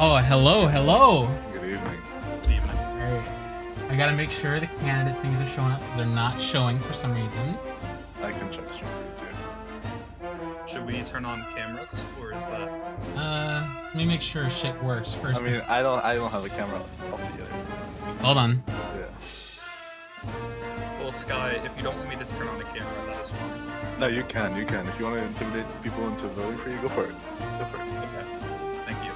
Oh, hello, hello. Good evening. Alright. I gotta make sure the candidate things are showing up because they're not showing for some reason. I can check stream too. Should we turn on cameras, or is that? Let me make sure shit works first. I mean, I don't have a camera altogether. Hold on. Yeah. Well, Sky, if you don't want me to turn on a camera, that is fine. No, you can. You can. If you want to intimidate people into voting for you, go for it. Go for it. Okay. Thank you.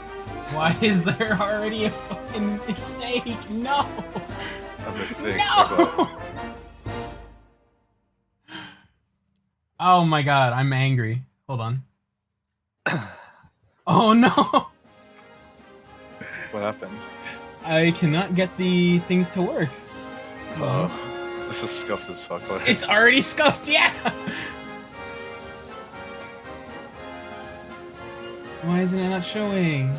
Why is there already a fucking mistake? No! A mistake. No! Oh my god, I'm angry. Hold on. Oh no! What happened? I cannot get the things to work. Oh, this is scuffed as fuck. Already. It's already scuffed, yeah! Why isn't it not showing?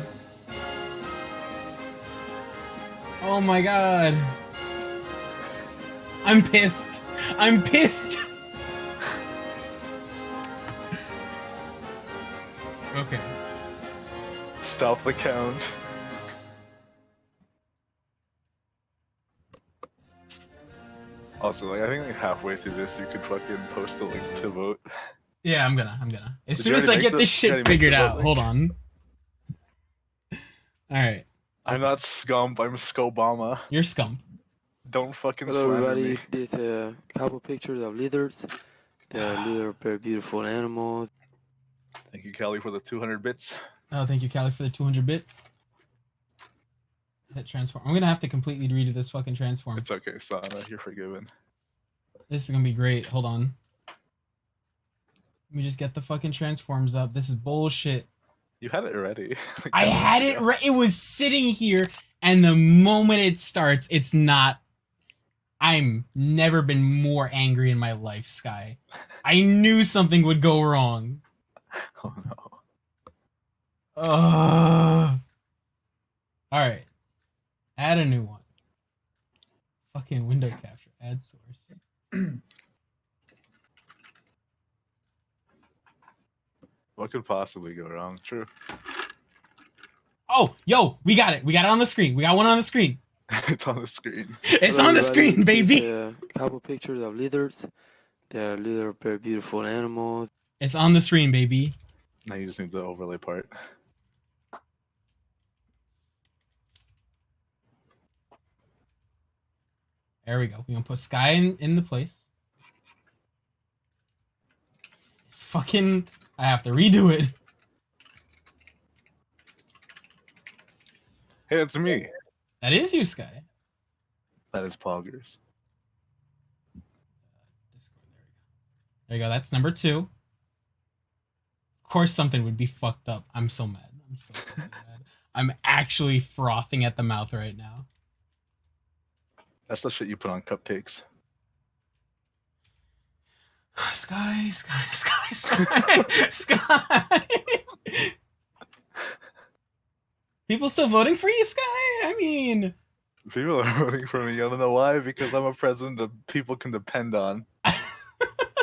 Oh my god. I'm pissed. I'm pissed. Okay. Stop the count. Also, like, I think like halfway through this, you could fucking post a link to vote. Yeah, I'm gonna. As Did soon you as I already get make this the- you shit already make figured the out. vote Hold link? on. Alright. I'm not Scump, I'm Scobama. You're scum. Don't fucking Hello slander everybody, me. this a couple pictures of lizards. The lizards are very beautiful animals. Thank you, Callie, for the 200 bits. Oh, thank you, Callie, for the 200 bits. Hit transform. I'm gonna have to completely redo this fucking transform. It's okay, Sana, you're forgiven. This is gonna be great. Hold on. Let me just get the fucking transforms up. This is bullshit. You had it ready. Like, I 10 had minutes it ago. right. It was sitting here, and the moment it starts, it's not. I'm never been more angry in my life, Sky. I knew something would go wrong. Oh no. Ugh. All right. Add a new one. Fucking window capture. Add source. What could possibly go wrong? True. Oh, yo, we got it. We got it on the screen. We got one on the screen. It's on the screen. It's Hello on the everybody, screen, this baby. a couple pictures of lizards. The lizards are very beautiful animals. It's on the screen, baby. Now you just need the overlay part. There we go. We're gonna put Sky in the place. Fucking, I have to redo it. Hey, it's me. That is you, Sky. That is Poggers. There you go. That's number 2. Of course, something would be fucked up. I'm so mad. I'm so fucking mad. I'm actually frothing at the mouth right now. That's the shit you put on cupcakes. Sky, Sky, Sky, Sky, Sky. People still voting for you, Sky? I mean, People are voting for me. I don't know why. Because I'm a president that people can depend on.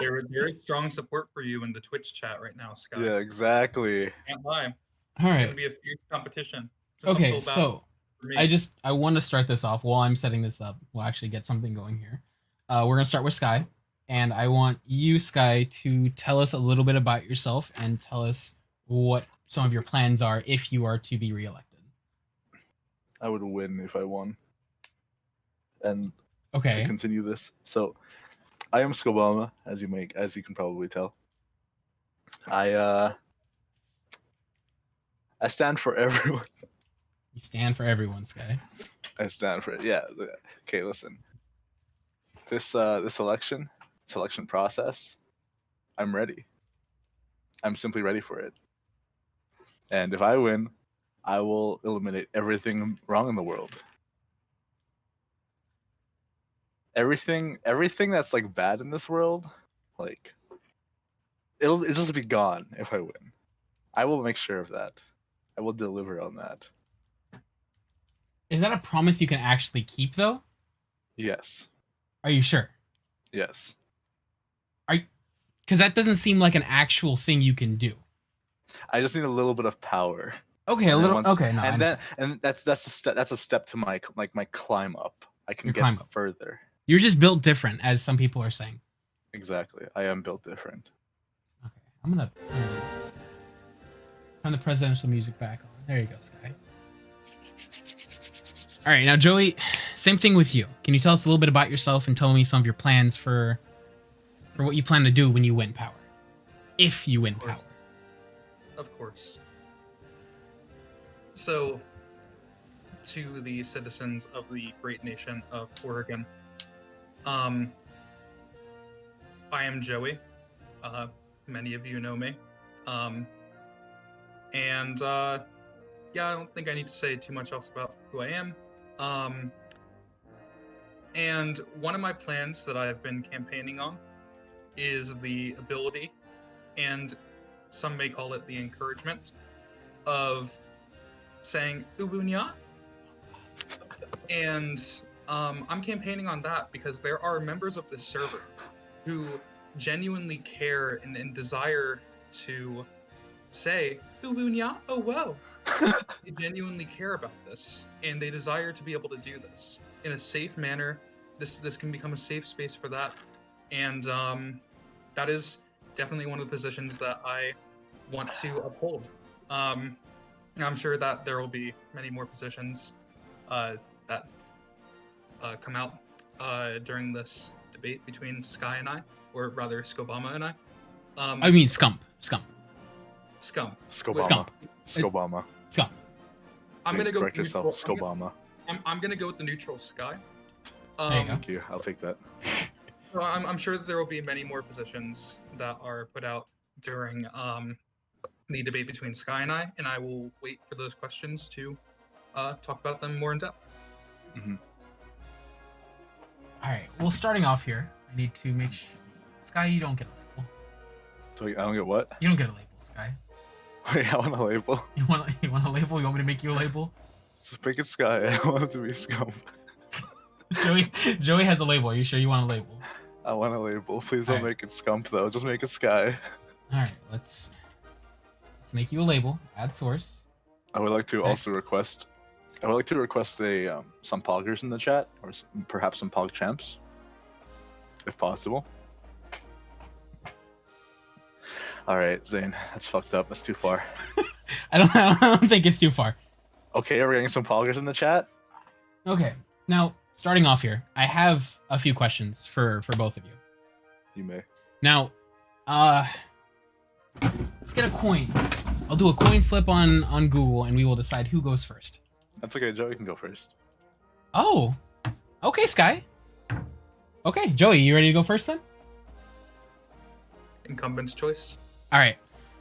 There is strong support for you in the Twitch chat right now, Sky. Yeah, exactly. Can't lie. all It's gonna right. be a fierce competition. It's a Okay, uphill battle so for me. I want to start this off while I'm setting this up. We'll actually get something going here. We're gonna start with Sky, and I want you, Sky, to tell us a little bit about yourself and tell us what some of your plans are if you are to be reelected. I would win if I won. And to Okay. continue this, so I am Scobama, as you can probably tell. I stand for everyone. You stand for everyone, Sky. I stand for it. Yeah. Okay, listen. This selection process, I'm ready. I'm simply ready for it. And if I win, I will eliminate everything wrong in the world. Everything that's like bad in this world, like it'll just be gone if I win. I will make sure of that. I will deliver on that. Is that a promise you can actually keep, though? Yes. Are you sure? Yes. Because that doesn't seem like an actual thing you can do. I just need a little bit of power Okay, a And then little. once- Okay, no. I and then understand. and that's a step to my my climb up. I can Your get climb up. further. You're just built different, as some people are saying. Exactly. I am built different. Okay, I'm gonna turn the presidential music back on. There you go, Sky. All right, now Joey, same thing with you. Can you tell us a little bit about yourself and tell me some of your plans for what you plan to do when you win power, if you win Of course. power? Of course. So, to the citizens of the great nation of Oregon, I am Joey. Many of you know me. And yeah, I don't think I need to say too much else about who I am. And one of my plans that I've been campaigning on is the ability, and some may call it the encouragement, of saying Ubunya. And I'm campaigning on that because there are members of this server who genuinely care and desire to say Ubunya. Oh wow. They genuinely care about this, and they desire to be able to do this in a safe manner. This can become a safe space for that, and that is definitely one of the positions that I want to uphold. I'm sure that there will be many more positions that come out during this debate between Sky and I, or rather Skobama and I. I mean, Scump. Scum. Skobama. Skobama. Scump. I'm Please gonna go correct neutral. yourself, Skobama. I'm gonna go with the neutral Sky. There you go. Thank you. I'll take that. So I'm sure that there will be many more positions that are put out during the debate between Sky and I will wait for those questions to talk about them more in depth. All right. Well, starting off here, I need to make sure, Sky, you don't get a label. So I don't get what? You don't get a label, Sky. Wait, I want a label. You want a label? You want me to make you a label? Just make it Sky. I want it to be Scum. Joey has a label. Are you sure you want a label? I want a label. Please don't Alright. make it Scump though. Just make it Sky. All right. Let's make you a label. Add source. I would like to also Next. request. I would like to request a some poggers in the chat, or perhaps some pog champs, if possible. All right, Zane, that's fucked up. That's too far. I don't think it's too far. Okay, are we getting some poggers in the chat? Okay. Now, starting off here, I have a few questions for both of you. You may. Now, let's get a coin. I'll do a coin flip on Google, and we will decide who goes first. That's okay. Joey can go first. Oh, okay, Sky. Okay, Joey, you ready to go first then? Incumbent's choice. All right.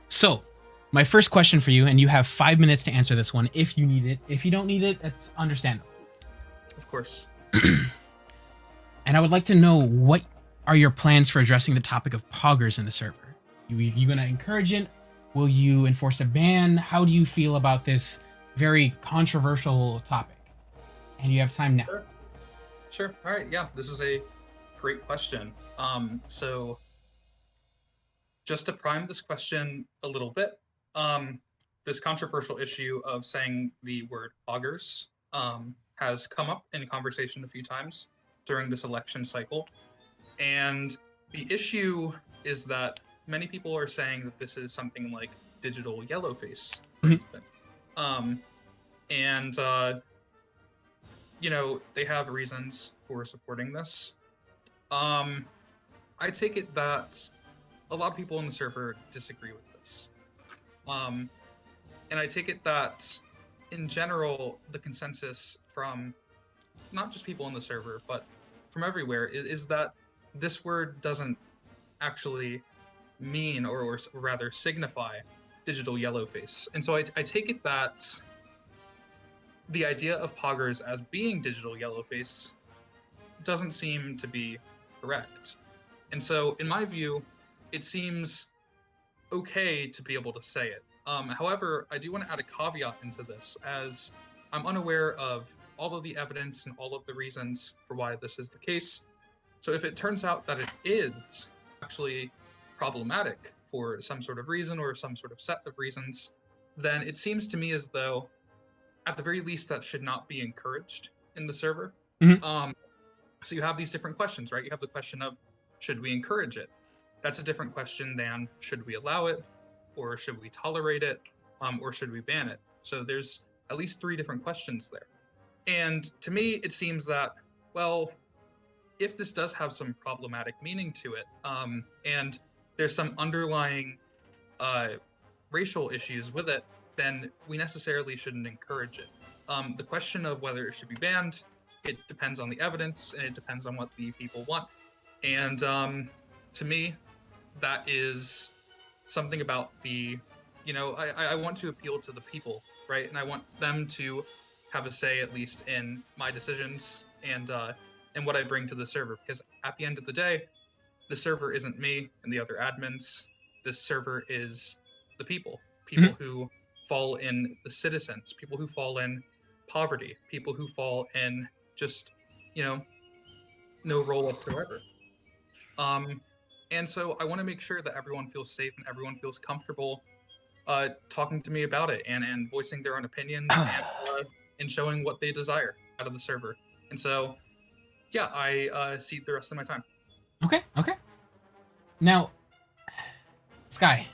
So, my first question for you, and you have 5 minutes to answer this one if you need it. If you don't need it, that's understandable. Of course. And I would like to know, what are your plans for addressing the topic of poggers in the server? You gonna encourage it? Will you enforce a ban? How do you feel about this very controversial topic? And you have time now. Sure. All right. Yeah, this is a great question. So just to prime this question a little bit, this controversial issue of saying the word poggers has come up in conversation a few times during this election cycle. And the issue is that many people are saying that this is something like digital yellowface, for instance. You know, they have reasons for supporting this. I take it that a lot of people in the server disagree with this. And I take it that, in general, the consensus from not just people in the server, but from everywhere, is that this word doesn't actually mean, or rather signify, digital yellowface. And so I take it that the idea of poggers as being digital yellowface doesn't seem to be correct. And so, in my view, it seems okay to be able to say it. However, I do want to add a caveat into this, as I'm unaware of all of the evidence and all of the reasons for why this is the case. So if it turns out that it is actually problematic for some sort of reason or some sort of set of reasons, then it seems to me as though, at the very least, that should not be encouraged in the server. Mhm. So you have these different questions, right? You have the question of, should we encourage it? That's a different question than, should we allow it, or should we tolerate it, or should we ban it? So there's at least 3 different questions there. And to me, it seems that, well, if this does have some problematic meaning to it, and there's some underlying racial issues with it, then we necessarily shouldn't encourage it. The question of whether it should be banned, it depends on the evidence and it depends on what the people want. And to me, that is something about the, I want to appeal to the people, right? And I want them to have a say, at least in my decisions and what I bring to the server. Because at the end of the day, the server isn't me and the other admins. This server is the people who fall in the citizens, people who fall in poverty, people who fall in just, no role whatsoever. And so I want to make sure that everyone feels safe and everyone feels comfortable talking to me about it and voicing their own opinions and showing what they desire out of the server. And so, yeah, I cede the rest of my time. Okay. Now, Sky,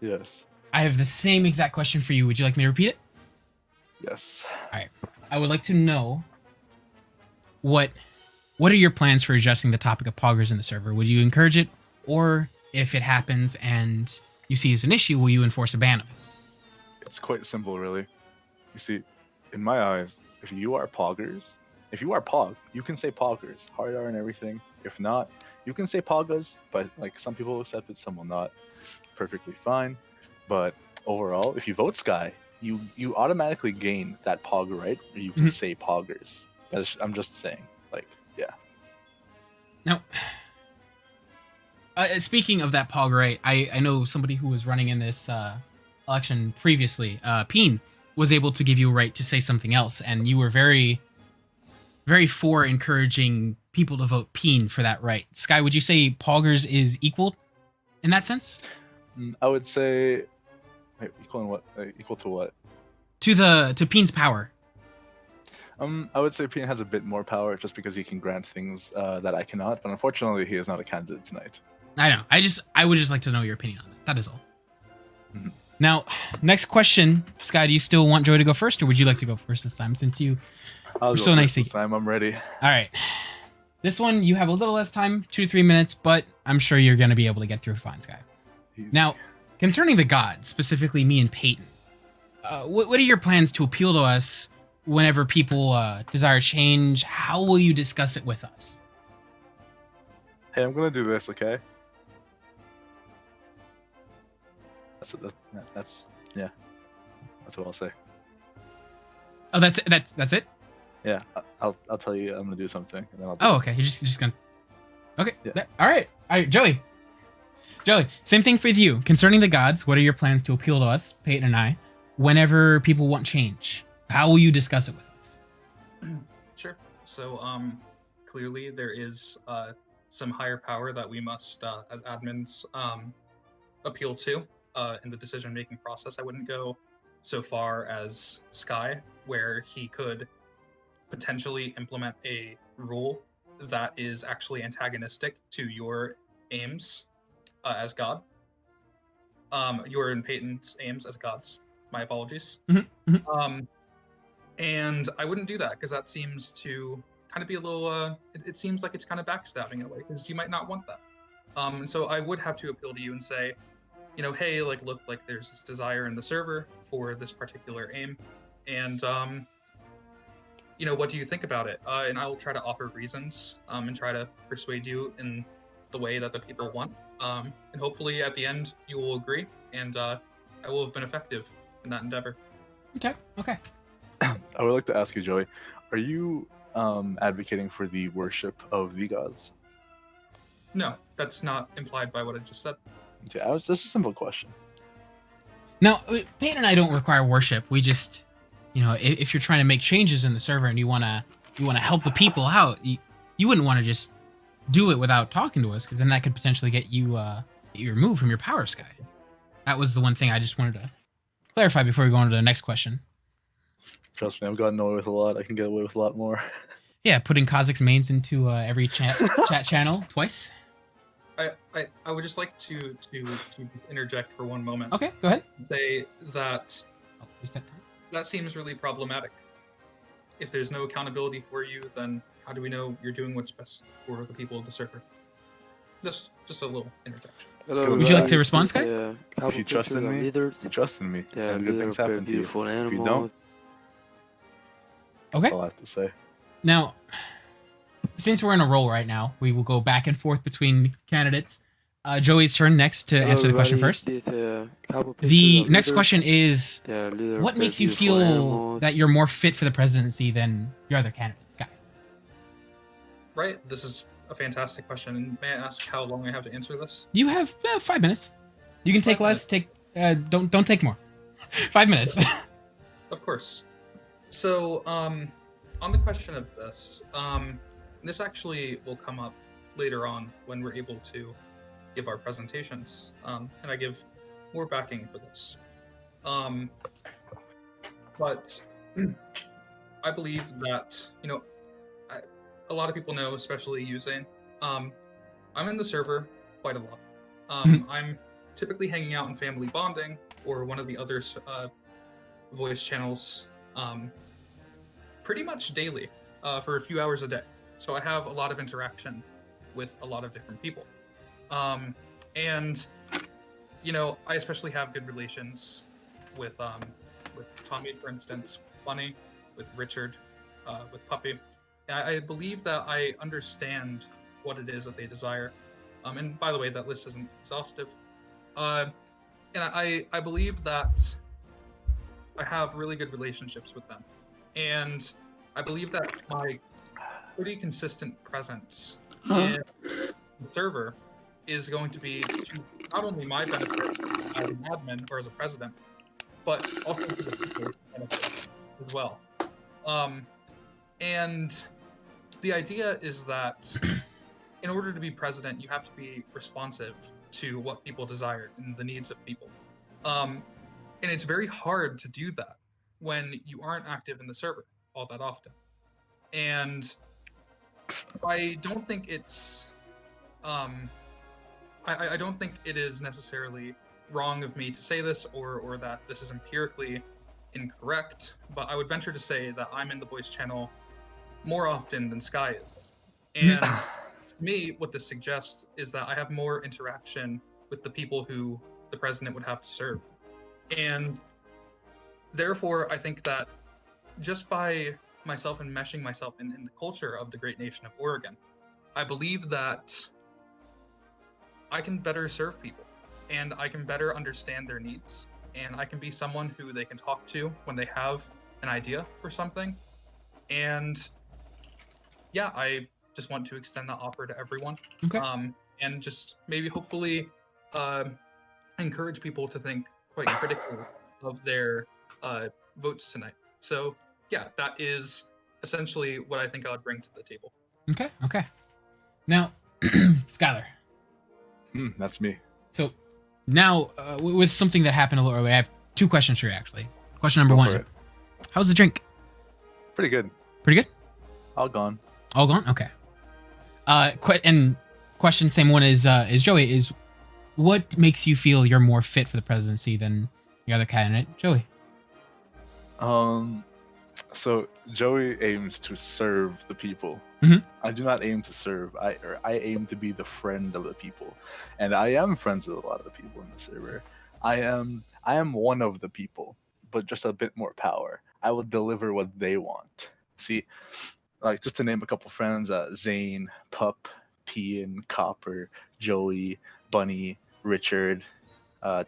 Yes. I have the same exact question for you. Would you like me to repeat it? Yes. I would like to know what are your plans for addressing the topic of poggers in the server? Would you encourage it, or if it happens and you see it's an issue, will you enforce a ban of it? It's quite simple, really. You see, in my eyes, if you are poggers, if you are pog, you can say poggers, hard R and everything. If not, you can say poggas, but like some people will accept it, some will not. Perfectly fine. But overall, if you vote Sky, you automatically gain that pog right where you can Mhm. say poggers. I'm just saying, like, yeah. Now, speaking of that pog right, I know somebody who was running in this election previously. Peen was able to give you a right to say something else, and you were very, very for encouraging people to vote Peen for that right. Sky, would you say poggers is equal in that sense? I would say equal in what? Equal to what? To Peen's power. I would say Pien has a bit more power just because he can grant things that I cannot, but unfortunately he is not a candidate tonight. I know. I would just like to know your opinion on that. That is all. Mhm. Now, next question, Sky. Do you still want Joey to go first, or would you like to go first this time? Since you I'll We're go so nice first to- this time. I'm ready. All right. This one, you have a little less time, 2 to 3 minutes, but I'm sure you're going to be able to get through fine, Sky. Easy. Now, concerning the gods, specifically me and Peyton, what are your plans to appeal to us whenever people desire change? How will you discuss it with us? Hey, I'm gonna do this, okay? That's what I'll say. Oh, that's it? Yeah, I'll tell you I'm gonna do something, and then I'll. Do Oh, okay. You're just gonna. Okay. Yeah. All right, Joey. Same thing for you. Concerning the gods, what are your plans to appeal to us, Peyton and I, whenever people want change? How will you discuss it with us? Sure. So, clearly there is some higher power that we must, as admins, appeal to in the decision-making process. I wouldn't go so far as Sky, where he could potentially implement a rule that is actually antagonistic to your aims as God. Your and Peyton's aims as gods. My apologies. Mhm. And I wouldn't do that because that seems to kind of be a little. It seems like it's kind of backstabbing in a way because you might not want that. And so I would have to appeal to you and say, hey, like, look, like, there's this desire in the server for this particular aim, and what do you think about it? And I will try to offer reasons and try to persuade you in the way that the people want. And hopefully at the end you will agree, and I will have been effective in that endeavor. Okay. I would like to ask you, Joey, are you advocating for the worship of the gods? No, that's not implied by what I just said. Okay, just a simple question. Now, Peyton and I don't require worship. We just, if you're trying to make changes in the server and you wanna help the people out, you wouldn't want to just do it without talking to us, because then that could potentially get you removed from your power, Sky. That was the one thing I just wanted to clarify before we go on to the next question. Trust me, I've gotten away with a lot. I can get away with a lot more. Yeah, putting Kazakh's mains into every chat channel twice. I would just like to interject for one moment. Okay, go ahead. Say that Oh, reset time. that seems really problematic. If there's no accountability for you, then how do we know you're doing what's best for the people of the server? Just a little interjection. Hello, Would you like to respond, Sky? If you trust in me, leaders, trust in me, the and good leader things of happen to you. beautiful If you animals. don't, Okay. that's all I have to say. Now, since we're in a roll right now, we will go back and forth between candidates. Joey's turn next to answer the question first. The next question is, what makes you feel that you're more fit for the presidency than your other candidates, Guy? Right? This is a fantastic question. And may I ask how long I have to answer this? You have 5 minutes. You can take 5 less. Don't take more. 5 minutes. Of course. So, on the question of this, this actually will come up later on when we're able to give our presentations, and I give more backing for this. But I believe that, a lot of people know, especially you, Zane, I'm in the server quite a lot. I'm typically hanging out in family bonding or one of the other voice channels pretty much daily for a few hours a day. So I have a lot of interaction with a lot of different people. And I especially have good relations with Tommy, for instance, Bunny, with Richard, with Puppy. And I believe that I understand what it is that they desire. And by the way, that list isn't exhaustive. And I believe that I have really good relationships with them. And I believe that my pretty consistent presence in the server is going to be to not only my benefit as an admin or as a president, but also to the people's benefits as well. And the idea is that in order to be president, you have to be responsive to what people desire and the needs of people. And it's very hard to do that when you aren't active in the server all that often. And I don't think it's I don't think it is necessarily wrong of me to say this or that this is empirically incorrect, but I would venture to say that I'm in the voice channel more often than Sky is. And to me, what this suggests is that I have more interaction with the people who the president would have to serve. And therefore, I think that just by myself enmeshing myself in the culture of the great nation of Oregon, I believe that I can better serve people and I can better understand their needs, and I can be someone who they can talk to when they have an idea for something. And yeah, I just want to extend that offer to everyone. Okay. And just maybe hopefully encourage people to think quite critically of their votes tonight. So yeah, that is essentially what I think I would bring to the table. Okay. Now, Skylar. That's me. So now, with something that happened a little earlier, I have 2 questions for you, actually. Question number Go 1. for it. How's the drink? Pretty good. Pretty good? All gone. All gone? Okay. And question, same one as Joey, is what makes you feel you're more fit for the presidency than your other candidate, Joey? So Joey aims to serve the people. Mhm. I do not aim to serve. I aim to be the friend of the people, and I am friends with a lot of the people in the server. I am one of the people, but just a bit more power. I will deliver what they want. See, like just to name a couple friends: Zane, Pup, Pian, Copper, Joey, Bunny, Richard,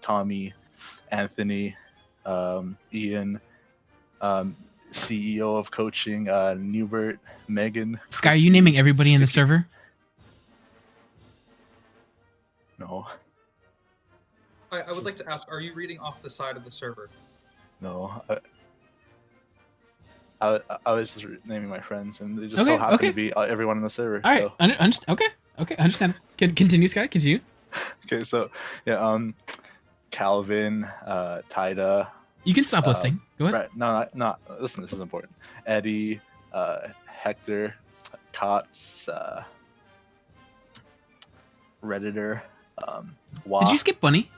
Tommy, Anthony, Ian. CEO of coaching, Newbert, Megan. Sky, are you naming everybody in the server? No, I would like to ask, are you reading off the side of the server? no. I was just naming my friends, and they just so happen to be everyone in the server. All right, So. Okay, understand. Continue, Sky. Continue. Okay, so yeah, Calvin, Tyda, You can stop listing. Go ahead. Right. No, not. Listen, this is important. Eddie, Hector, Cots, Redditor, Wah. Did you skip Bunny?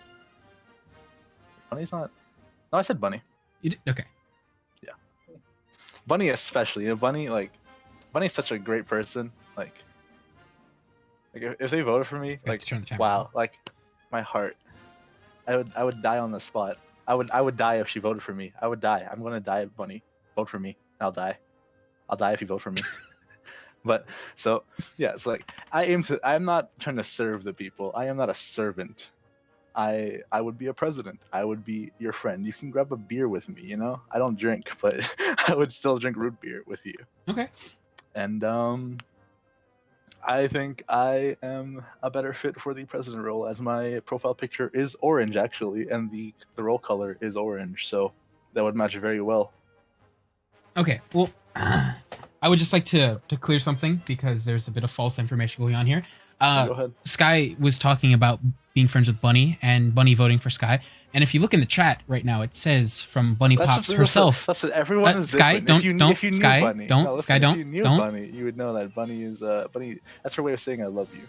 Bunny's not. No, I said Bunny. You did? Okay. Bunny especially. You know, Bunny's such a great person. Like if they voted for me, have like to turn the timer wow, on. like my heart. I would die on the spot. I would die if she voted for me. I would die. I'm gonna die, Bunny. Vote for me. I'll die. I'll die if you vote for me. But so yeah, it's like I'm not trying to serve the people. I am not a servant. I would be a president. I would be your friend. You can grab a beer with me, you know? I don't drink, but I would still drink root beer with you. Okay. And I think I am a better fit for the president role, as my profile picture is orange actually, and the role color is orange, so that would match very well. Okay. Well, I would just like to clear something because there's a bit of false information going on here. Go ahead. Sky was talking about being friends with Bunny and Bunny voting for Sky. And if you look in the chat right now, it says from Bunny Pops herself. Listen, everyone is Sky, different. don't- if you, don't- if you knew Sky, Bunny, don't- no, listen, Sky, if don't- you knew don't. Bunny, you would know that Bunny is Bunny. That's her way of saying I love you.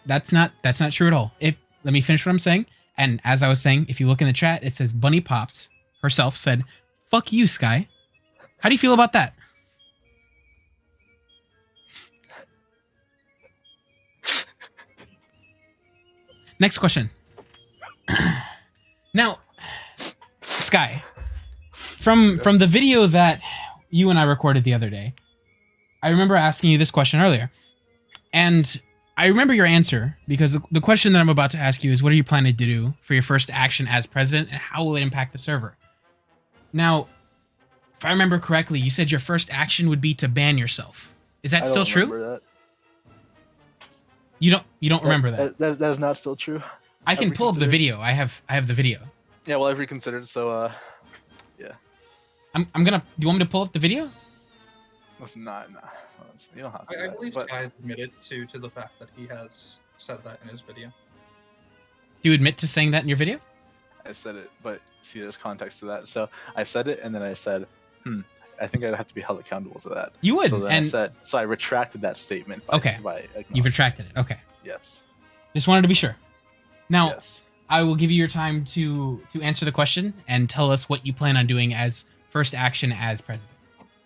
That's not true at all. Let me finish what I'm saying. And as I was saying, if you look in the chat, it says Bunny Pops herself said, "Fuck you, Sky." How do you feel about that? Next question. Now, Sky, from the video that you and I recorded the other day, I remember asking you this question earlier, and I remember your answer because the question that I'm about to ask you is, what are you planning to do for your first action as president, and how will it impact the server? Now, if I remember correctly, you said your first action would be to ban yourself. Is that I still don't true? remember that. You don't remember that? That is not still true. I can pull up the video. I have the video. Yeah, well, I've reconsidered. So, I'm gonna. Do you want me to pull up the video? listen, nah. You don't have to. I do that, believe but Sky has admitted to the fact that he has said that in his video. Do you admit to saying that in your video? I said it, but see, there's context to that. So I said it, and then I said, I think I'd have to be held accountable to that. You would, So then and so I retracted that statement. Okay. You've retracted it. Okay. Yes. Just wanted to be sure. Now, Yes. I will give you your time to answer the question and tell us what you plan on doing as first action as president.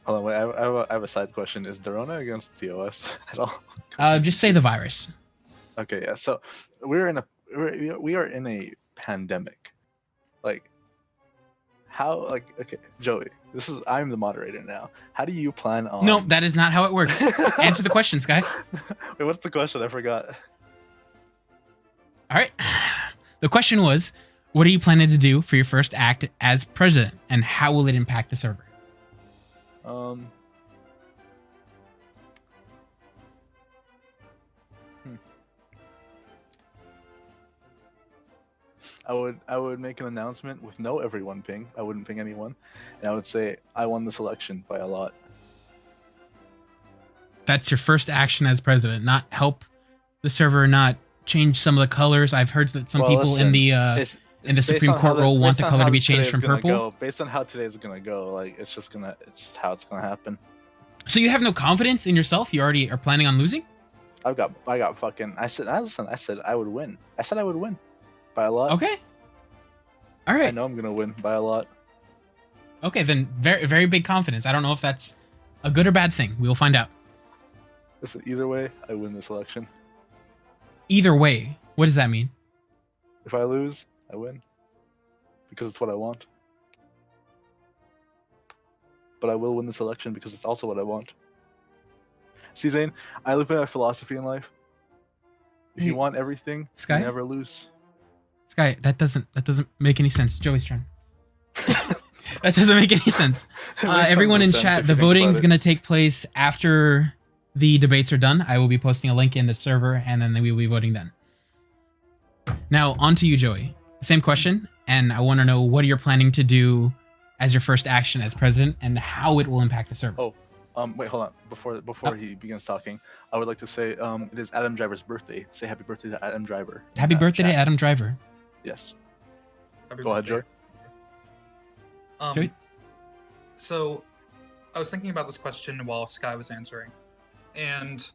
Hold on, wait. I have a side question. Is Dorona against TOS at all? Just say the virus. Okay, yeah. So we are in a pandemic. Like, how? Like, okay, Joey. I'm the moderator now. How do you plan on? No, that is not how it works. Answer the question, Sky. Wait, what's the question? I forgot. All right. The question was, what are you planning to do for your first act as president, and how will it impact the server? I would make an announcement with no everyone ping. I wouldn't ping anyone, and I would say I won this election by a lot. That's your first action as president, not help the server, not change some of the colors. I've heard that some Well, people listen, in the It's- in the based Supreme on how Court role want based the on color how to be changed today's from gonna purple. go, based on how today's gonna go, like it's just how it's gonna happen. So you have no confidence in yourself? You already are planning on losing? I got fucking. I said I would win. I said I would win by a lot. Okay. All I right. know I'm gonna win by a lot. Okay, then very very big confidence. I don't know if that's a good or bad thing. We will find out. Listen, either way, I win this election. Either way, what does that mean? If I lose, I win. Because it's what I want. But I will win this election because it's also what I want. See, Zane, I live by a philosophy in life. If Hey, you want everything, Sky? you never lose. Sky, that doesn't make any sense. Joey's turn. That doesn't make any sense. It makes Everyone tons in of sense chat, if the you think voting about is it. going to take place after the debates are done. I will be posting a link in the server, and then we will be voting then. Now, on to you, Joey. Same question, and I want to know what you're planning to do as your first action as president, and how it will impact the server. Wait, hold on. Before he begins talking, I would like to say it is Adam Driver's birthday. Say happy birthday to Adam Driver. Happy birthday to chat. Adam Driver. Yes. Happy Go ahead, birthday. Okay. So I was thinking about this question while Sky was answering, and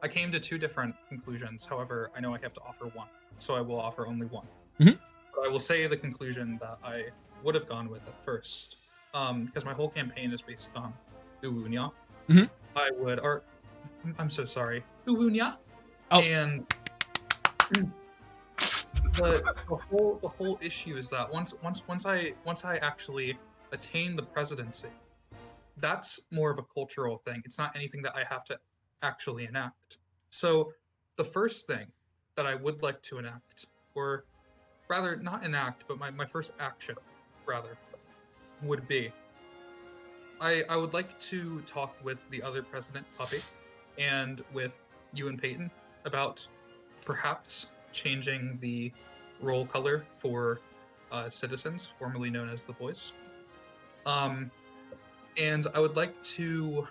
I came to two different conclusions. However, I know I have to offer one, so I will offer only one. Mhm. But I will say the conclusion that I would have gone with at first, because my whole campaign is based on Uwunya. Mhm. I'm so sorry, Uwunya. Oh. And the whole issue is that once I actually attain the presidency, that's more of a cultural thing. It's not anything that I have to actually enact. So the first thing that I would like to enact, or rather not enact, but my first action rather, would be I would like to talk with the other president, Puppy, and with you and Peyton about perhaps changing the roll color for citizens, formerly known as the boys. And I would like to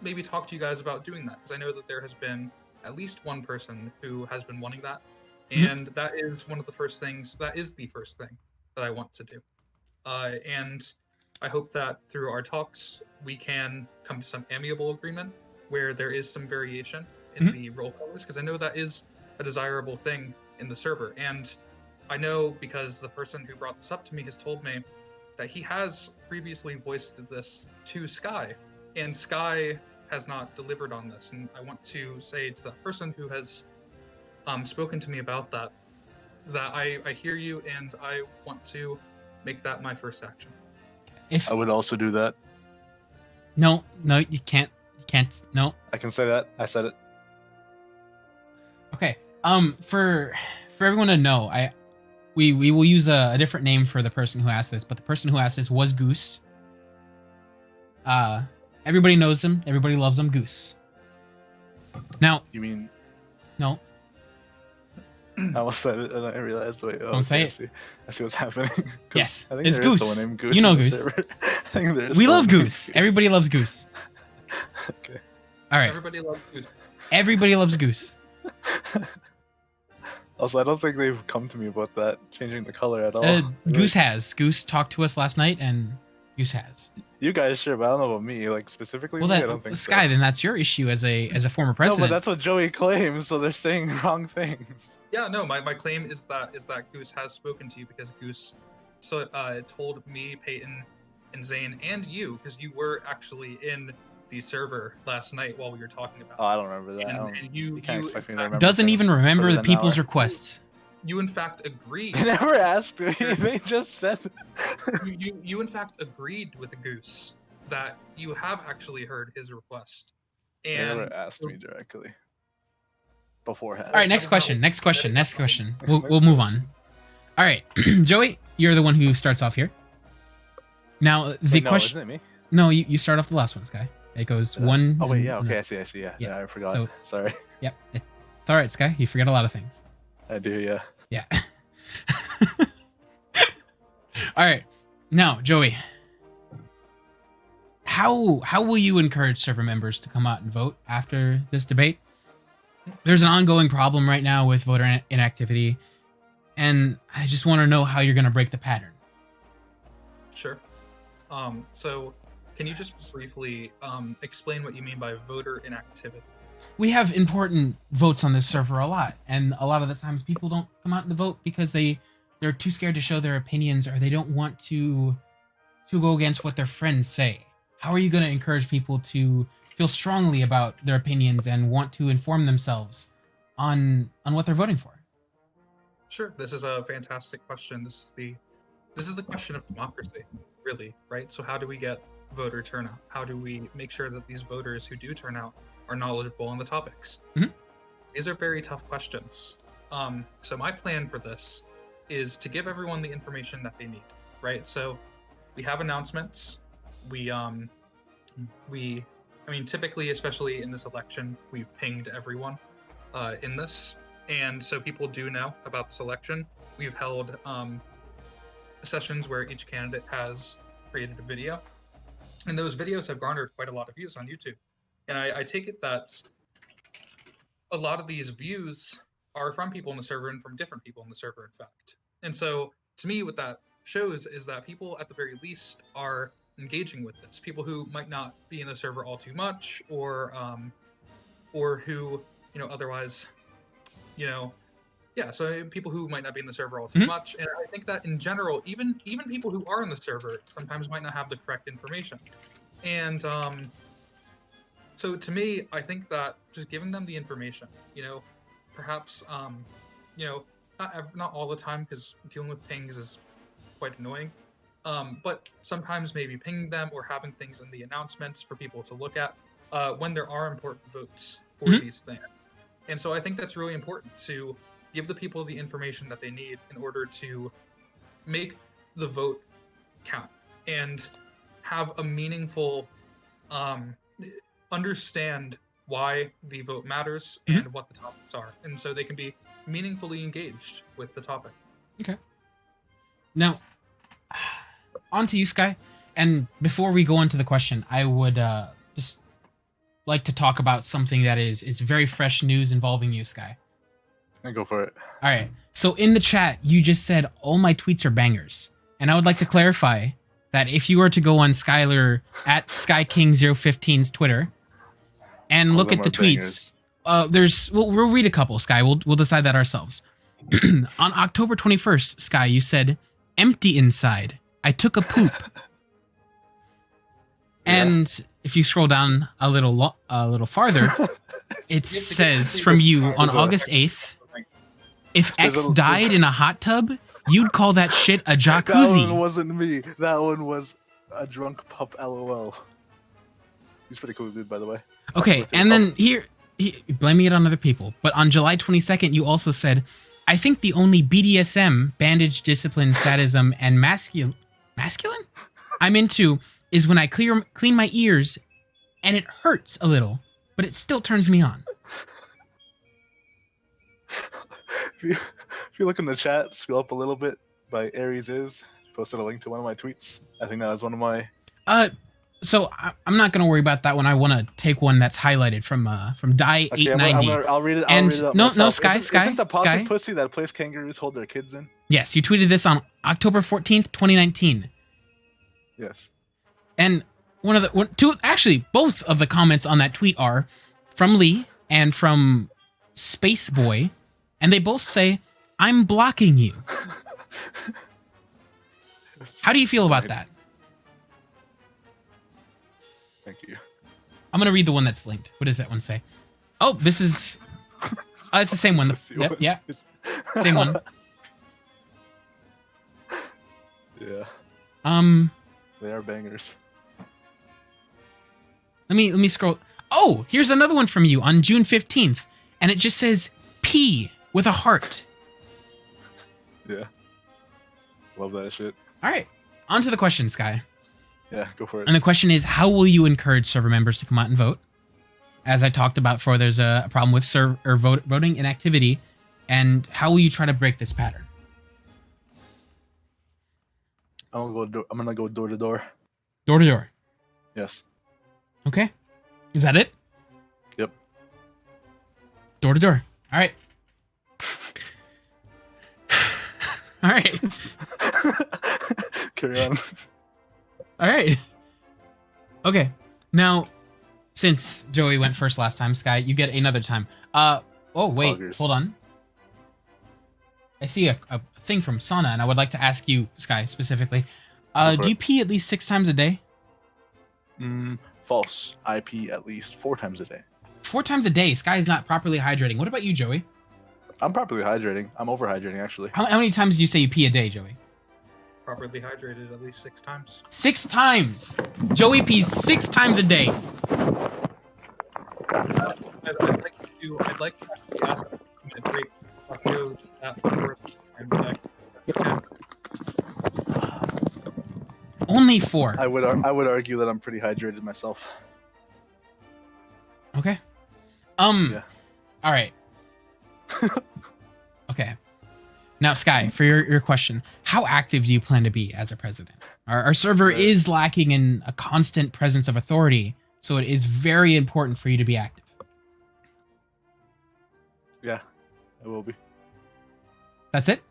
maybe talk to you guys about doing that, because I know that there has been at least one person who has been wanting that, and that is one of the first things. That is the first thing that I want to do, and I hope that through our talks we can come to some amiable agreement where there is some variation in the roll colors, because I know that is a desirable thing in the server, and I know because the person who brought this up to me has told me that he has previously voiced this to Sky, and Sky has not delivered on this. And I want to say to the person who has spoken to me about that, that I hear you, and I want to make that my first action. If I would also do that. no, you can't. You can't. No. I can say that. I said it. Okay. For everyone to know, we will use a different name for the person who asked this, but the person who asked this was Goose. Everybody knows him. Everybody loves him. Goose. Now, You mean no. I almost said it and I realized, wait, Don't say it. I see what's happening. 'Cause Yes, I think it's there is Goose. someone named Goose You know in the Goose. server. I think there is We love someone named Goose. Everybody loves Goose. Okay. All right. Everybody loves Goose. Everybody loves Goose. Also, I don't think they've come to me about that changing the color at all. Goose has. Goose talked to us last night, and Goose has. You guys sure, but I don't know about me. Like specifically, Well, me, I don't think Sky, so. then that's your issue as a former No, president. but that's what Joey claims, so they're saying the wrong things. Yeah, no, my claim is that Goose has spoken to you, because Goose told me, Peyton, and Zane, and you, because you were actually in the server last night while we were talking about Oh, I don't remember that. and you can't you, expect me in to fact- remember. Doesn't things even for remember than the an people's hour. requests. you in fact agreed. They never asked me. They just said. you in fact agreed with Goose that you have actually heard his request. They And never asked me directly. Beforehand. All right, next question. Next question. We'll move on. All right, Joey, you're the one who starts off here. Now the Wait, no, question. isn't it me? No, you start off the last one, Sky. It goes one. Oh wait, and- yeah, and okay, then- I see, yeah, Yeah, I forgot. so- Sorry, Yep. It's all right, Sky. You forget a lot of things. I do, yeah. Yeah. All right. Now, Joey, how will you encourage server members to come out and vote after this debate? There's an ongoing problem right now with voter inactivity, and I just want to know how you're going to break the pattern. Sure. So can you just briefly explain what you mean by voter inactivity? We have important votes on this server a lot, and a lot of the times people don't come out to vote because they're too scared to show their opinions, or they don't want to go against what their friends say. How are you going to encourage people to feel strongly about their opinions and want to inform themselves on what they're voting for? Sure, this is a fantastic question. This is the question of democracy, really, right? So how do we get voter turnout? How do we make sure that these voters who do turn out are knowledgeable on the topics? Mhm. These are very tough questions. So my plan for this is to give everyone the information that they need, right? So we have announcements. Typically, especially in this election, we've pinged everyone in this. And so people do know about this election. We've held sessions where each candidate has created a video. And those videos have garnered quite a lot of views on YouTube. And I take it that a lot of these views are from people in the server and from different people in the server, in fact. And so to me, what that shows is that people at the very least are engaging with this. People who might not be in the server all too much, or who, otherwise, so people who might not be in the server all too Mhm. much. And I think that in general, even people who are in the server sometimes might not have the correct information. And so to me, I think that just giving them the information, perhaps, not all the time, because dealing with pings is quite annoying. But sometimes maybe pinging them or having things in the announcements for people to look at when there are important votes for Mhm. these things. And so I think that's really important, to give the people the information that they need in order to make the vote count and have a meaningful understand why the vote matters Mhm. and what the topics are. And so they can be meaningfully engaged with the topic. Now, on to you, Sky. And before we go into the question, I would just like to talk about something that is very fresh news involving you, Sky. Go for it. All right. So in the chat, you just said all my tweets are bangers, and I would like to clarify that if you were to go on Skylar at SkyKing015's Twitter and All look of at them the are tweets, bangers. we'll read a couple. Sky, we'll decide that ourselves. On October 21st, Sky, you said, "Empty inside. I took a poop." Yeah. And if you scroll down a little farther, it You have to says get from you on There's a- August 8th, if There's X a- died in a hot tub, you'd call that shit a That jacuzzi. one wasn't me. That one was a drunk pup. LOL. He's pretty cool dude, by the way. Okay, With your and then pup. here, blaming it on other people. But on July 22nd, you also said, "I think the only BDSM, bandage, discipline, sadism, and masculine I'm into is when I clean my ears, and it hurts a little, but it still turns me on." If you look in the chat, scroll up a little bit. By Aries is posted a link to one of my tweets. I think that was one of my. So I'm not gonna worry about that one. I want to take one that's highlighted from Die Okay, 890. I'll read it. And I'll read it out no, myself. Sky, Isn't the pocket Sky. pussy that place kangaroos hold their kids in? Yes, you tweeted this on October 14th, 2019. Yes. And both of the comments on that tweet are from Lee and from Space Boy, and they both say, "I'm blocking you." How do you feel about Fine. that? Thank you. I'm gonna read the one that's linked. What does that one say? Oh, this is. It's the same one. Pussy Yep, one. yeah, It's- same one. Yeah, they are bangers. Let me scroll. Oh, here's another one from you on June 15th, and it just says P with a heart. Yeah. Love that shit. All right, on to the question, Sky. Yeah, go for it. And the question is, how will you encourage server members to come out and vote? As I talked about before, there's a problem with voting inactivity, and how will you try to break this pattern? I'm gonna go door to door. Door to door. Yes. Okay. Is that it? Yep. Door to door. All right. All right. Carry on. All right. Okay. Now, since Joey went first last time, Sky, you get another time. Oh wait, Poggers. hold on. I see a thing from Sana, and I would like to ask you, Sky, specifically. Go for Do you it. pee at least 6 times a day? False. I pee at least 4 times a day. 4 times a day. Sky is not properly hydrating. What about you, Joey? I'm properly hydrating. I'm overhydrating actually. How many times do you say you pee a day, Joey? Properly hydrated at least 6 times. 6 times. Joey pees 6 times a day. I'd like to actually ask a minute break. Talk to that for and okay. Only 4. I would argue that I'm pretty hydrated myself. Okay. Yeah. All right. Okay. Now, Sky, for your question, how active do you plan to be as a president? Our server Right. is lacking in a constant presence of authority, so it is very important for you to be active. Yeah, I will be. That's it?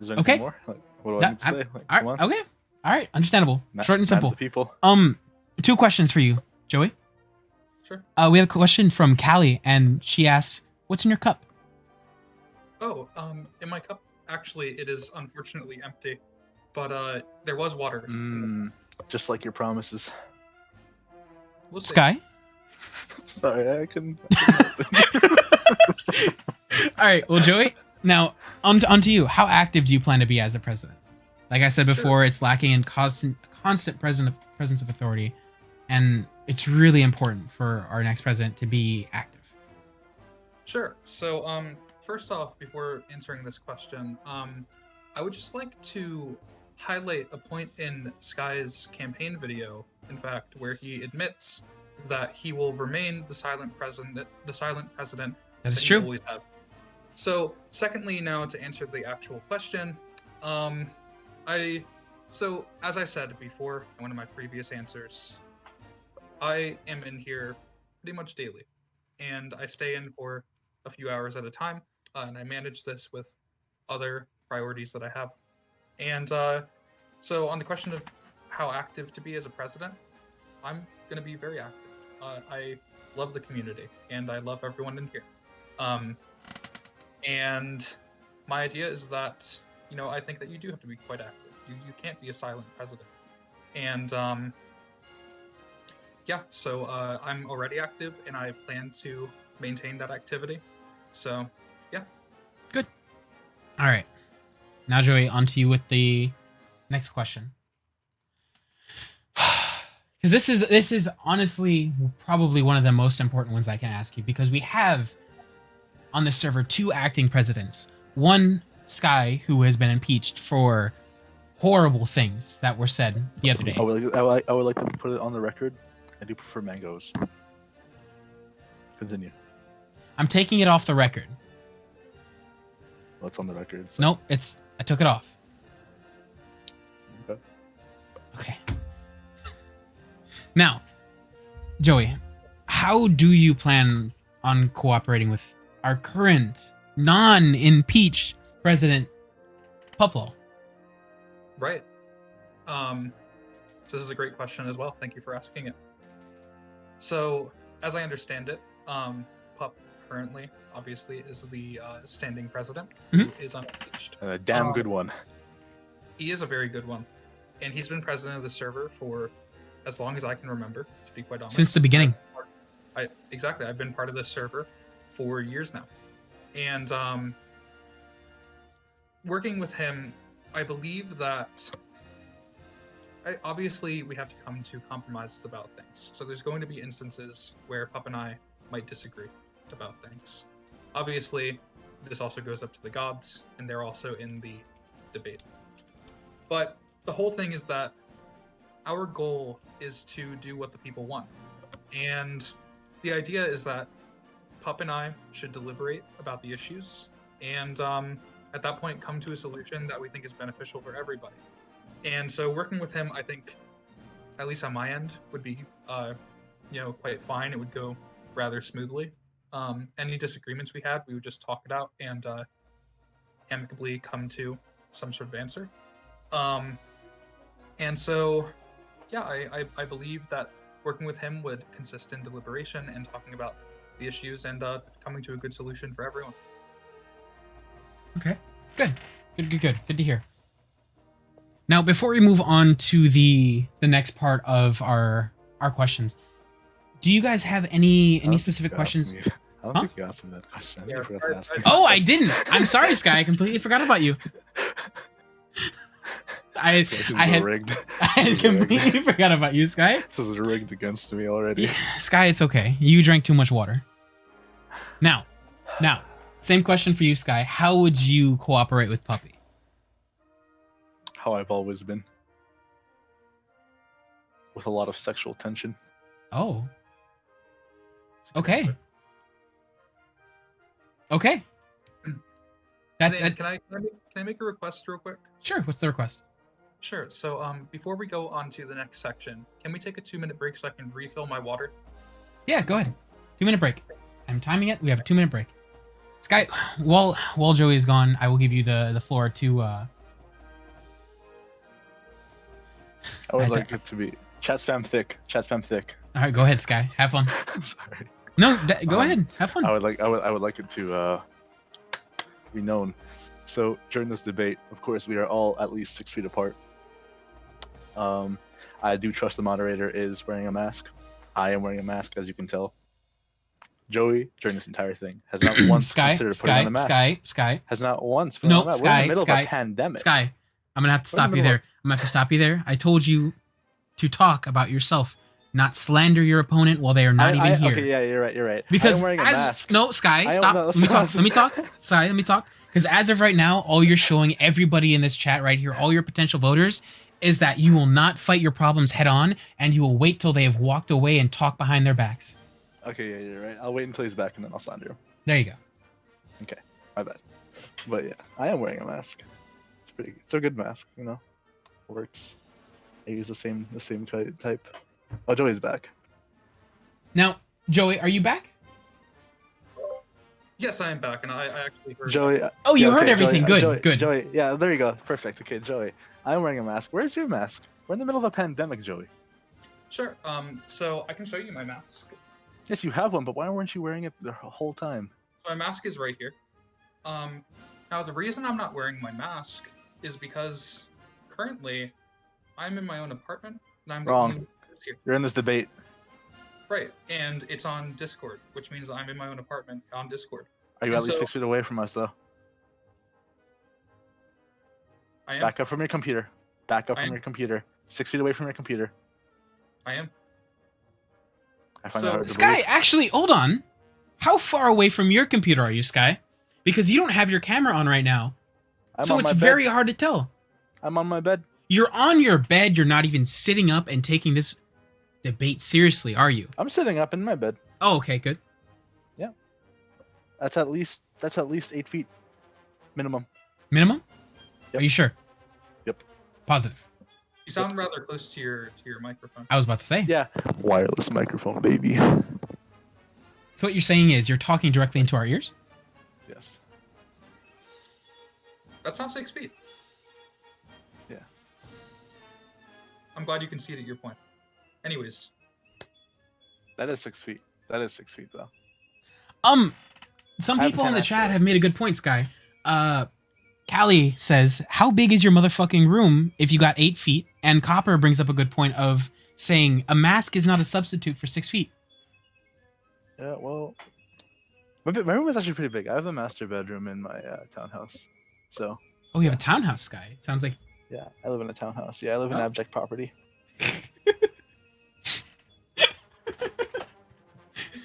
Is there anything Okay. more? Like, what do I That- need to say? Like, All come right. on. Okay. All right. Understandable. Short and Mad at simple. the people. 2 questions for you, Joey. Sure. We have a question from Callie, and she asks, "What's in your cup?" Oh, in my cup, actually, it is unfortunately empty, but there was water. Just like your promises. We'll see. Sky. Sorry, I couldn't. All right. Well, Joey. Now, onto you. How active do you plan to be as a president? Like I said before, it's lacking in constant presence of authority, and it's really important for our next president to be active. Sure. So, first off, before answering this question, I would just like to highlight a point in Sky's campaign video, in fact, where he admits that he will remain the silent president. That is he true. always have. So, secondly, now to answer the actual question, so as I said before in one of my previous answers, I am in here pretty much daily, and I stay in for a few hours at a time, and I manage this with other priorities that I have. And so, on the question of how active to be as a president, I'm going to be very active. I love the community, and I love everyone in here. And my idea is that, I think that you do have to be quite active. You can't be a silent president. And yeah, so I'm already active, and I plan to maintain that activity. So, yeah. Good. All right. Now, Joey, onto you with the next question. Because this is honestly probably one of the most important ones I can ask you, because we have on the server 2 acting presidents. One, Sky, who has been impeached for horrible things that were said the other day. I would like to put it on the record. I do prefer mangoes. Continue. I'm taking it off the record. What's on the record? So. Nope, I took it off. Okay. Okay. Now, Joey, how do you plan on cooperating with our current non-impeached president, Puplo? Right. So this is a great question as well. Thank you for asking it. So, as I understand it, Pup currently, obviously, is the standing president, who is unimpeached. And a damn good one. He is a very good one. And he's been president of the server for as long as I can remember, to be quite honest. Since the beginning. Exactly. I've been part of this server for years now. And working with him, I believe that obviously we have to come to compromises about things. So there's going to be instances where Pup and I might disagree about things. Obviously, this also goes up to the gods, and they're also in the debate. But the whole thing is that our goal is to do what the people want. And the idea is that Pup and I should deliberate about the issues, and at that point come to a solution that we think is beneficial for everybody. And so working with him, I think, at least on my end, would be quite fine. It would go rather smoothly. Any disagreements we had, we would just talk it out and amicably come to some sort of answer. And so, yeah, I believe that working with him would consist in deliberation and talking about the issues and coming to a good solution for everyone. Okay, good to hear. Now, before we move on to the next part of our questions, do you guys have any specific questions? I don't think you asked me that question. Yeah, forgot to ask you. Oh, I didn't. I'm sorry, Sky. I completely forgot about you. I had rigged. I had completely forgot about you, Sky. This is rigged against me already. Yeah, Sky, it's okay. You drank too much water. Now, same question for you, Sky. How would you cooperate with Puppy? How I've always been. With a lot of sexual tension. Oh. Okay. Okay. Zane, can I make a request real quick? Sure. What's the request? Sure. So before we go on to the next section, can we take a 2-minute break so I can refill my water? Yeah, go ahead. 2-minute break. I'm timing it. We have a 2-minute break. Sky, while Joey is gone, I will give you the floor to. I would I like it to be chat spam thick. Chat spam thick. All right, go ahead, Sky. Have fun. Sorry. No, go Um, ahead. Have fun. I would like it to be known. So during this debate, of course, we are all at least 6 feet apart. I do trust the moderator is wearing a mask. I am wearing a mask, as you can tell. Joey, during this entire thing, has not once Sky, considered putting on a mask. Sky. Has not once put on No, a mask. We're in Sky, the middle Sky, of a pandemic. Sky, I'm gonna have to We're in stop the you middle there. I'm gonna have to stop you there. I told you to talk about yourself, not slander your opponent while they are not even here. Okay, yeah, you're right. You're right. Because I am wearing a as mask. no, Sky, I am stop. not- Let me talk. Let me talk. Sky, let me talk. Because as of right now, all you're showing everybody in this chat right here, all your potential voters, is that you will not fight your problems head on, and you will wait till they have walked away and talk behind their backs. Okay, yeah, you're right. I'll wait until he's back and then I'll slander him. There you go. My bad. But yeah, I am wearing a mask. It's a good mask, Works. I use the same type. Oh, Joey's back. Now, Joey, are you back? Yes, I am back, and I actually heard. Joey. Oh, you yeah, heard okay, everything. Joey, Good, good. Joey, yeah, there you go. Perfect. Okay, Joey. I'm wearing a mask. Where's your mask? We're in the middle of a pandemic, Joey. Sure. So I can show you my mask. Yes, you have one, but why weren't you wearing it the whole time? So my mask is right here. Now the reason I'm not wearing my mask is because currently I'm in my own apartment and I'm the Wrong. only one who's here. You're in this debate. Right, and it's on Discord, which means I'm in my own apartment on Discord. Are you And at least so- 6 feet away from us, though? I am. Back up from your computer. Back up I from am. your computer. 6 feet away from your computer. I am. I find So- that hard to Sky, believe. actually, hold on. How far away from your computer are you, Sky? Because you don't have your camera on right now, I'm so on it's my bed. very hard to tell. I'm on my bed. You're on your bed. You're not even sitting up and taking this debate seriously, are you? I'm sitting up in my bed. Oh, okay, good. That's at least 8 feet minimum. Minimum? Yep. Are you sure? Yep. Positive. You sound rather close to your microphone. I was about to say. Yeah. Wireless microphone, baby. So what you're saying is you're talking directly into our ears? Yes. That's not 6 feet. Yeah. I'm glad you conceded your point. Anyways, That is 6 feet. That is 6 feet, though. Some I have people in 10 the chat actually. have made a good point, Sky. Callie says, how big is your motherfucking room if you got 8 feet? And Copper brings up a good point of saying a mask is not a substitute for 6 feet. Yeah, well, my room is actually pretty big. I have a master bedroom in my townhouse. So, Oh, you have a townhouse, Sky. Sounds like yeah, I live in a townhouse. Yeah, I live in Oh. abject poverty.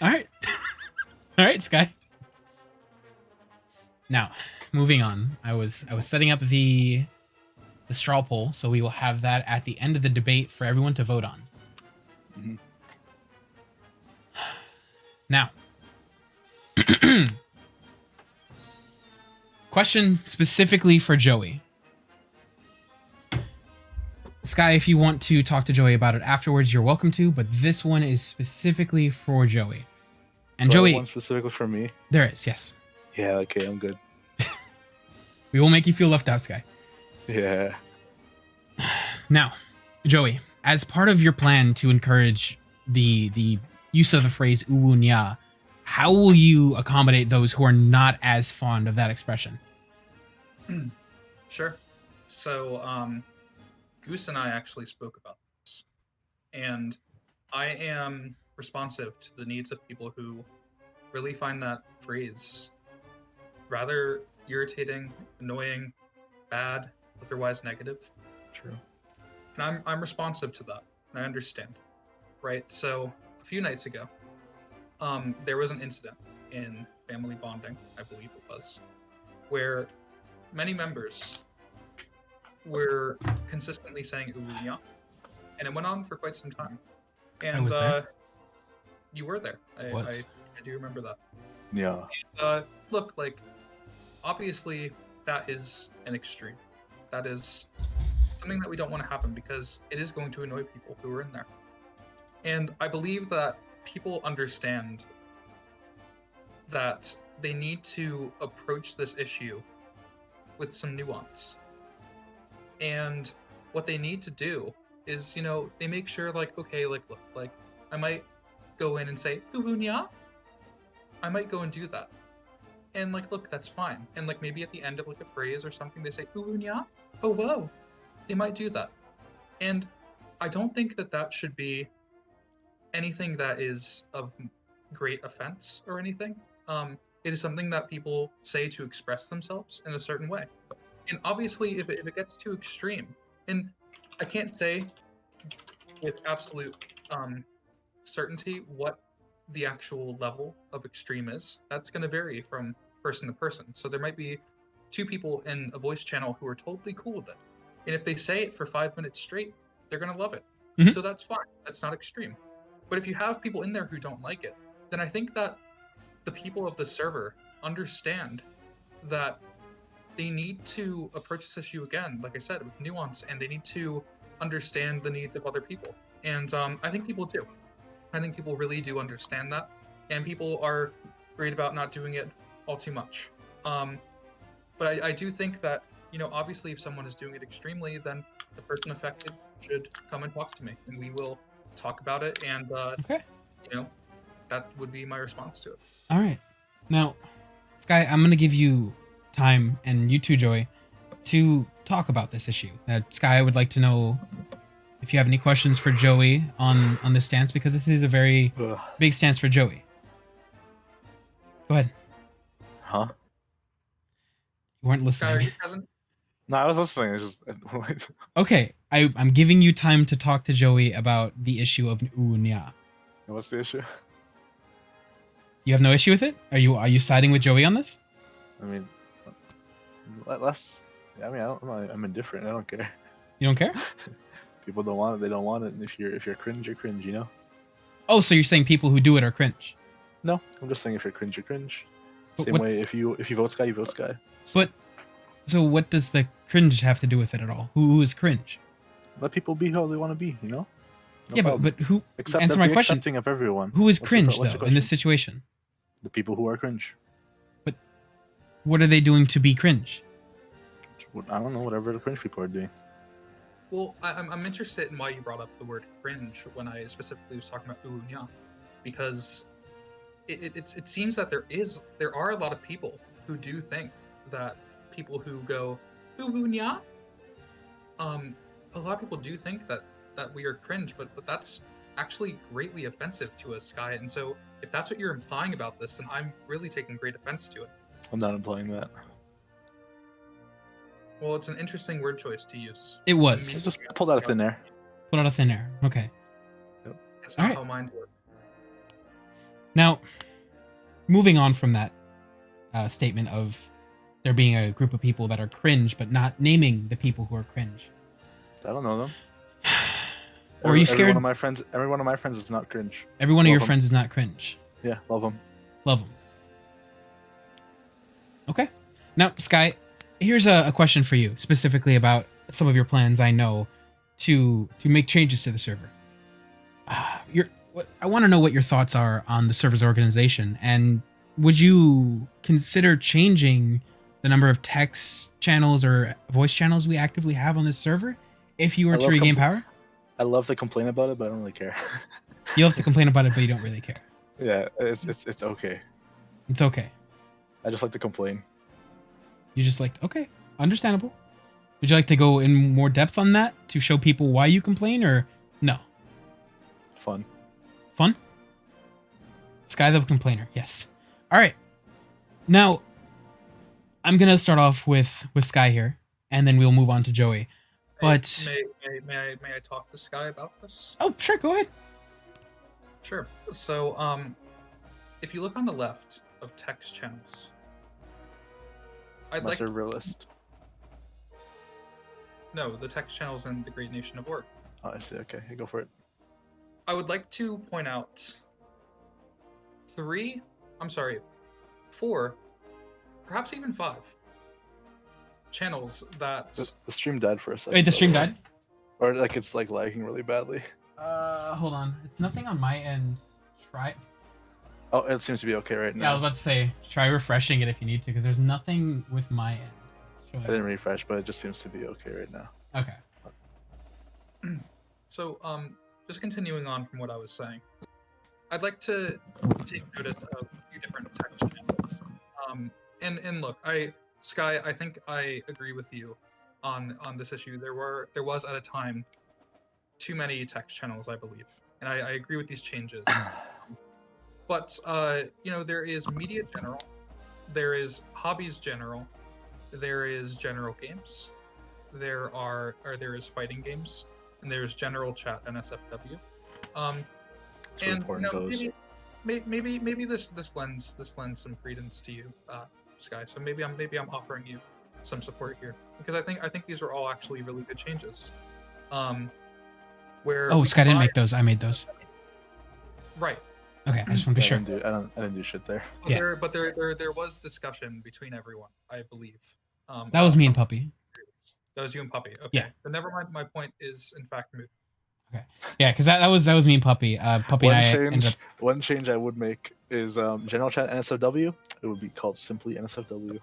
all right. All right, Sky. Now, moving on. I was setting up the straw poll, so we will have that at the end of the debate for everyone to vote on. Mhm. Now, question specifically for Joey. Sky, if you want to talk to Joey about it afterwards, you're welcome to, but this one is specifically for Joey. And Do I have Joey, one specifically for me. there is, yes. Yeah, okay, I'm good. We will make you feel left out, Sky. Yeah. Now, Joey, as part of your plan to encourage the use of the phrase uwunya, how will you accommodate those who are not as fond of that expression? sure. So, Goose and I actually spoke about this, and I am responsive to the needs of people who really find that phrase rather irritating, annoying, bad, otherwise negative. True. And I'm responsive to that, and I understand. Right? So a few nights ago, there was an incident in family bonding, I believe it was, where many members were consistently saying "Uwunya," and it went on for quite some time. And was there. you were there. I do remember that. Yeah. Look, like, obviously that is an extreme. That is something that we don't want to happen because it is going to annoy people who are in there. And I believe that people understand that they need to approach this issue with some nuance. And what they need to do is, they make sure, like, okay, like, look, like, I might go in and say, Ubunya? I might go and do that. And, like, look, that's fine. And, like, maybe at the end of, like, a phrase or something, they say, Ubunya? Oh, whoa. They might do that. And I don't think that that should be anything that is of great offense or anything. It is something that people say to express themselves in a certain way. And obviously, if it gets too extreme, and I can't say with absolute certainty what the actual level of extreme is. That's going to vary from person to person. So there might be two people in a voice channel who are totally cool with it. And if they say it for 5 minutes straight, they're going to love it. Mhm. So that's fine. That's not extreme. But if you have people in there who don't like it, then I think that the people of the server understand that they need to approach this issue again, like I said, with nuance, and they need to understand the needs of other people. And I think people do. I think people really do understand that, and people are great about not doing it all too much. But I do think that, obviously if someone is doing it extremely, then the person affected should come and talk to me, and we will talk about it, and, Okay. that would be my response to it. All right. Now, Sky, I'm going to give you time, and you too, Joey, to talk about this issue. Sky, I would like to know if you have any questions for Joey on this stance, because this is a very Ugh. big stance for Joey. Go ahead. Huh? You weren't Sky, are listening. you present? No, I was listening. It's just Okay, I'm giving you time to talk to Joey about the issue of Unya. what's the issue? You have no issue with it? Are you siding with Joey on this? I mean, less. I mean, I'm indifferent. I don't care. You don't care? People don't want it. They don't want it. And if you're cringe, you're cringe. Oh, so you're saying people who do it are cringe? No, I'm just saying if you're cringe, you're cringe. But Same what- way if you vote Sky, you vote Sky. But so what does the cringe have to do with it at all? Who is cringe? Let people be how they want to be. No Yeah, problem. but who? Accept, answer my be question. accepting of everyone. Who is What's your cringe what's your though in this question? situation? The people who are cringe. What are they doing to be cringe? I don't know. Whatever the cringe people are doing. Well, I'm interested in why you brought up the word cringe when I specifically was talking about Ubunya, because it seems that there are a lot of people who do think that people who go Ubunya, a lot of people do think that we are cringe, but that's actually greatly offensive to us, Sky. And so if that's what you're implying about this, then I'm really taking great offense to it. I'm not implying that. Well, it's an interesting word choice to use. It I was just pulled out of thin air. put out of thin air. Okay. It's not Alright. how mine works. Now, moving on from that statement of there being a group of people that are cringe, but not naming the people who are cringe. I don't know them. Or are you Every scared? Every one of my friends is not cringe. Every one of your Love 'em. friends is not cringe. Yeah, love them. Love them. Okay. Now, Sky, here's a question for you, specifically about some of your plans. I know to make changes to the server. I want to know what your thoughts are on the server's organization, and would you consider changing the number of text channels or voice channels we actively have on this server if you were I to love regain compl- power? I love to complain about it, but I don't really care. You have to complain about it, but you don't really care. Yeah, it's okay. It's okay. I just like to complain. You just like, okay, understandable. Would you like to go in more depth on that to show people why you complain, or no? Fun. Fun? Sky the Complainer, yes. All right. Now, I'm gonna start off with Sky here, and then we'll move on to Joey. But may I talk to Sky about this? oh, sure, go ahead. Sure. So, if you look on the left of text channels, I'd Unless like you're a realist. no the text channels in the Great Nation of Org. Oh, I see. Okay, go for it. I would like to point out 4, perhaps even 5 channels that The stream died for a second. Wait, the by stream way. died? Or like it's like lagging really badly. Hold on. It's nothing on my end. Try. Oh, it seems to be okay right Yeah, I was now. about to say, try refreshing it if you need to, because there's nothing with my end. It's I showing- didn't refresh, but it just seems to be okay right now. Okay. So, just continuing on from what I was saying, I'd like to take notice of a few different text channels. And look, Sky, I think I agree with you on this issue. There was at a time too many text channels, I believe, and I agree with these changes. But there is media general, there is hobbies general, there is general games, there is fighting games, and there's general chat and SFW. That's where And important goes. maybe this lends some credence to you, Sky. So maybe I'm offering you some support here, because I think these are all actually really good changes. Where Oh, we Sky didn't combine- make those. I made those. right. Okay, I just want to be Yeah, sure. I didn't do shit there. But Yeah. there was discussion between everyone, I believe. That was about me and some- Puppy. That was you and Puppy. Okay. Yeah. But never mind. My point is in fact moot. Yeah, because that was me and Puppy. Puppy and I ended up. One change I would make is general chat NSFW. It would be called simply NSFW.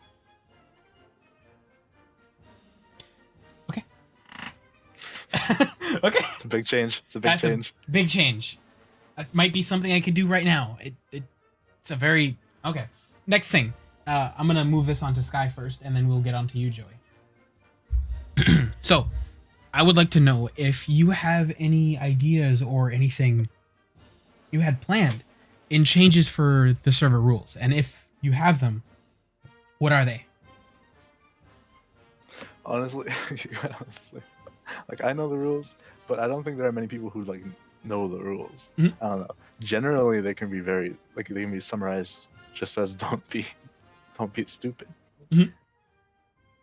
Okay. It's a big change. It's a big That's change. a big change. That might be something I could do right now. It's a very okay. Next thing, I'm gonna move this on to Sky first, and then we'll get on to you, Joey. So, I would like to know if you have any ideas or anything you had planned in changes for the server rules, and if you have them, what are they? Honestly, like I know the rules, but I don't think there are many people who like know the rules. Mhm. I don't know. Generally, they can be very they can be summarized just as don't be stupid. Mhm.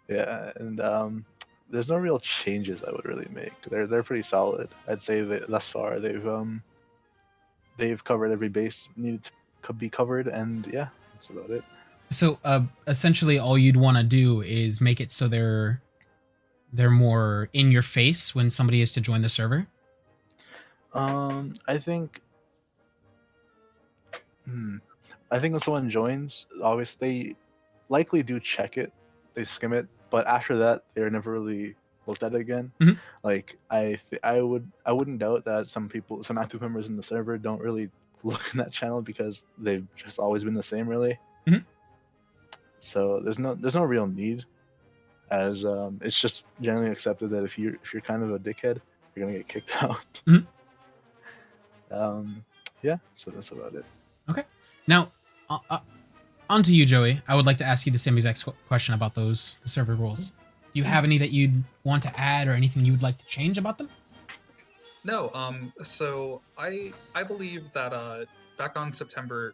Yeah, and there's no real changes I would really make. They're pretty solid. I'd say that thus far they've covered every base needed to be covered, and yeah, that's about it. So, essentially, all you'd want to do is make it so they're more in your face when somebody is to join the server. I think. I think when someone joins, obviously they likely do check it, they skim it, but after that they're never really looked at it again. Mhm. Like I wouldn't doubt that some active members in the server don't really look in that channel because they've just always been the same, really. Mhm. So there's no real need, as it's just generally accepted that if you're kind of a dickhead, you're gonna get kicked out. Mhm. Yeah, so that's about it. Now, on to you, Joey. I would like to ask you the same exact question about the server rules. Do you have any that you'd want to add or anything you would like to change about them? No. So I believe that back on September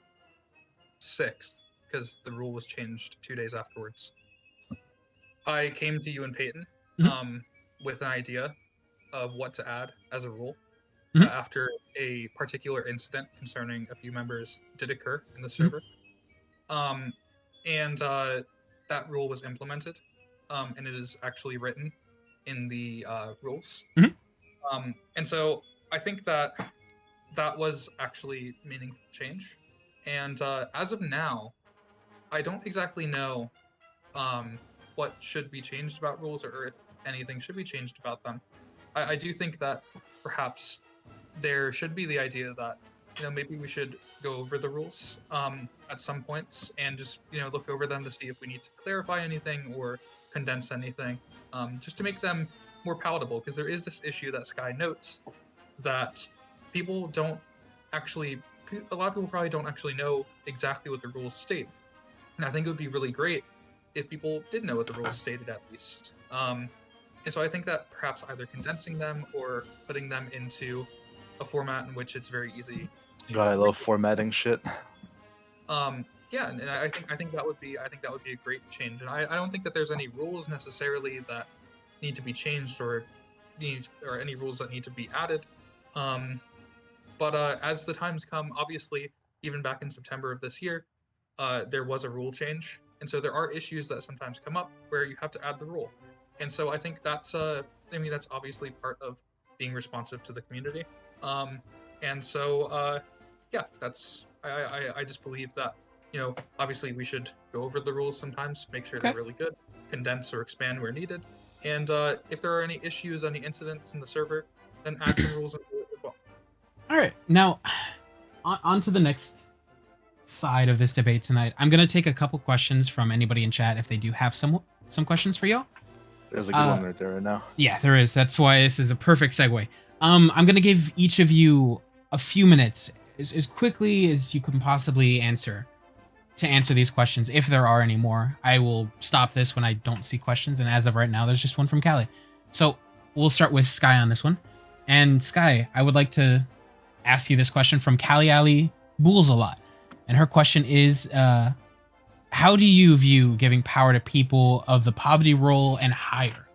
6th, because the rule was changed 2 days afterwards, I came to you and Peyton Mhm. with an idea of what to add as a rule Mhm. after a particular incident concerning a few members did occur in the server. And that rule was implemented, and it is actually written in the rules. Mhm. And so I think that was actually meaningful change. And as of now, I don't exactly know what should be changed about rules, or if anything should be changed about them. I do think that perhaps there should be the idea that maybe we should go over the rules at some points and just look over them to see if we need to clarify anything or condense anything, just to make them more palatable, because there is this issue that Sky notes that people don't actually a lot of people probably don't actually know exactly what the rules state. And I think it would be really great if people did know what the rules stated, at least. And so I think that perhaps either condensing them or putting them into a format in which it's very easy to God, I love formatting shit. yeah, and I think that would be a great change. And I don't think that there's any rules necessarily that need to be changed, or any rules that need to be added. But as the times come, obviously, even back in September of this year, there was a rule change, and so there are issues that sometimes come up where you have to add the rule. And so I think that's that's obviously part of being responsive to the community. And so yeah, I just believe that, obviously we should go over the rules sometimes, make sure Okay. they're really good, condense or expand where needed, and if there are any issues, any incidents in the server, then add some rules into it as well. All right, now on to the next side of this debate tonight. I'm gonna take a couple questions from anybody in chat if they do have some questions for y'all. There's a good one right there right now. Yeah, there is. That's why this is a perfect segue. I'm gonna give each of you a few minutes, as quickly as you can possibly answer these questions. If there are any more, I will stop this when I don't see questions. And as of right now, there's just one from Callie. So we'll start with Sky on this one. And Sky, I would like to ask you this question from Callie Alley Bulls a lot. And her question is, how do you view giving power to people of the poverty role and higher?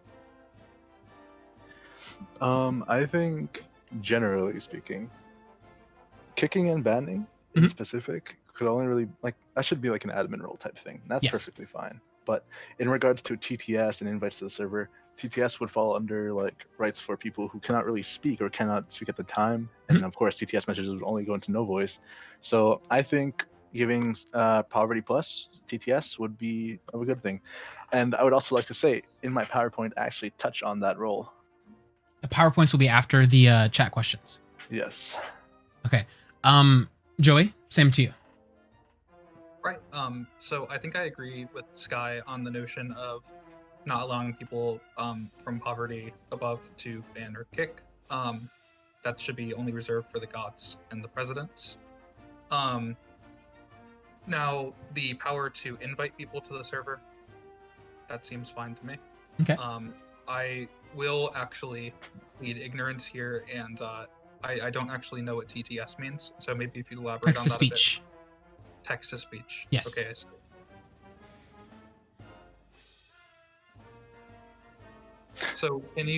I think, generally speaking, kicking and banning in specific could only really, that should be like an admin role type thing. That's Yes. perfectly fine. But in regards to TTS and invites to the server, TTS would fall under rights for people who cannot really speak or cannot speak at the time. And of course, TTS messages would only go into no voice. So I think giving poverty plus TTS would be a good thing. And I would also like to say, in my PowerPoint, I actually touch on that role. The PowerPoints will be after the chat questions. Yes. Okay. Joey, same to you. Right. So I think I agree with Sky on the notion of not allowing people from poverty above to ban or kick. That should be only reserved for the gods and the presidents. Now, the power to invite people to the server, that seems fine to me. Okay. I will actually plead ignorance here, and I don't actually know what TTS means, so maybe if you elaborate Text on to that a bit. speech. Text to speech. Yes. Okay. I see. So can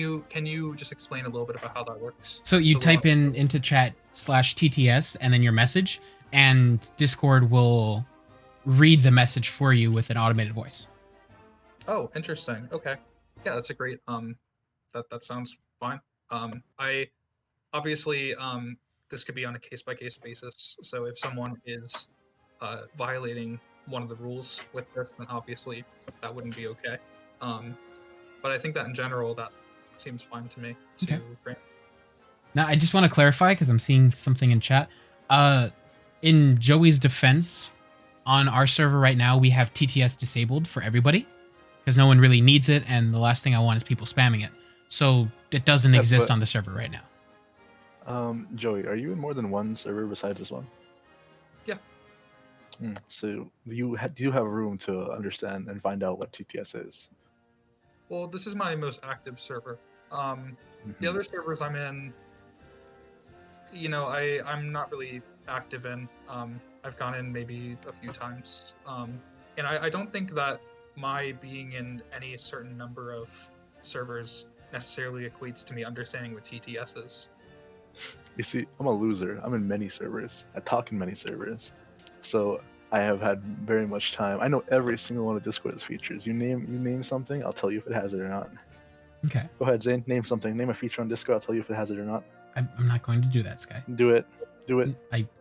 you just explain a little bit about how that works? So you the type launch- into chat /TTS and then your message, and Discord will read the message for you with an automated voice. Oh, interesting. Okay. Yeah, that's a great that sounds fine. I obviously this could be on a case-by-case basis. So if someone is violating one of the rules with this, then obviously that wouldn't be okay. But I think that in general that seems fine to me to Okay. grant. Now, I just want to clarify because I'm seeing something in chat. In Joey's defense, on our server right now, we have TTS disabled for everybody because no one really needs it, and the last thing I want is people spamming it. So it doesn't Yes, exist but- on the server right now. Joey, are you in more than one server besides this one? Yeah. So you do have room to understand and find out what TTS is. Well, this is my most active server. The Mhm. other servers I'm in, I'm not really active in. I've gone in maybe a few times. And I don't think that my being in any certain number of servers necessarily equates to me understanding what TTS is. You see, I'm a loser. I'm in many servers. I talk in many servers. So I have had very much time. I know every single one of Discord's features. You name something, I'll tell you if it has it or not. Okay. Go ahead, Zane. Name something. Name a feature on Discord. I'll tell you if it has it or not. I'm not going to do that, Sky. Do it. Do it.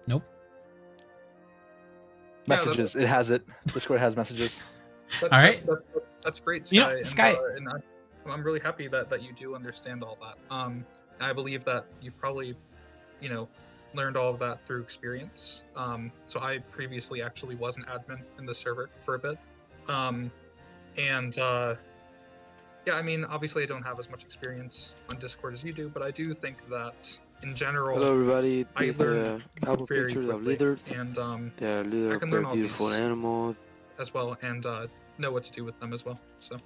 Nope. Yeah, Messages. It has it. Discord has messages. All right. That's great, Sky. You know, Sky- And I'm really happy that you do understand all that. And I believe that you've probably, learned all of that through experience. So I previously actually was an admin in the server for a bit. Yeah, I mean, obviously I don't have as much experience on Discord as you do, but I do think that in general, Hello everybody, I these learned are a couple very pictures of quickly, leaders. and They are I little can very learn all beautiful these. animals. as well, and know what to do with them as well. So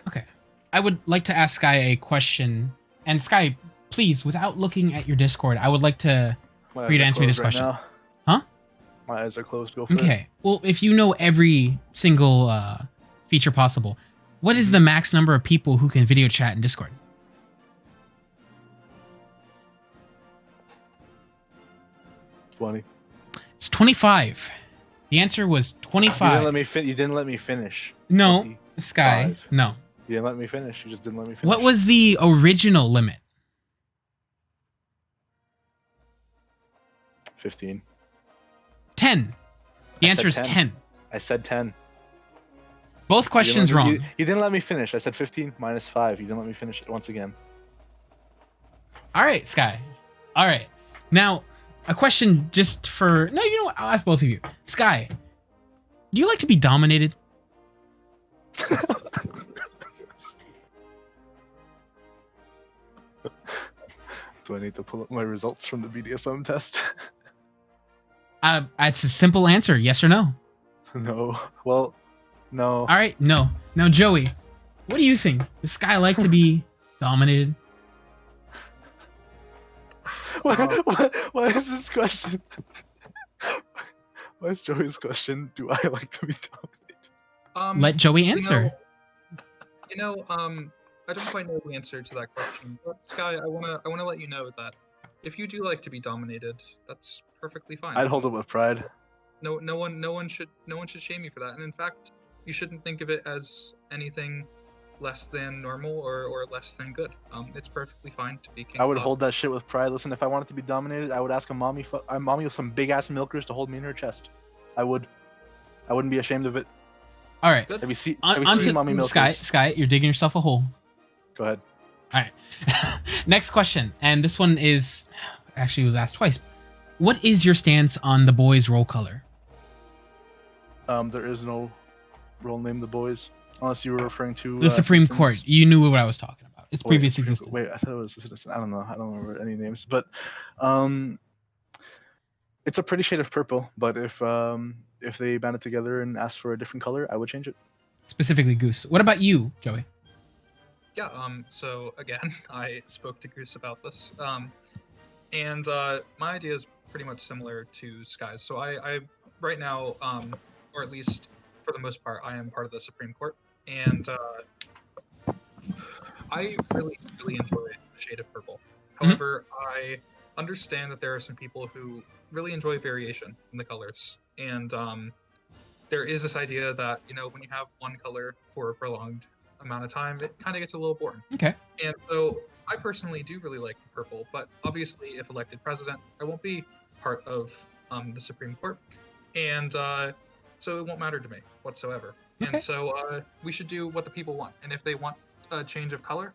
Okay. I would like to ask Sky a question. And Sky, please, without looking at your Discord, I would like to. My For you to eyes are answer me this closed question. now. Huh? My eyes are closed. Go for it. Okay. Well, if you know every single feature possible, what is the max number of people who can video chat in Discord? 20. It's 25. The answer was You 25. didn't let me finish. No, 20. Sky. 5. No. You didn't let me finish. You just didn't let me finish. What was the original limit? 15. 10. 10. The I answer is said 10. I said 10. Both You didn't questions let me- wrong. You didn't let me finish. I said 15 minus 5. You didn't let me finish it once again. All right, Sky. All right. Now, a question just for... No, you know what? I'll ask both of you. Sky, do you like to be dominated? Do I need to pull up my results from the BDSM test? It's a simple answer. Yes or no? No. Well, no. All right, no. Now, Joey, what do you think? Does Sky like to be dominated? Why is this question? Why is Joey's question? Do I like to be dominated? Let Joey you answer. I don't quite know the answer to that question, but Sky, I wanna let you know that if you do like to be dominated, that's perfectly fine. I'd hold it with pride. No one should shame you for that. And in fact, you shouldn't think of it as anything less than normal or less than good. It's perfectly fine to be king. I would of hold that shit with pride. Listen, if I wanted to be dominated, I would ask a mommy with some big ass milkers to hold me in her chest. I wouldn't be ashamed of it. All right. Good. Have you seen On mommy milkers? Sky, you're digging yourself a hole. Go ahead. All right. Next question, and this one is actually was asked twice. What is your stance on the boys' roll color? There is no role name the boys, unless you were referring to The Supreme citizens. Court. You knew what I was talking about. Its Wait, previous Supreme- existence. Wait, I thought it was a citizen. I don't know. I don't remember any names, but it's a pretty shade of purple. But if they band it together and ask for a different color, I would change it. Specifically, Goose. What about you, Joey? Yeah, so again, I spoke to Goose about this. And my idea is pretty much similar to Sky's. So I right now, or at least for the most part, I am part of the Supreme Court. And I really enjoy the shade of purple. However, I understand that there are some people who really enjoy variation in the colors. And there is this idea that, when you have one color for a prolonged amount of time, it kind of gets a little boring. Okay. And so I personally do really like purple, but obviously if elected president, I won't be part of the Supreme Court. And so it won't matter to me whatsoever. Okay. And so we should do what the people want. And if they want a change of color,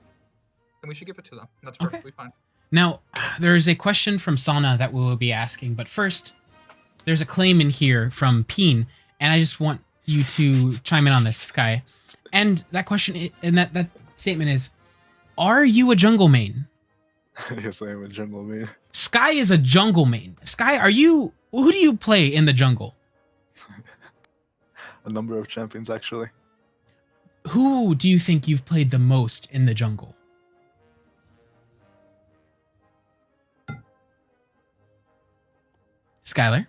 then we should give it to them. And that's Okay. perfectly fine. Now, there is a question from Sana that we will be asking, but first, there's a claim in here from Peen, and I just want you to chime in on this, Sky. And that question, and that statement is, are you a jungle main? Yes, I am a jungle man. Sky is a jungle main. Sky, who do you play in the jungle? A number of champions, actually. Who do you think you've played the most in the jungle? Skylar?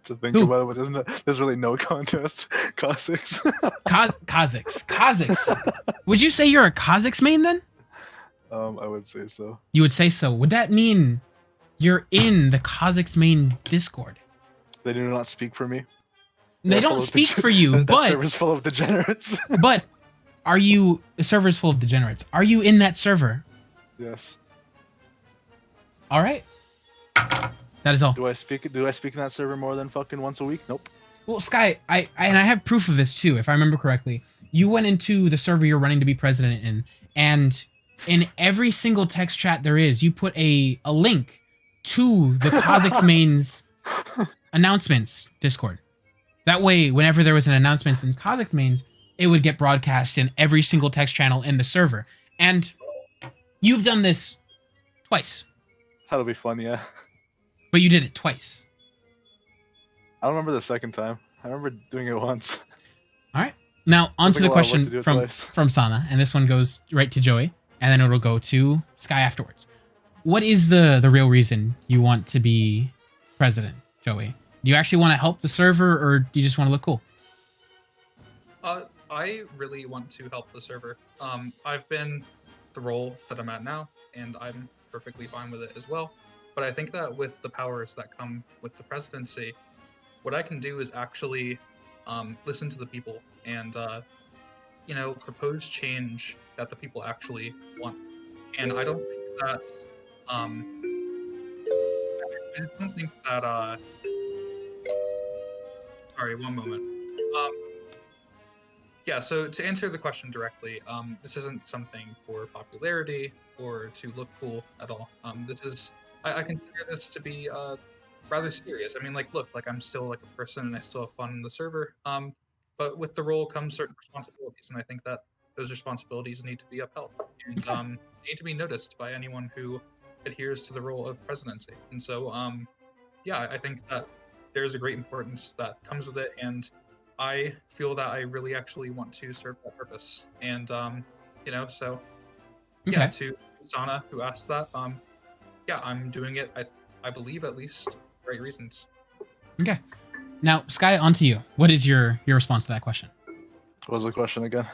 To think Who? about it, but there's really no contest. Cossacks. Kazakhs. Would you say you're a Kazakhs main then? I would say so. You would say so. Would that mean you're in the Kazakhs main Discord? They do not speak for me. They They're don't full of speak dege- for you, that server's but full of degenerates. but are you? The server's full of degenerates. Are you in that server? Yes. All right. That is all. Do I speak in that server more than fucking once a week? Nope. Well, Sky, I have proof of this too, if I remember correctly. You went into the server you're running to be president in, and in every single text chat there is, you put a link to the Kazakhs main's announcements Discord. That way, whenever there was an announcement in Kazakhs main's, it would get broadcast in every single text channel in the server. And you've done this twice, That'll be fun, yeah. but you did it twice. I don't remember the second time. I remember doing it once. All right. Now, on to Took the a lot of work question to do it from twice. Sana, and this one goes right to Joey, and then it'll go to Sky afterwards. What is the real reason you want to be president, Joey? Do you actually want to help the server, or do you just want to look cool? I really want to help the server. I've been the role that I'm at now, and I'm perfectly fine with it as well. But I think that with the powers that come with the presidency, what I can do is actually listen to the people and propose change that the people actually want. And I don't think that I don't think that sorry, one moment. Yeah, so to answer the question directly, this isn't something for popularity or to look cool at all. This is, I consider this to be rather serious. I mean, like, look, like I'm still like a person and I still have fun in the server. But with the role comes certain responsibilities, and I think that those responsibilities need to be upheld and need to be noticed by anyone who adheres to the role of presidency. And so, yeah, I think that there's a great importance that comes with it, and I feel that I really actually want to serve that purpose. And so yeah, Okay. to Sana who asked that, yeah, I'm doing it. I believe at least for right reasons. Okay. Now, Sky, on to you. What is your response to that question? What was the question again?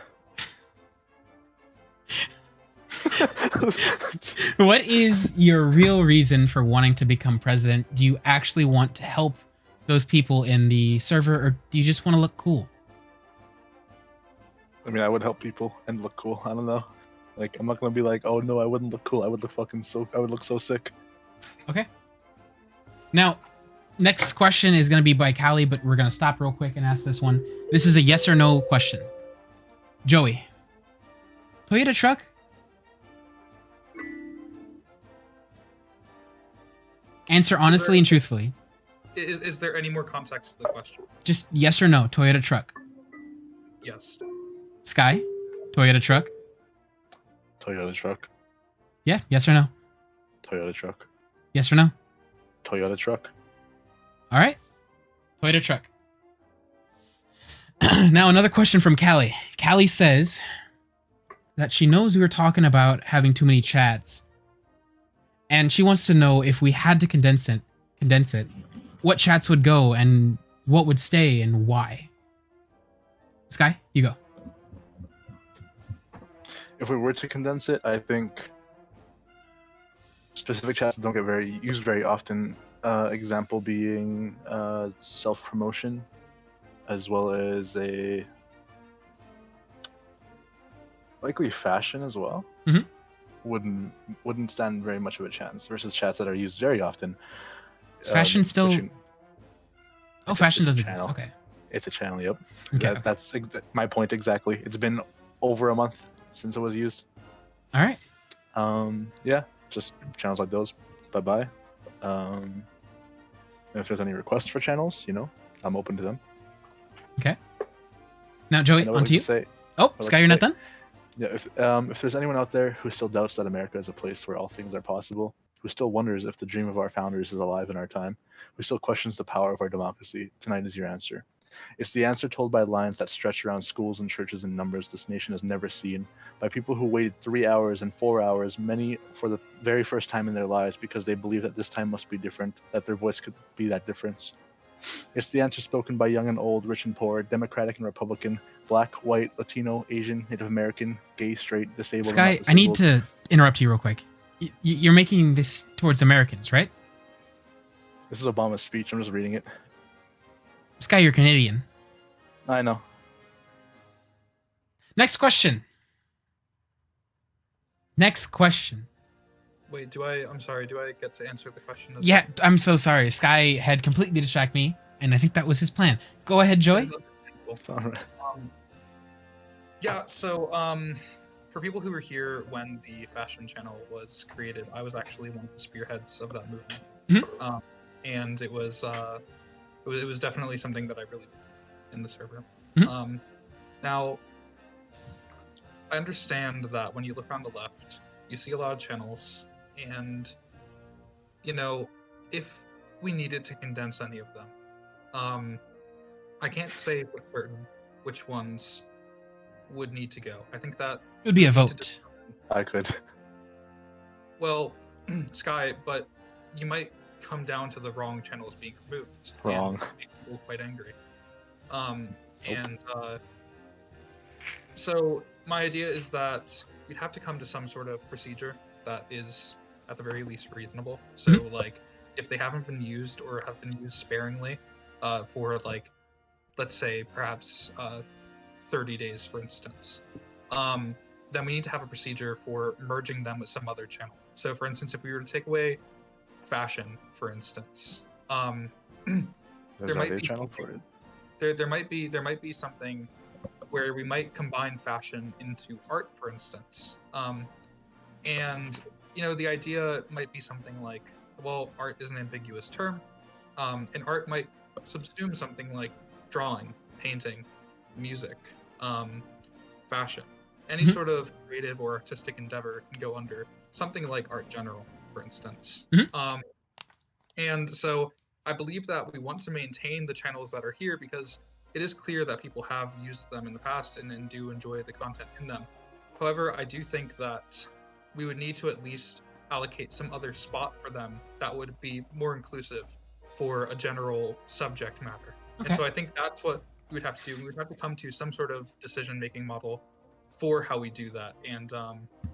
What is your real reason for wanting to become president? Do you actually want to help those people in the server, or do you just want to look cool? I mean, I would help people and look cool. I don't know. Like, I'm not gonna be like, oh no, I wouldn't look cool. I would look so sick. Okay. Now, next question is going to be by Callie, but we're going to stop real quick and ask this one. This is a yes or no question. Joey, Toyota truck? Answer honestly and truthfully. Is there any more context to the question? Just yes or no, Toyota truck. Yes. Sky, Toyota truck. Toyota truck. Yeah, yes or no? Toyota truck. Yes or no? Toyota truck. All right. Toyota truck. Now, another question from Callie. Callie says that she knows we were talking about having too many chats, and she wants to know if we had to condense it, what chats would go and what would stay and why. Sky, you go. If we were to condense it, I think specific chats that don't get used very often. Example being self-promotion, as well as a likely fashion as well. Mhm. Wouldn't stand very much of a chance versus chats that are used very often. Is fashion still? which Oh, fashion it's does a exist. channel. Okay. It's a channel. Yep. Okay. That's my point exactly. It's been over a month since it was used. All right. Yeah, just channels like those. Bye bye. And if there's any requests for channels, I'm open to them. Okay. Now, Joey, I know what on I to you. like to say. Oh, like Sky, to you're not say. done? Yeah, if there's anyone out there who still doubts that America is a place where all things are possible, who still wonders if the dream of our founders is alive in our time, who still questions the power of our democracy, tonight is your answer. It's the answer told by lines that stretch around schools and churches in numbers this nation has never seen, by people who waited 3 hours and 4 hours, many for the very first time in their lives, because they believe that this time must be different, that their voice could be that difference. It's the answer spoken by young and old, rich and poor, Democratic and Republican, Black, white, Latino, Asian, Native American, gay, straight, disabled, and Sky, not I need disabled. to interrupt you real quick. You're making this towards Americans, right? This is Obama's speech. I'm just reading it. Sky, you're Canadian. I know. Next question. Next question. Wait, I'm sorry, do I get to answer the question as Yeah, I'm so sorry. Sky had completely distracted me, and I think that was his plan. Go ahead, Joey. It's all right. Yeah, so for people who were here when the fashion channel was created, I was actually one of the spearheads of that movement. And it was definitely something that I really liked in the server. Now, I understand that when you look on the left, you see a lot of channels, and if we needed to condense any of them, I can't say for certain which ones would need to go. I think that It would be a we need to vote. I could. Well, Sky, but you might come down to the wrong channels being removed. Wrong. And make people quite angry. So my idea is that we'd have to come to some sort of procedure that is at the very least reasonable. So like if they haven't been used or have been used sparingly for like, let's say perhaps 30 days, for instance, then we need to have a procedure for merging them with some other channel. So for instance, if we were to take away fashion, for instance, There's might a be channel for it. there might be something where we might combine fashion into art, for instance. And the idea might be something like, well, art is an ambiguous term, and art might subsume something like drawing, painting, music, fashion. Any Mhm. sort of creative or artistic endeavor can go under something like art general, for instance. Mhm. And so I believe that we want to maintain the channels that are here because it is clear that people have used them in the past and do enjoy the content in them. However, I do think that we would need to at least allocate some other spot for them that would be more inclusive for a general subject matter. Okay. And so I think that's what we would have to do. We would have to come to some sort of decision-making model for how we do that. And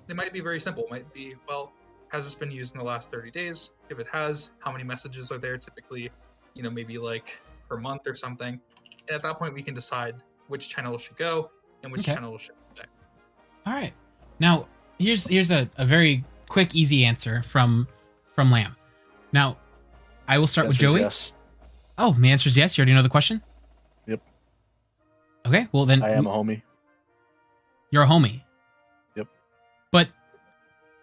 it might be very simple. It might be, well, has this been used in the last 30 days? If it has, how many messages are there? Typically, maybe like per month or something. And at that point, we can decide which channel should go and which Okay. channel should stay. All right. Now, here's a very quick, easy answer from Lamb. Now, I will start with Answer is Joey. Yes. Oh, the answer is yes. You already know the question? Yep. Okay, well then I am a homie. you're a homie. Yep. But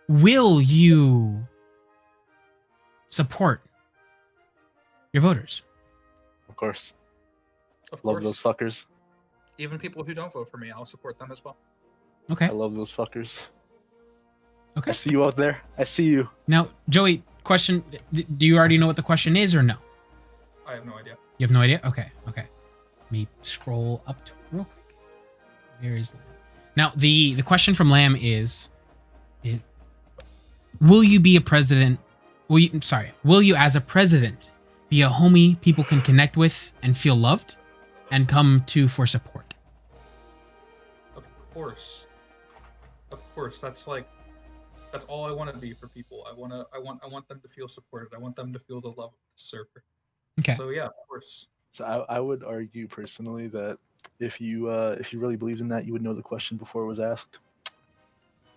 will you support your voters? Of course. Of Love course, those fuckers. even people who don't vote for me, I'll support them as well. Okay. I love those fuckers. Okay. I see you out there. I see you. Now, Joey, question, do you already know what the question is or no? I have no idea. You have no idea? Okay. Let me scroll up to it real quick. Where is Lamb? Now, the question from Lamb is will you be a president? Will you as a president be a homie people can connect with and feel loved and come to for support? Of course. That's all I want to be for people. I want them to feel supported. I want them to feel the love of the server. Okay. So yeah, of course. So I would argue personally that if you really believed in that, you would know the question before it was asked.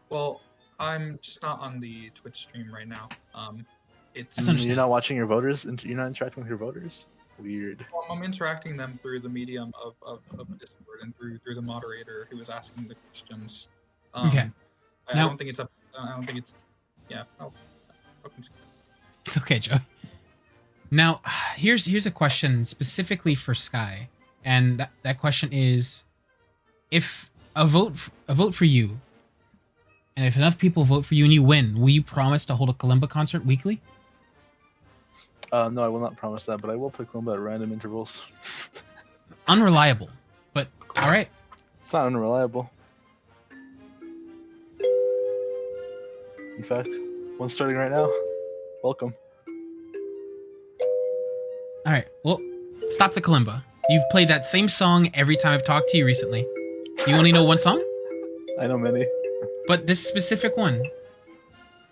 Well, I'm just not on the Twitch stream right now. It's That's understandable. You're not watching your voters, and you're not interacting with your voters. Weird. I'm interacting them through the medium of Discord and through the moderator who is asking the questions. Okay. I Now- don't think it's up. I don't think it's. Yeah. It's okay, Joey. Now, here's a question specifically for Sky, and that question is, if a vote for you, and if enough people vote for you and you win, will you promise to hold a Kalimba concert weekly? No, I will not promise that, but I will play Kalimba at random intervals. Unreliable, but all right. It's not unreliable. In fact, one starting right now. Welcome. All right. Well, stop the Kalimba. You've played that same song every time I've talked to you recently. You only know one song, I know many. but this specific one.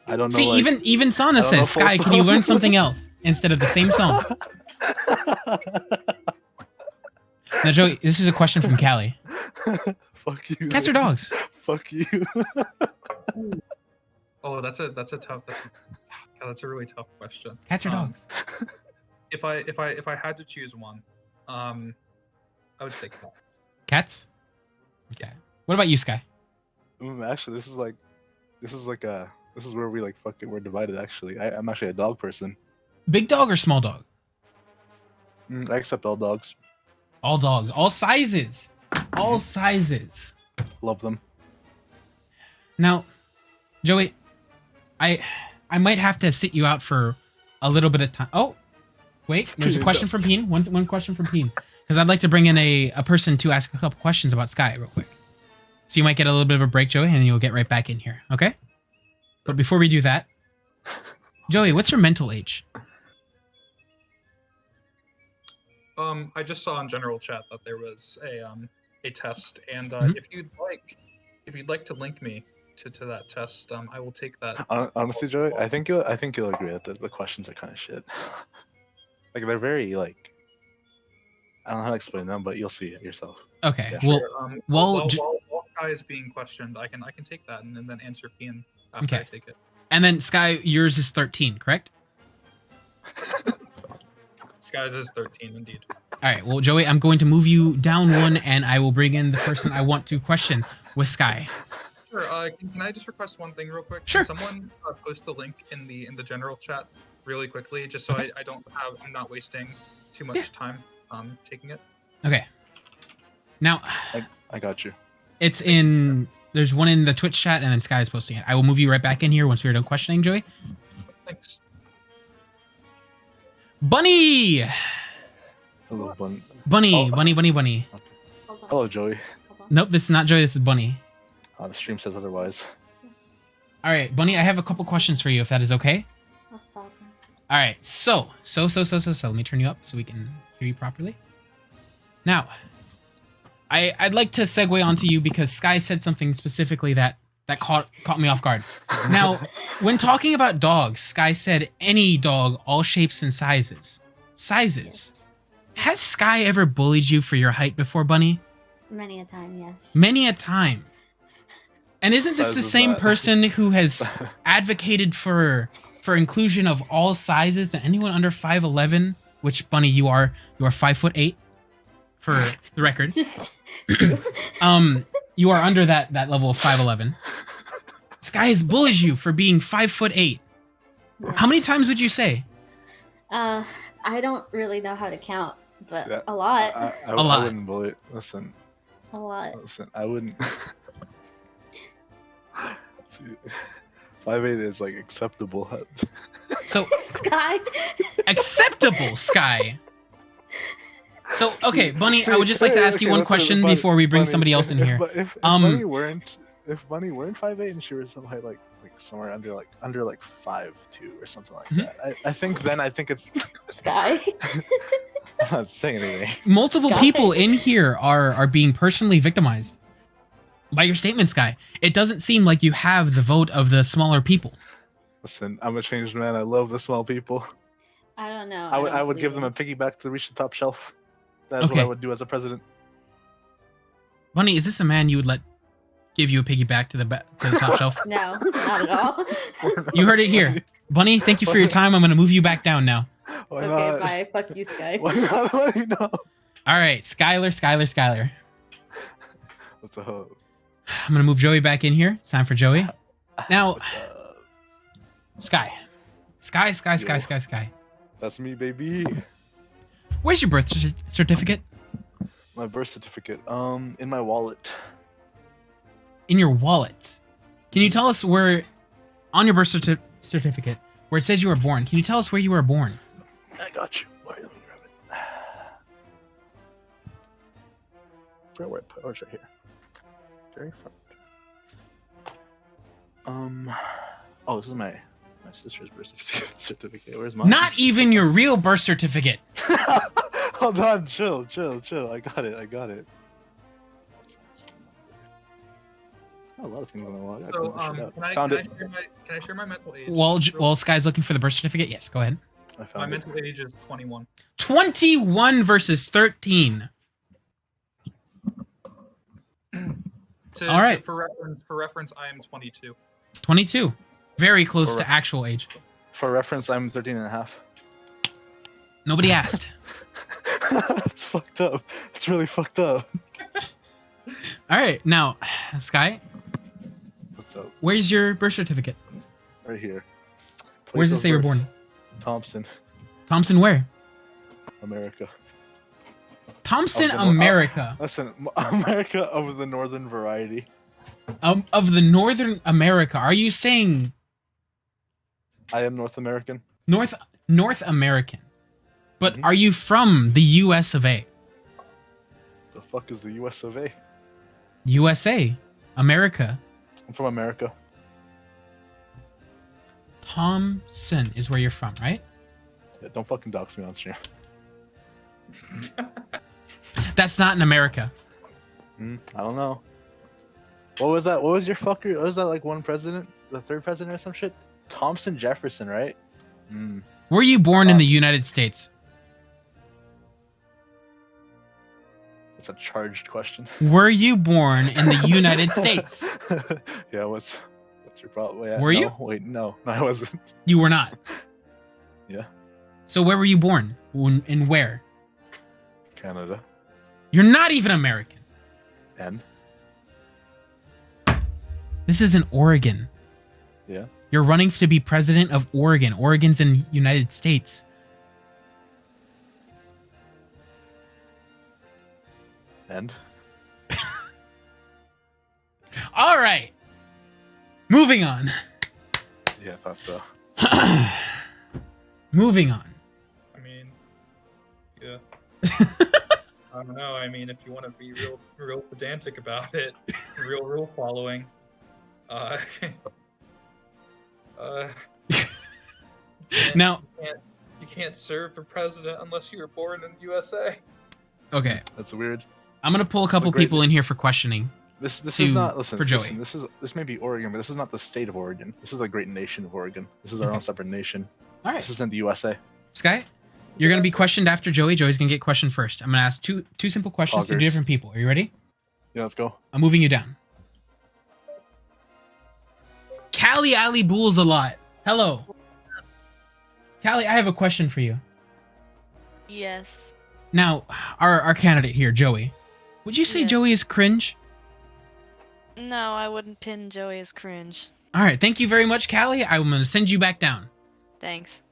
I don't know. See, like, even Sana I don't know says, full Sky, can you song." learn something else instead of the same song? Now, Joey, this is a question from Callie. Fuck you. Cats or dogs? Fuck you. Oh, that's a tough. That's a really tough question. Cats or dogs? If I had to choose one, I would say cats. Cats? Okay. What about you, Sky? Actually, this is where we like fucking we're divided. Actually, I'm actually a dog person. Big dog or small dog? I accept all dogs. All dogs. All sizes. All sizes. Love them. Now, Joey, I might have to sit you out for a little bit of time. Oh, wait. There's a question from Peen. One question from Peen. Because I'd like to bring in a person to ask a couple questions about Sky real quick. So you might get a little bit of a break, Joey, and then you'll get right back in here. Okay? But before we do that, Joey, what's your mental age? I just saw in general chat that there was a test, and Mhm. if you'd like to link me to that test, I will take that. Honestly, Joey, I think you'll agree that the questions are kind of shit. Like they're very like I don't know how to explain them, but you'll see it yourself. Okay. Yeah. Well, While J- Sky is being questioned, I can take that and then answer Pian after I Okay. take it. and then Sky, yours is 13, correct? Sky's is 13 indeed. All right. Well, Joey, I'm going to move you down one, and I will bring in the person I want to question with Sky. Sure. Can I just request one thing real quick? Sure. Can someone post the link in the general chat really quickly, just so I'm not wasting too much time taking it. Okay. Now, I got you. it's in. There's one in the Twitch chat, and then Sky is posting it. I will move you right back in here once we're done questioning, Joey. Thanks. Bunny. Hello, Bun. Bunny. Oh. Bunny. Bunny. Bunny. Hold on. Hello, Joey. Hold on. Nope. This is not Joey. This is Bunny. The stream says otherwise. Yes. All right, Bunny. I have a couple questions for you, if that is okay. That's Falcon. All right. So. Let me turn you up so we can hear you properly. Now, I'd like to segue onto you because Sky said something specifically that caught me off guard. Now, when talking about dogs, Sky said any dog, all shapes and sizes. Sizes. Has Sky ever bullied you for your height before, Bunny? Many a time, yes. Many a time. And isn't this the Sizes same that- person who has advocated for inclusion of all sizes and anyone under 5'11", which Bunny you are 5'8", for the record. True. You are under that level of 5'11". Sky has bullied you for being 5'8". How many times would you say? I don't really know how to count, but Yeah, a lot. I lot. wouldn't bully it. Listen, A lot. I wouldn't. 5'8" is like acceptable. So Sky. acceptable, Sky. So okay, Bunny, I would just like to ask you Okay, one listen, question Bunny- before we bring Bunny, somebody else in here. If Bunny weren't 5'8" and she was some height like somewhere under 5'2" or something like Mhm. that, I think it's. Sky. I'm not saying anything. Multiple Sky. people in here are being personally victimized by your statement, Sky. It doesn't seem like you have the vote of the smaller people. Listen, I'm a changed man. I love the small people. I don't know. I would give them a piggyback to reach the top shelf. That's what Okay. I would do as a president. Bunny, is this a man you would let give you a piggyback to the top shelf? No, not at all. You heard it here. Bunny, thank you for your time. I'm going to move you back down now. Why Okay, not? bye. Fuck you, Sky. Why not? Why not? All right, Skylar. What's up? I'm going to move Joey back in here. It's time for Joey. Now, What's up? Sky. Sky. That's me, baby. Where's your birth certificate? My birth certificate. In my wallet. In your wallet. Can you tell us where, on your birth certificate, where it says you were born, can you tell us where you were born? I got you. Wait, let me grab it. Where would I put? Oh, it's right here. Very front. Oh, this is my sister's birth certificate. Where's mine? Not even your real birth certificate. Hold on, chill. I got it. A lot of things on the wall. I gotta So, clean this shit up. can I Found it. can I share my mental age? While Sky's looking for the birth certificate, yes, go ahead. I My found it. mental age is 21. 21 versus 13. All right. For reference, I am 22. 22. Very close For to re- actual age. For reference, I'm 13 and a half. Nobody asked. It's fucked up. It's really fucked up. All right, now, Sky, What's up? where's your birth certificate? Right here. Where does it Place say you're of birth, born? Thompson, Thompson, where? America. Thompson, Of the- America. Listen, America of the northern variety. Of the Northern America. Are you saying I am North American. North American? But Mhm. are you from the US of A? The fuck is the US of A? USA. America. I'm from America. Thompson is where you're from, right? Yeah, don't fucking dox me on stream. That's not in America. I don't know. What was that? What was your fucker? What was that like one president? The third president or some shit? Thompson Jefferson, right? Were you born in the United States? It's a charged question. Were you born in the United States? Yeah, what's your problem? Yeah, Were no, you? Wait, no, I wasn't. You were not. Yeah. So where were you born? And where? Canada. You're not even American. And This is in Oregon. yeah. You're running to be president of Oregon. Oregon's in United States. And All right. Moving on. yeah, I thought so. Moving on. I mean, yeah. I don't know. I mean, if you want to be real pedantic about it, real rule following. Uh, Now, you can't serve for president unless you were born in the USA. okay. That's weird. I'm going to pull a couple great- people in here for questioning. This To- is not listen for Joey. listen, this may be Oregon, but this is not the state of Oregon. This is the great nation of Oregon. This is our Okay. own separate nation. All right. This isn't the USA. Sky, you're going to be questioned after Joey. Joey's going to get questioned first. I'm going to ask two simple questions to Poggers. different people. Are you ready? Yeah, let's go. I'm moving you down. Callie Ali Bulls a lot. Hello. Callie, I have a question for you. Yes. Now, our candidate here, Joey. Would you say Yes. Joey is cringe? No, I wouldn't pin Joey as cringe. All right. Thank you very much, Callie. I'm going to send you back down. Thanks.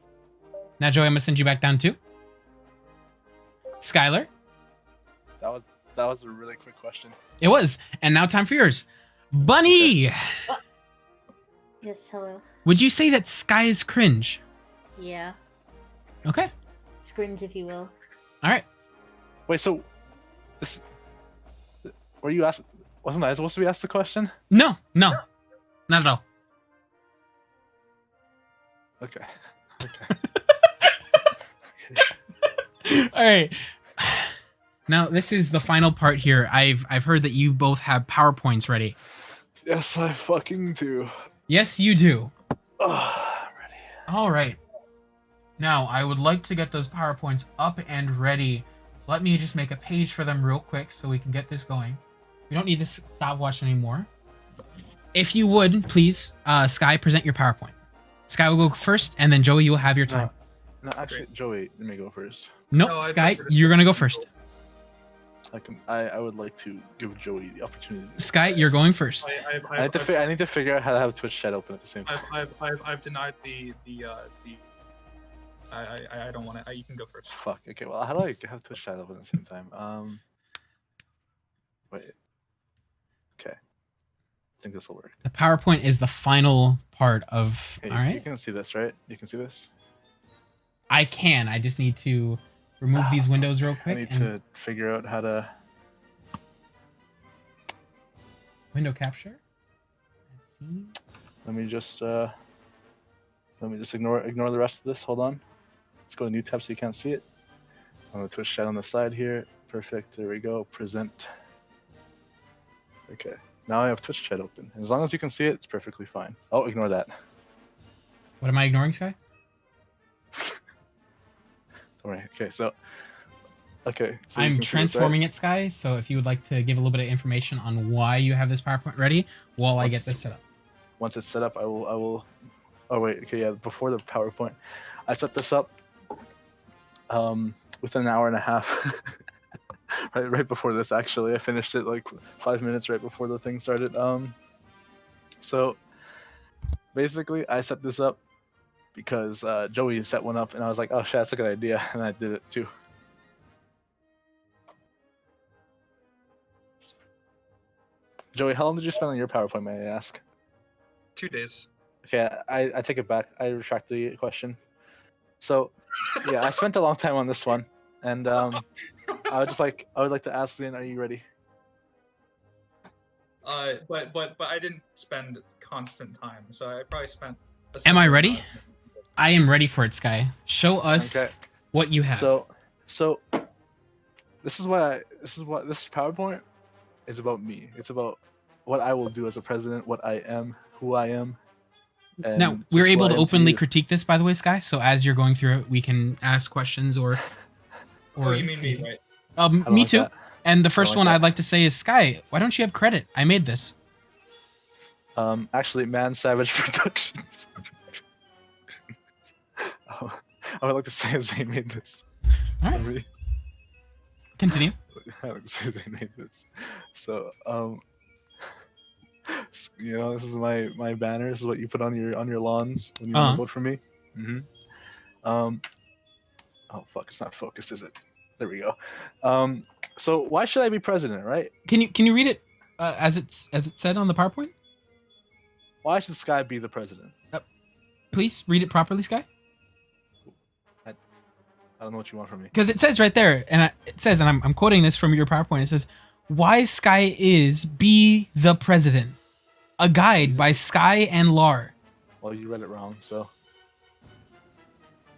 Now, Joey, I'm going to send you back down too. Skylar. That was a really quick question. It was. And now time for yours. Bunny. Yes, hello. Would you say that Sky is cringe? Yeah. Okay. Scringe, if you will. All right. Wait, so this were you asked? Wasn't I supposed to be asked the question? No, not at all. Okay. Okay. All right. Now this is the final part here. I've heard that you both have PowerPoints ready. Yes, I fucking do. Yes, you do. Oh, I'm ready. All right. Now I would like to get those PowerPoints up and ready. Let me just make a page for them real quick so we can get this going. We don't need this stopwatch anymore. If you would, please, Sky, present your PowerPoint. Sky will go first, and then Joey, you will have your time. No, actually, Joey, let me go first. Nope, No, I'd Sky, like to you're gonna go first. I would like to give Joey the opportunity. Sky, you're going first. I need to figure out how to have Twitch chat open at the same time. I've denied the I don't want to. You can go first. Fuck. Okay. Well, how do I have Twitch chat open at the same time? Wait. Okay. I think this will work. The PowerPoint is the final part of. Okay, All You right, can see this, right? You can see this. I can. I just need to remove these windows real I quick. need and to figure out how to. window capture. Let's see. Let me just ignore the rest of this. Hold on. Let's go to new tab so you can't see it. On the Twitch chat on the side here. Perfect. There we go. Present. Okay. Now I have Twitch chat open. As long as you can see it, it's perfectly fine. Oh, ignore that. What am I ignoring, Sky? Alright. Okay. So. Okay. So you I'm can see this, right? transforming it, Sky. So if you would like to give a little bit of information on why you have this PowerPoint ready while I get this set up. Once it's set up, I will. Oh wait. Okay. Yeah. Before the PowerPoint, I set this up. Within an hour and a half. right before this, actually, I finished it like 5 minutes right before the thing started. So basically, I set this up because Joey set one up, and I was like, "Oh shit, that's a good idea," and I did it too. Joey, how long did you spend on your PowerPoint, may I ask? 2 days. Okay, I take it back. I retract the question. So, yeah, I spent a long time on this one, and I would like to ask Lynn, are you ready? But I didn't spend constant time, so I probably spent. Am I similar ready? amount. I am ready for it, Sky. Show us Okay. what you have. So this PowerPoint is about me. It's about what I will do as a president, what I am, who I am. And now, we're just able what to I am openly you. critique this, by the way, Sky. So as you're going through it, we can ask questions or. Oh, you mean me, right? I don't Me like too. that. And the first like one that. I'd like to say is Sky. Why don't you have credit? I made this. Actually, Man Savage Productions. I would like to say Zay made this. All right. Really? Continue. How exactly made this. So, you know, this is my banner. This is what you put on your lawns when you want Uh-huh. to vote for me. Oh fuck, it's not focused, is it? There we go. So why should I be president, right? Can you read it as it said on the PowerPoint? Why should Sky be the president? Please read it properly, Sky. I don't know what you want from me. Because it says right there, and it says, and I'm quoting this from your PowerPoint. It says, "Why Sky is be the president." A guide by Sky and Lar. Well, you read it wrong, so.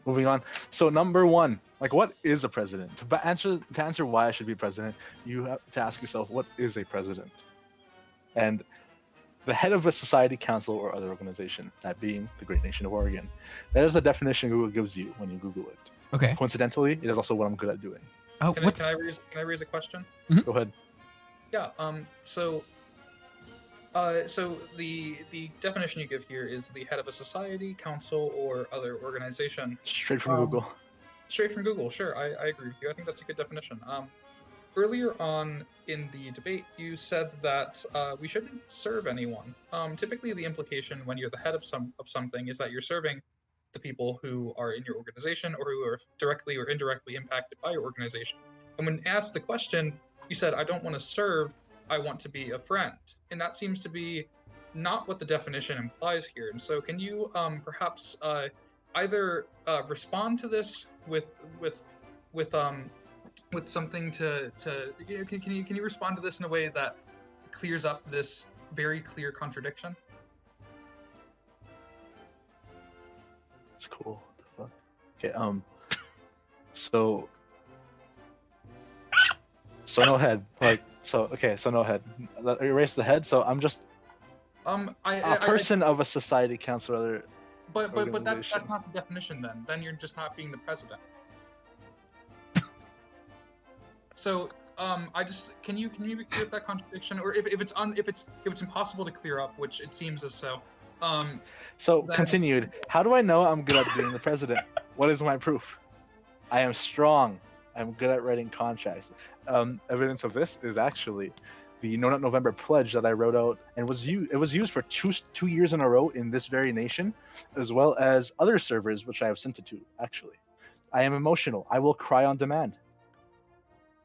Moving on. So number one, like, what is a president? To answer why I should be president, you have to ask yourself, what is a president? And the head of a society, council, or other organization, that being the great nation of Oregon. That is the definition Google gives you when you Google it. Okay. Coincidentally, it is also what I'm good at doing. Oh, Can what's I raise a question? Go ahead. Yeah. So the definition you give here is the head of a society, council, or other organization. Straight from Google. Straight from Google. Sure, I agree with you. I think that's a good definition. Earlier on in the debate, you said that we shouldn't serve anyone. Typically, the implication when you're the head of something is that you're serving the people who are in your organization or who are directly or indirectly impacted by your organization. And when asked the question, you said, "I don't want to serve. I want to be a friend," and that seems to be not what the definition implies here. And so, can you perhaps either respond to this with something to you know, can you respond to this in a way that clears up this very clear contradiction? It's cool. What the fuck? Okay. So no head. Like, so okay. So no head. Erase the head. So I'm just a person of a society, council, or other. But that's organization. not the definition. Then you're just not being the president. So can you maybe clear up that contradiction, or if it's impossible to clear up, which it seems as so. So then- continued. How do I know I'm good at being the president? What is my proof? I am strong. I'm good at writing contracts. Evidence of this is actually the No Nut November pledge that I wrote out, and it was used for two years in a row in this very nation, as well as other servers which I have sent it to. Actually, I am emotional. I will cry on demand.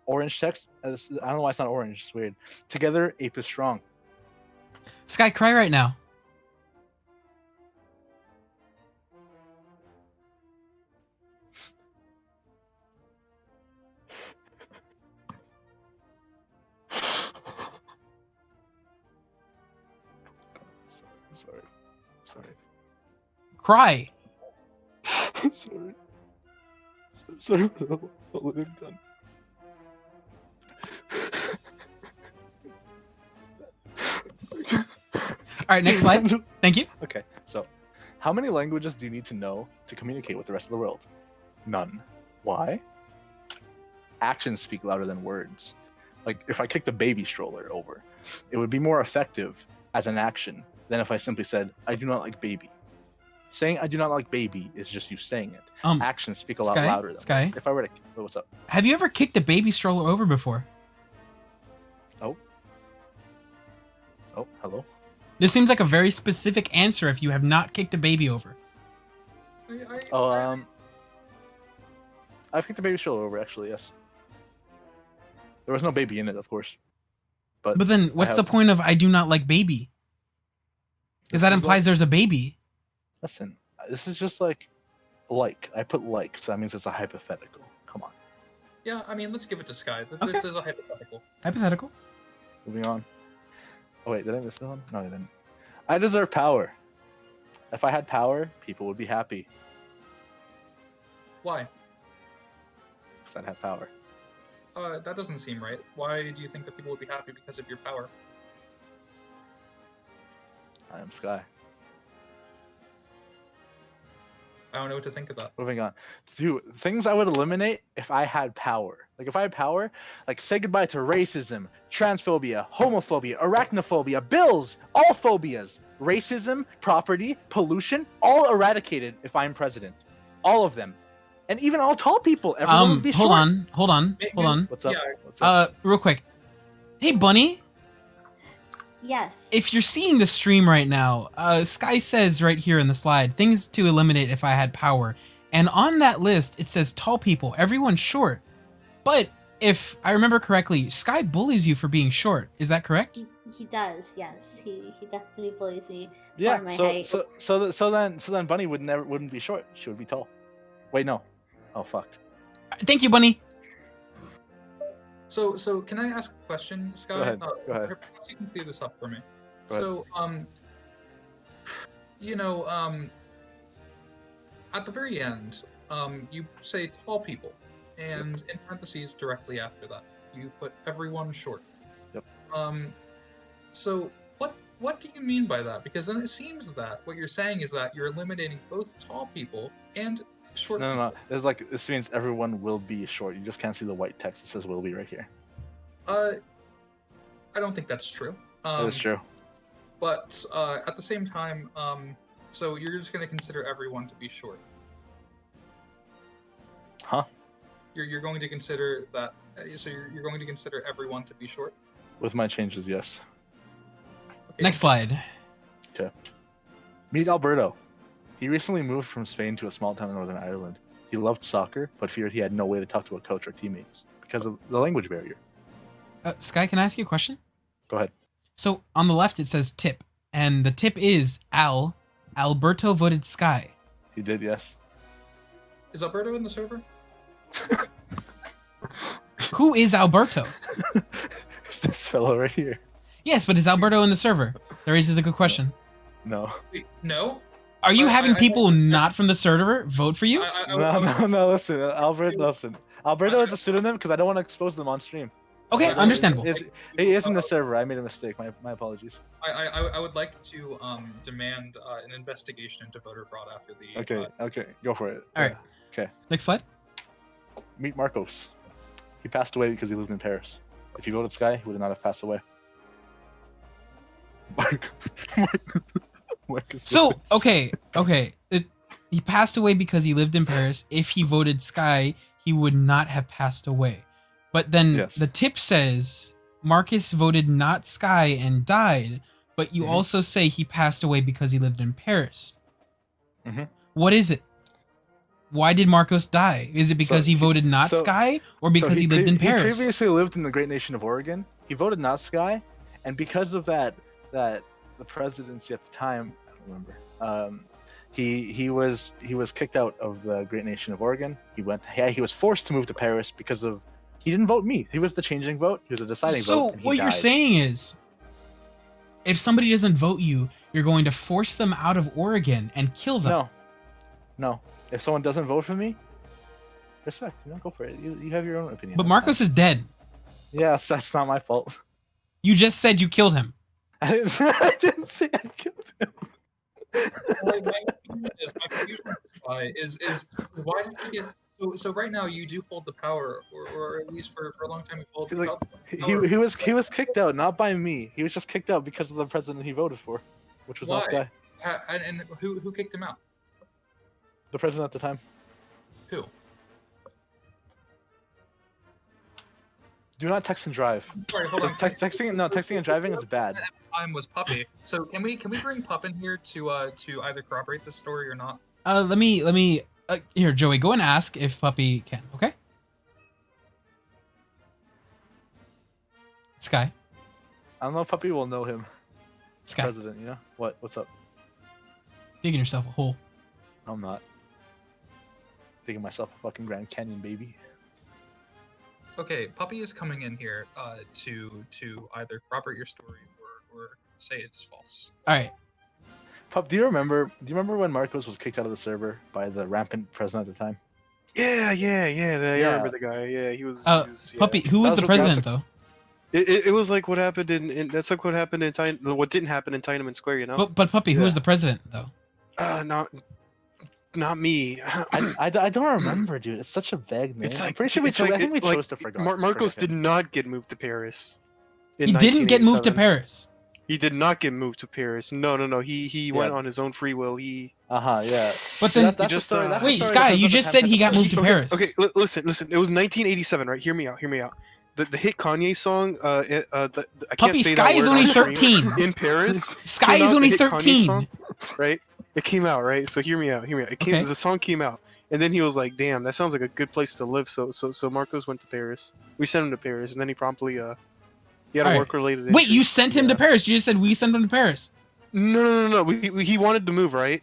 Orange text. I don't know why it's not orange. It's weird. Together, ape is strong. Sky? Cry right now. Sorry. Cry. Sorry for what we've done. All right, next slide. Thank you. Okay, so how many languages do you need to know to communicate with the rest of the world? None. Why? Actions speak louder than words. Like, if I kicked the baby stroller over, it would be more effective as an action than if I simply said, "I do not like baby." Saying "I do not like baby" is just you saying it. Actions speak a lot Sky? louder than Sky? words. If I were to, what's up? Have you ever kicked a baby stroller over before? Oh, hello. This seems like a very specific answer if you have not kicked a baby over. I've kicked a baby stroller over, actually. Yes. There was no baby in it, of course. But then what's the point of "I do not like baby"? Because that implies there's a baby. Listen, this is just like. I put like, so that means it's a hypothetical. Come on. Yeah, I mean, let's give it to Sky. This Okay. is a hypothetical. Hypothetical. Moving on. Oh wait, did I miss this one? No, I didn't. I deserve power. If I had power, people would be happy. Why? Because I'd have power. That doesn't seem right. Why do you think that people would be happy because of your power? I am Sky. I don't know what to think of that. Moving on. Dude, things I would eliminate if I had power. Like, if I had power, like, say goodbye to racism, transphobia, homophobia, arachnophobia, bills, all phobias, racism, property, pollution, all eradicated if I'm president. All of them. And even all tall people, everyone would be hold short. on. What's up? Yeah, What's up? Real quick. Hey, Bunny. Yes. If you're seeing the stream right now, Sky says right here in the slide, things to eliminate if I had power. And on that list, it says tall people, everyone's short. But if I remember correctly, Sky bullies you for being short. Is that correct? He does, yes. He definitely bullies me Yeah. for my So height. so then Bunny wouldn't be short. She would be tall. Wait, no. Oh fuck. Thank you, Bunny. So can I ask a question, Sky? Go ahead, go ahead. Perhaps you can clear this up for me. Go ahead. So at the very end, you say tall people, and in parentheses directly after that, you put everyone short. Yep. So what do you mean by that? Because then it seems that what you're saying is that you're eliminating both tall people and short people. No. It's like this means everyone will be short. You just can't see the white text that says "will be" right here. I don't think that's true. That is true. But at the same time, so you're just going to consider everyone to be short. Huh? You're going to consider that. So you're going to consider everyone to be short. With my changes, yes. Okay. Next slide. Meet Alberto. He recently moved from Spain to a small town in Northern Ireland. He loved soccer, but feared he had no way to talk to a coach or teammates because of the language barrier. Sky, can I ask you a question? Go ahead. So on the left, it says tip. And the tip is Alberto voted Sky. He did, yes. Is Alberto in the server? Who is Alberto? It's this fellow right here. Yes, but is Alberto in the server? That raises a good question. No. Wait, no. Are you having I- people not from the server vote for you? No, listen. Alberto is a pseudonym because I don't want to expose them on stream. Okay, understandable. He is in the server. I made a mistake. My apologies. I would like to demand an investigation into voter fraud after the. Okay, go for it. All right. Okay. Next slide. Meet Marcos. He passed away because he lived in Paris. If he voted Sky, he would not have passed away. Marcus So, Simmons. okay. He passed away because he lived in Paris. If he voted Sky, he would not have passed away. But then Yes. the tip says Marcus voted not Sky and died, but you Mhm. also say he passed away because he lived in Paris. Mhm. What is it? Why did Marcos die? Is it because he voted not so- Sky or because So he lived in He Paris? previously lived in the great nation of Oregon. He voted not Sky, and because of that the presidency at the time, I don't remember. He was kicked out of the great nation of Oregon. He was forced to move to Paris because of he didn't vote me. He was the changing vote. He was a deciding vote. So and he what you're died. saying is, if somebody doesn't vote you, you're going to force them out of Oregon and kill them. No. If someone doesn't vote for me, respect. Go for it. You have your own opinion. But That's Marcos fine. is dead. Yes, that's not my fault. You just said you killed him. I didn't say I killed him. My confusion is why did you get so right now you do hold the power or at least for a long time you've held Like, the power. he was kicked out, not by me. He was just kicked out because of the president he voted for, which was not Why? Sky. And who kicked him out? The president at the time. Who? Do not text and drive. Sorry, hold on. Texting and driving is bad. Time was Puppy. So can we bring Pup in here to either corroborate this story or not? Let me here, Joey, go and ask if Puppy can, okay? Sky. I don't know if Puppy will know him. Sky. President, you know? What's up? Digging yourself a hole. I'm not. Digging myself a fucking Grand Canyon, baby. Okay, Puppy is coming in here to either corroborate your story or say it's false. Alright. Pup, do you remember when Marcos was kicked out of the server by the rampant president at the time? Yeah. I Yeah. remember the guy. Yeah, he was. Yeah. Puppy, who was That the was- president though? It was like what happened in that's like what happened in what didn't happen in Tiananmen Square, you know? But Puppy, who Yeah. was the president though? Not me. I don't remember, dude. It's such a vague name. It's I'm like pretty sure I think we like, chose to forget. Marcos forget did him. not get moved to Paris. in He didn't get moved to 1987. Paris. He did not get moved to Paris. No. He went Yeah. on his own free will. Yeah. But See, then- that's just, the story. That's the Wait, story Sky, that you doesn't just said have he got to moved to push. Paris. Okay, listen. It was 1987, right? Hear me out. The hit Kanye song. I can't Puppy, say Sky that is word only on stream. 13. In Paris. Sky came is out, only the hit Kanye 13. song, right? It came out, right? So hear me out. It came. Okay. The song came out, and then he was like, "Damn, that sounds like a good place to live." So Marcos went to Paris. We sent him to Paris, and then he promptly he had a Alright. work-related. Wait, you injury. sent him to Yeah. Paris. You just said we sent him to Paris. No. He wanted to move, right?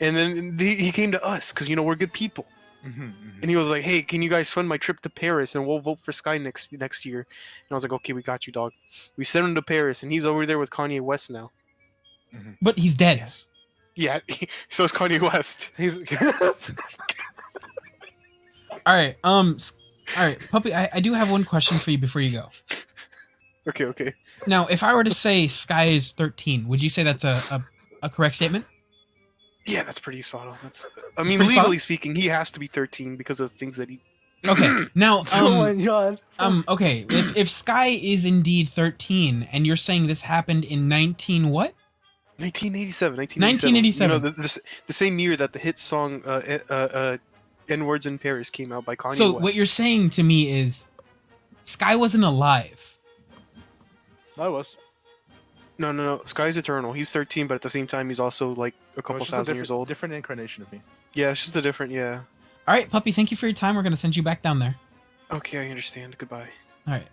And then he came to us because we're good people. And he was like, "Hey, can you guys fund my trip to Paris and we'll vote for Sky next year?" And I was like, "Okay, we got you, dog." We sent him to Paris, and he's over there with Kanye West now. But he's dead. Yes. Yeah. So is Kanye West. He's All right. All right, Puppy. I do have one question for you before you go. Okay. Now, if I were to say Sky is 13, would you say that's a correct statement? Yeah, that's pretty spot on. I It's mean, pretty spot legally on? speaking, he has to be 13 because of the things that he. Okay. Now, oh my god. okay. If Sky is indeed 13, and you're saying this happened in 19 what? 1987. 1987. The same year that the hit song "N-Words in Paris" came out by Kanye So West. what you're saying to me is, Sky wasn't alive. I was. No. Sky's eternal. He's 13, but at the same time, he's also like a couple thousand years old. Different incarnation of me. Yeah, it's just a different. Yeah. All right, Puppy. Thank you for your time. We're gonna send you back down there. Okay, I understand. Goodbye. All right.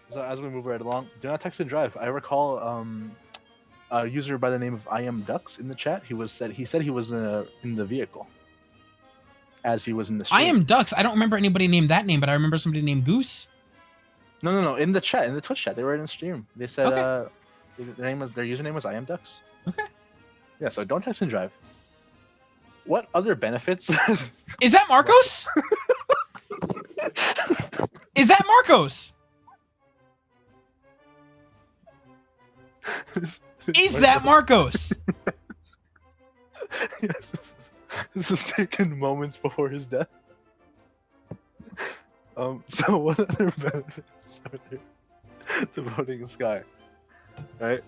So as we move right along, do not text and drive. I recall a user by the name of I am Ducks in the chat. He said he was in the vehicle as he was in the street. I am Ducks. I don't remember anybody named that name, but I remember somebody named Goose. No. In the chat, in the Twitch chat, they were in the stream. They said Okay. their username was I am Ducks. Okay. Yeah. So don't text and drive. What other benefits? Is that Marcos? Is that Marcos? Is that Marcos? Yes. This was taken moments before his death. So what other benefits are there to voting Sky? Right?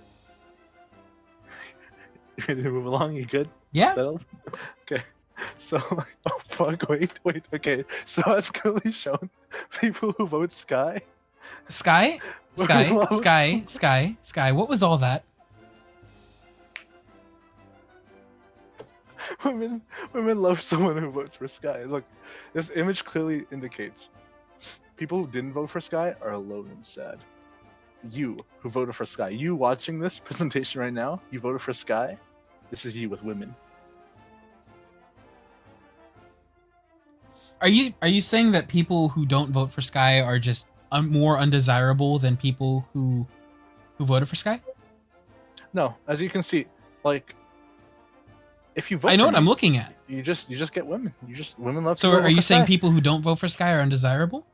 You ready to move along? You good? Yeah. Settled? Okay. So, oh fuck, wait. Okay. So as clearly shown, people who vote Sky. Sky? Sky. What was all that? Women love someone who votes for Sky. Look, this image clearly indicates people who didn't vote for Sky are alone and sad. You who voted for Sky, you watching this presentation right now, you voted for Sky. This is you with women. Are you saying that people who don't vote for Sky are just more undesirable than people who voted for Sky? No, as you can see, like if you vote, I know for what me, I'm looking at. You just get women. Women love. So people who are vote you for saying Sky. people who don't vote for Sky are undesirable?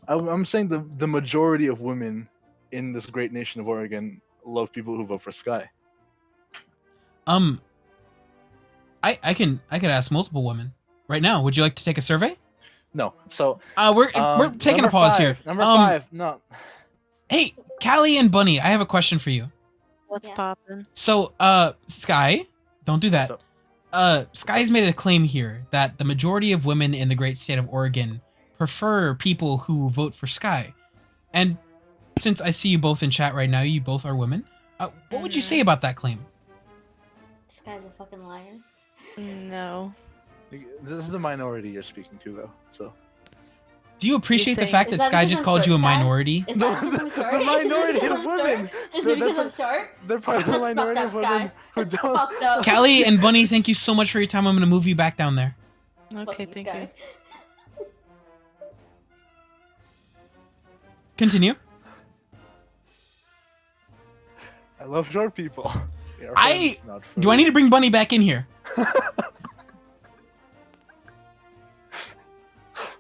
I'm saying the majority of women in this great nation of Oregon love people who vote for Sky. I could ask multiple women right now. Would you like to take a survey? No, so We're taking a number pause five, here. Number 5, no. Hey, Callie and Bunny, I have a question for you. What's Yeah. poppin'? So, Sky, don't do that. Sky's made a claim here that the majority of women in the great state of Oregon prefer people who vote for Sky. And since I see you both in chat right now, you both are women. What would you say about that claim? This guy's a fucking liar. No. This is the minority you're speaking to, though. So Do you appreciate the saying- fact Is that that Sky because just I'm called you a short, Sky? minority? Is that because I'm The short? minority Is it of because I'm women. short? Is They're- it because they're- I'm short? they're part of the That's minority fucked of up, women Sky. who That's don't. fucked up. Callie and Bunny, thank you so much for your time. I'm going to move you back down there. Fuck Okay, you, thank Sky. you. Continue. I love short people. They are I- friends, not Do I need to bring Bunny back in here?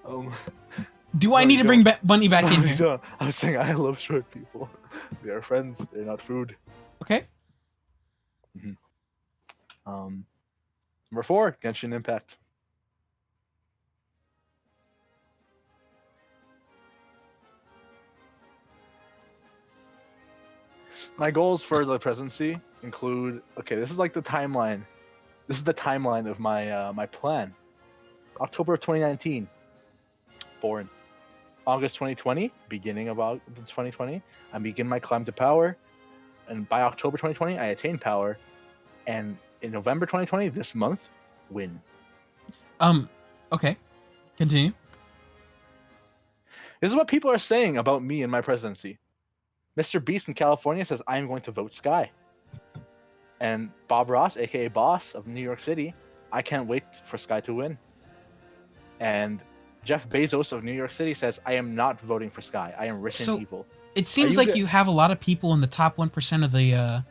Um, Do I No, need you to bring don't. Bunny back no, in you here? don't. I was saying I love short people. They are friends. They're not food. Okay. Number 4, Genshin Impact. My goals for the presidency include. Okay, this is like the timeline. This is the timeline of my my plan. October of 2019, born. August 2020, beginning of 2020, I begin my climb to power, and by October 2020, I attain power, and in November 2020, this month, win. Okay. Continue. This is what people are saying about me and my presidency. Mr. Beast in California says I am going to vote Sky. And Bob Ross, aka Boss of New York City, I can't wait for Sky to win. And Jeff Bezos of New York City says I am not voting for Sky. I am rich So- and evil. It seems you like go- you have a lot of people in the top 1% of the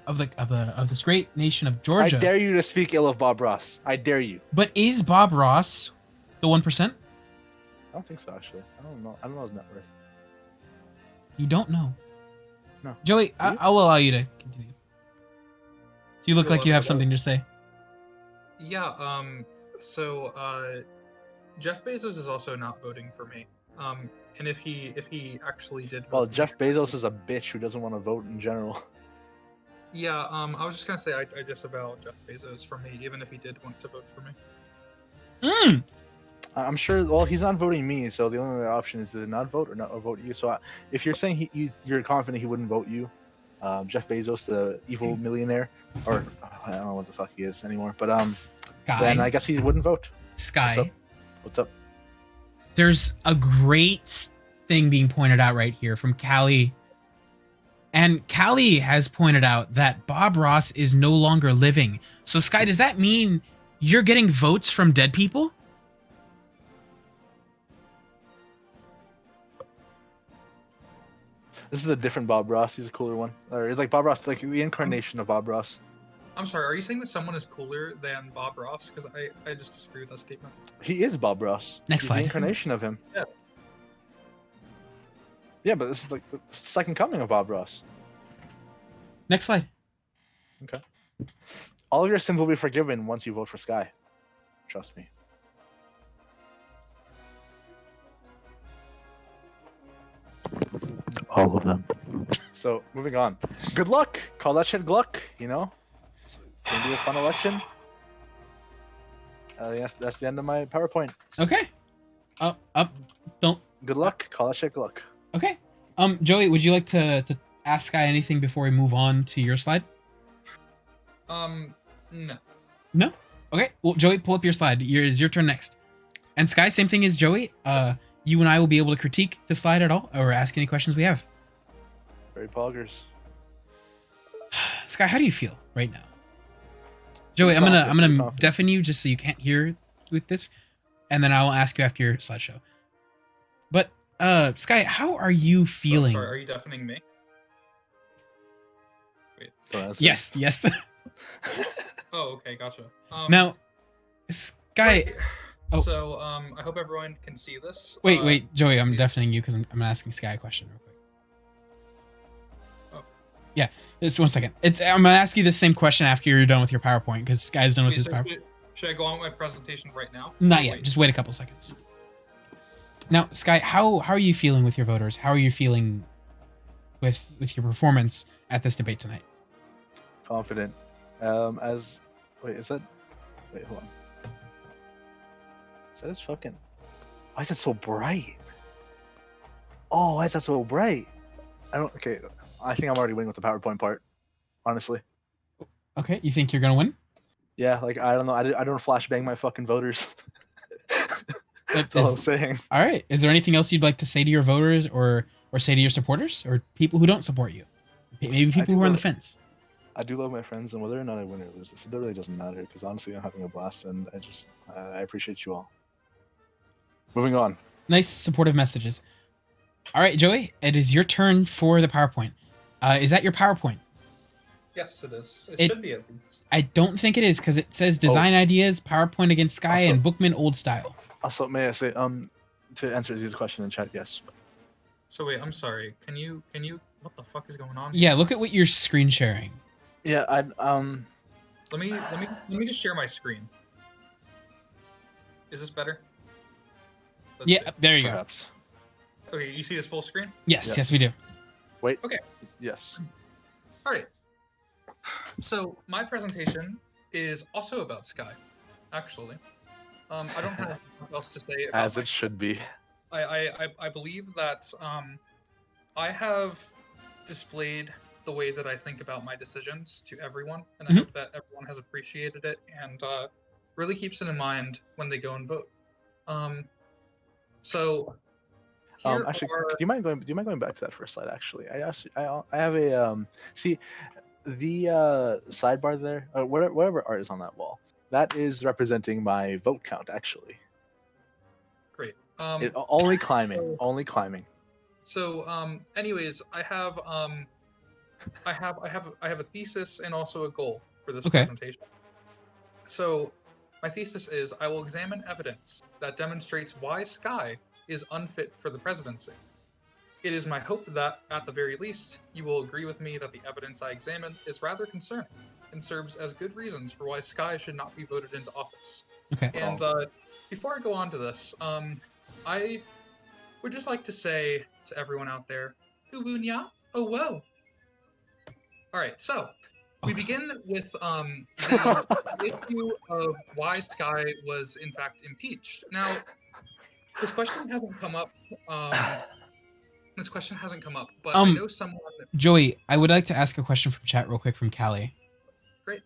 of this great nation of Georgia. I dare you to speak ill of Bob Ross. I dare you. But is Bob Ross the 1%? I don't think so, actually. I don't know. I don't know his net worth. You don't know. No. Joey, Do you? I'll allow you to continue. You look Go like you on, have go. something to say. Yeah. So Jeff Bezos is also not voting for me. And if he actually did vote Well, for me- Jeff Bezos is a bitch who doesn't want to vote in general. Yeah. I was just gonna say I disavow Jeff Bezos for me, even if he did want to vote for me. Mm. I'm sure. Well, he's not voting me, so the only other option is to not vote or vote you. So if you're saying you're confident he wouldn't vote you, Jeff Bezos, the evil millionaire, or I don't know what the fuck he is anymore, but then I guess he wouldn't vote. Sky. What's up? There's a great thing being pointed out right here from Callie. And Callie has pointed out that Bob Ross is no longer living. So Sky, does that mean you're getting votes from dead people? This is a different Bob Ross. He's a cooler one. Or it's like Bob Ross, like the incarnation of Bob Ross. I'm sorry. Are you saying that someone is cooler than Bob Ross? Because I just disagree with that statement. He is Bob Ross. Next He's slide. the incarnation of him. Yeah. Yeah, but this is like the second coming of Bob Ross. Next slide. Okay. All of your sins will be forgiven once you vote for Sky. Trust me. All of them. So, moving on. Good luck! Call that shit Gluck, you know? It's gonna be a fun election. Yes, that's the end of my PowerPoint. Okay. Don't. Good luck. Call that shit Gluck. Okay. Joey, would you like to ask Sky anything before we move on to your slide? No. No? Okay. Well, Joey, pull up your slide. It's your turn next. And Sky, same thing as Joey. You and I will be able to critique the slide at all or ask any questions we have. Very poggers. Sky, how do you feel right now? Joey, Pretty I'm confident, pretty gonna confident. deafen you just so you can't hear with this, and then I'll ask you after your slideshow. But Sky, how are you Oh, feeling? sorry. Are you deafening me? So that's Yes, yes. Oh, okay. Gotcha. Now, Sky, Right. oh. So, I hope everyone can see this. wait, Joey, I'm yeah. deafening you because I'm asking Sky a question real quick. Oh. Yeah, just 1 second. I'm gonna ask you the same question after you're done with your PowerPoint because Sky's done with Okay, his so PowerPoint. should I go on with my presentation right now? Not Or yet. wait? Just wait a couple seconds. Now, Sky, how are you feeling with your voters? How are you feeling with your performance at this debate tonight? Confident. Wait, is that? Wait, hold on. Is that his fucking? Why is it so bright? Oh, why is that so bright? I don't. Okay, I think I'm already winning with the PowerPoint part. Honestly. Okay, you think you're gonna win? Yeah, like I don't know. I don't flashbang my fucking voters. That That's all I'm is- saying. All right. Is there anything else you'd like to say to your voters, or say to your supporters, or people who don't support you? Maybe people do who are on the love- fence. I do love my friends, and whether or not I win or lose, it really doesn't matter because honestly, I'm having a blast, and I appreciate you all. Moving on. Nice supportive messages. All right, Joey, it is your turn for the PowerPoint. Is that your PowerPoint? Yes, it is. It- Should be at least. I don't think it is because it says design ideas, PowerPoint against Sky, Also- and Bookman old style. Also, may I say, to answer Z's question in chat, yes. So wait, I'm sorry. Can you? What the fuck is going on? Yeah, look at what you're screen sharing. Yeah, Let me just share my screen. Is this better? Let's Yeah, see. there you go. perhaps. Okay, you see this full screen? Yes, Yes. yes, we do. Wait. Okay. Yes. All right. So my presentation is also about Sky, actually. I don't have much else to say about As it should be. I believe that I have displayed the way that I think about my decisions to everyone, and I Mhm. hope that everyone has appreciated it and really keeps it in mind when they go and vote. So here Actually, are do you mind going back to that first slide? Actually, I have a see the sidebar there, whatever art is on that wall. That is representing my vote count. Actually, great. only climbing, only climbing. So, anyways, I have a thesis and also a goal for this Okay. presentation. So, my thesis is I will examine evidence that demonstrates why Sky is unfit for the presidency. It is my hope that, at the very least, you will agree with me that the evidence I examine is rather concerning and serves as good reasons for why Sky should not be voted into office. Okay. And before I go on to this, I would just like to say to everyone out there, Ubunya, oh whoa. All right, so we Okay. begin with the issue of why Sky was in fact impeached. Now, this question hasn't come up. But I know someone. Joey, I would like to ask a question from chat real quick from Callie. Great.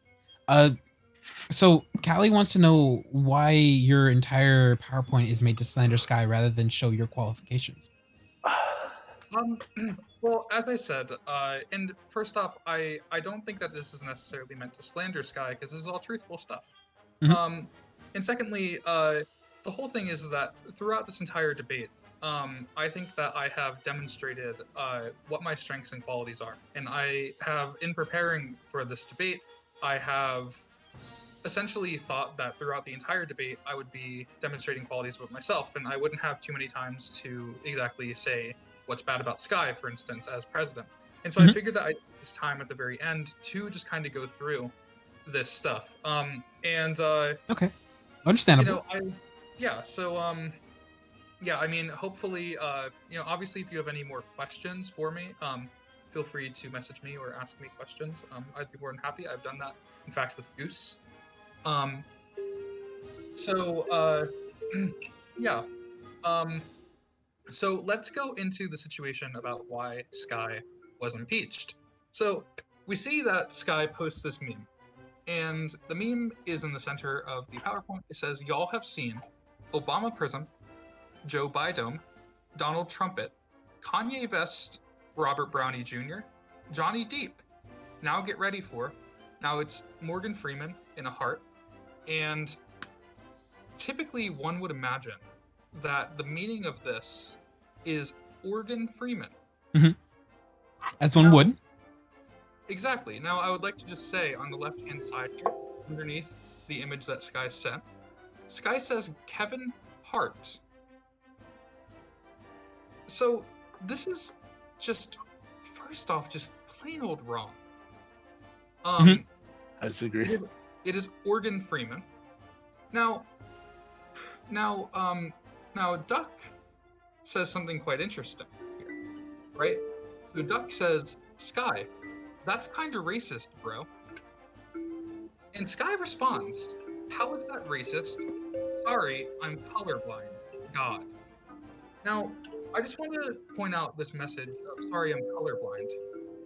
So Callie wants to know why your entire PowerPoint is made to slander Sky rather than show your qualifications. Well, as I said, and first off, I don't think that this is necessarily meant to slander Sky because this is all truthful stuff. Mhm. And secondly, the whole thing is that throughout this entire debate, I think that I have demonstrated what my strengths and qualities are, and I have, in preparing for this debate, I have essentially thought that throughout the entire debate, I would be demonstrating qualities about myself, and I wouldn't have too many times to exactly say what's bad about Sky, for instance, as president. And so I Mhm. figured that I'd take this time at the very end to just kind of go through this stuff. Okay. Understandable. I mean, hopefully, obviously, if you have any more questions for me, feel free to message me or ask me questions. I'd be more than happy. I've done that, in fact, with Goose. So let's go into the situation about why Sky was impeached. So we see that Sky posts this meme, and the meme is in the center of the PowerPoint. It says, "Y'all have seen Obama Prism, Joe Biden, Donald Trumpet, Kanye West, Robert Brownie Jr., Johnny Depp. Now get ready for." Now it's Morgan Freeman in a heart, and typically one would imagine that the meaning of this is Morgan Freeman. As one Now- would. Exactly. Now, I would like to just say on the left-hand side here, underneath the image that Sky sent, Sky says Kevin Hart. So this is just, first off, just plain old wrong. Mhm. I disagree. It is Morgan Freeman. Now, Duck says something quite interesting here, right? So Duck says, "Sky, that's kind of racist, bro." And Sky responds, "How is that racist? Sorry, I'm colorblind. God." Now, I just want to point out this message of "sorry, I'm colorblind."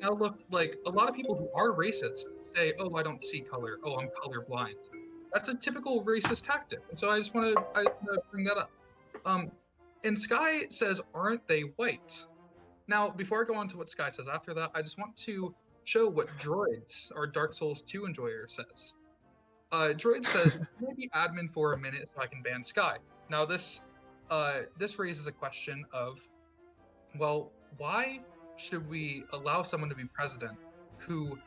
Now, look, like a lot of people who are racist say, "Oh, I don't see color. Oh, I'm colorblind." That's a typical racist tactic, and so I just want to bring that up. And Sky says, "Aren't they white?" Now, before I go on to what Sky says after that, I just want to show what Droids, our Dark Souls 2 enjoyer, says. Droid says, "Maybe admin for a minute so I can ban Sky." Now, this raises a question of, well, why should we allow someone to be president who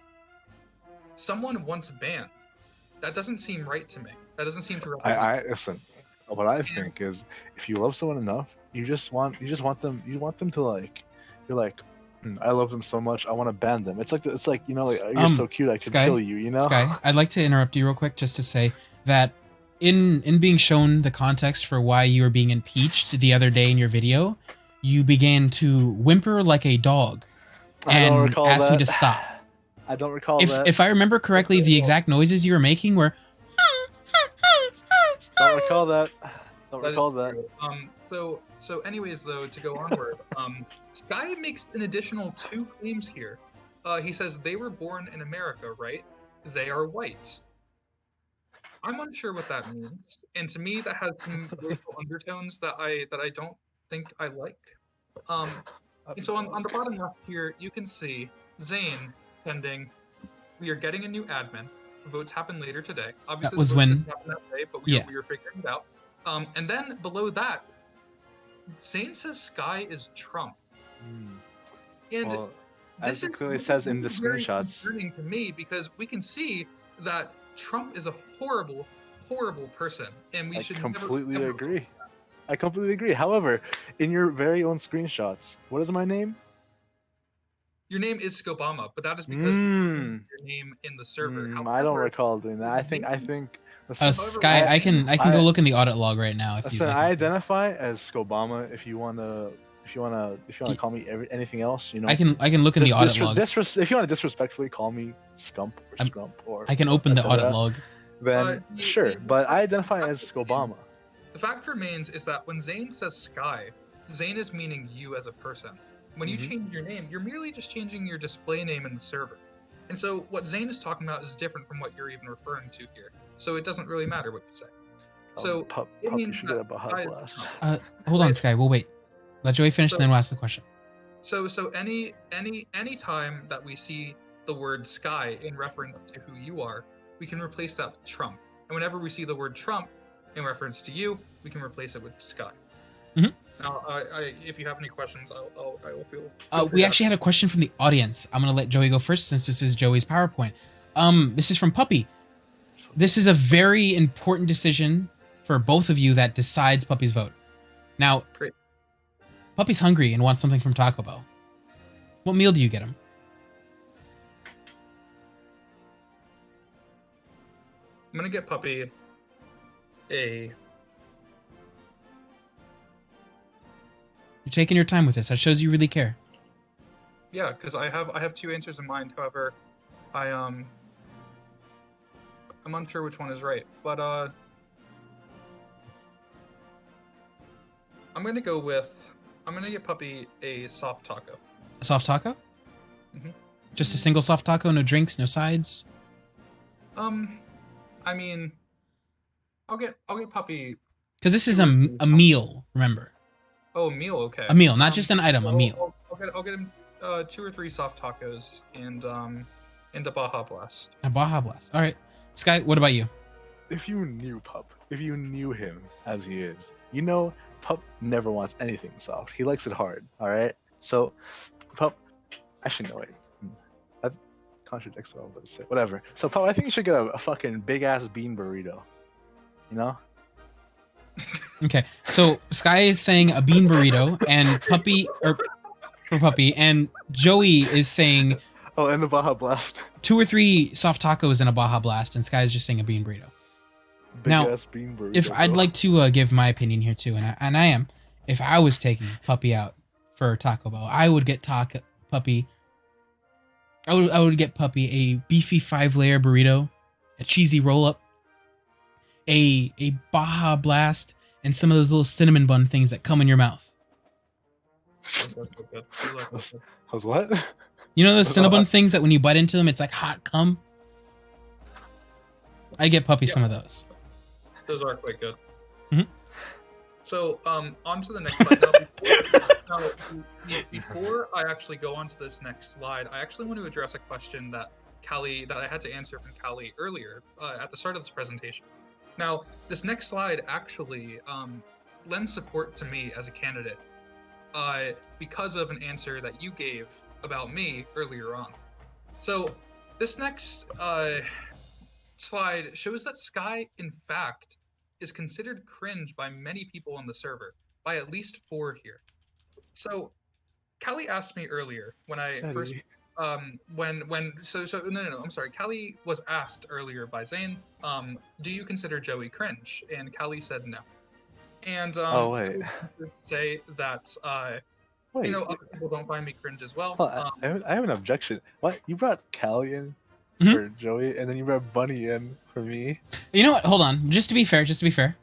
someone once banned? That doesn't seem right to me. That doesn't seem to. I listen. What I think is, if you love someone enough, you want them to like, you're like, I love them so much, I want to ban them. It's like you're so cute, I could Sky, kill you. You know. Sky, I'd like to interrupt you real quick just to say that in being shown the context for why you were being impeached the other day in your video, you began to whimper like a dog. I don't and recall asked me that. to stop. I don't recall If that. if I remember correctly, the exact noises you were making were. Don't recall that. Don't That is recall that. true. So anyways, though, to go onward, Sky makes an additional 2 claims here. He says they were born in America, right? They are white. I'm unsure what that means, and to me, that has some racial undertones that I don't think I like. And so on the bottom left here, you can see Zane sending, "We are getting a new admin. Votes happen later today." Obviously, was the votes when- didn't happen that day, but Yeah. we were figuring it out. And then below that, Zane says Sky is Trump. Hmm. And Well, this as it is clearly says in the very screenshots. concerning to me because we can see that Trump is a horrible, horrible person, and we I should completely never agree. I completely agree. However, in your very own screenshots, what is my name? Your name is Skobama, but that is because Mm. your name in the server. I don't However, recall doing that. I think. Listen, Sky, I can go look in the audit log right now if you'd Listen, like I me to. identify as Skobama. If you wanna call me anything else, you know. I can look in the audit log. If you wanna disrespectfully call me Scump or I'm- Scrump or I can open the etc., audit log. then sure. But I identify as Skobama. The fact remains is that when Zane says Sky, Zane is meaning you as a person. When you Mhm. change your name, you're merely just changing your display name in the server. And so what Zane is talking about is different from what you're even referring to here. So it doesn't really matter what you say. So Pup, it you means should that get a Baja Sky is Blast. Trump. Hold on, Sky. We'll wait. Let Joey finish, and then we'll ask the question. So any time that we see the word Sky in reference to who you are, we can replace that with Trump. And whenever we see the word Trump in reference to you, we can replace it with Sky. Mhm. Now, if you have any questions, I will feel. We actually had a question from the audience. I'm gonna let Joey go first since this is Joey's PowerPoint. This is from Puppy. This is a very important decision for both of you that decides Puppy's vote. Now, Great. Puppy's hungry and wants something from Taco Bell. What meal do you get him? I'm gonna get Puppy a. You're taking your time with this. That shows you really care. Yeah, because I have 2 answers in mind. However, I'm unsure which one is right. But I'm gonna get Puppy a soft taco. A soft taco? Mhm. Just a single soft taco, no drinks, no sides. I mean, I'll get Puppy. Because this is a meal. Remember, Oh, a meal. Okay. a meal, not just an item. A meal. I'll get him 2 or 3 soft tacos and a Baja Blast. A Baja Blast. All right, Sky. What about you? If you knew Pup, if you knew him as he is, you know Pup never wants anything soft. He likes it hard. All right. So, Pup, actually no wait. That contradicts what I was about to say. Whatever. So, Pup, I think you should get a fucking big ass bean burrito. You know? Okay, so Sky is saying a bean burrito, and Puppy, and Joey is saying Oh, and the Baja Blast. 2 or 3 soft tacos and a Baja Blast, and Sky is just saying a bean burrito. Big Now, ass bean burrito. If I'd bro. like to give my opinion here too, and I am, if I was taking Puppy out for Taco Bell, I would get Puppy. I would get Puppy a beefy 5-layer burrito, a cheesy roll up, a Baja Blast, and some of those little cinnamon bun things that come in your mouth. Those look so good. Those look so good. How's what? You know those Those cinnamon are- things that when you bite into them, it's like hot cum. I get Puppy some of those. Those are quite good. Mhm. So, on to the next slide. Before I actually go on to this next slide, I actually want to address a question that I had to answer from Callie earlier at the start of this presentation. Now, this next slide actually lends support to me as a candidate because of an answer that you gave about me earlier on. So, this next slide shows that Sky, in fact, is considered cringe by many people on the server, by at least 4 here. So, Callie asked me earlier when I first Eddie. no, I'm sorry. Callie was asked earlier by Zane, do you consider Joey cringe? And Callie said no. And Oh, wait. I would say that Wait, You know, other people don't find me cringe as well. hold on, I have an objection. What? You brought Callie in Mhm. for Joey, and then you brought Bunny in for me? You know what? Hold on. Just to be fair.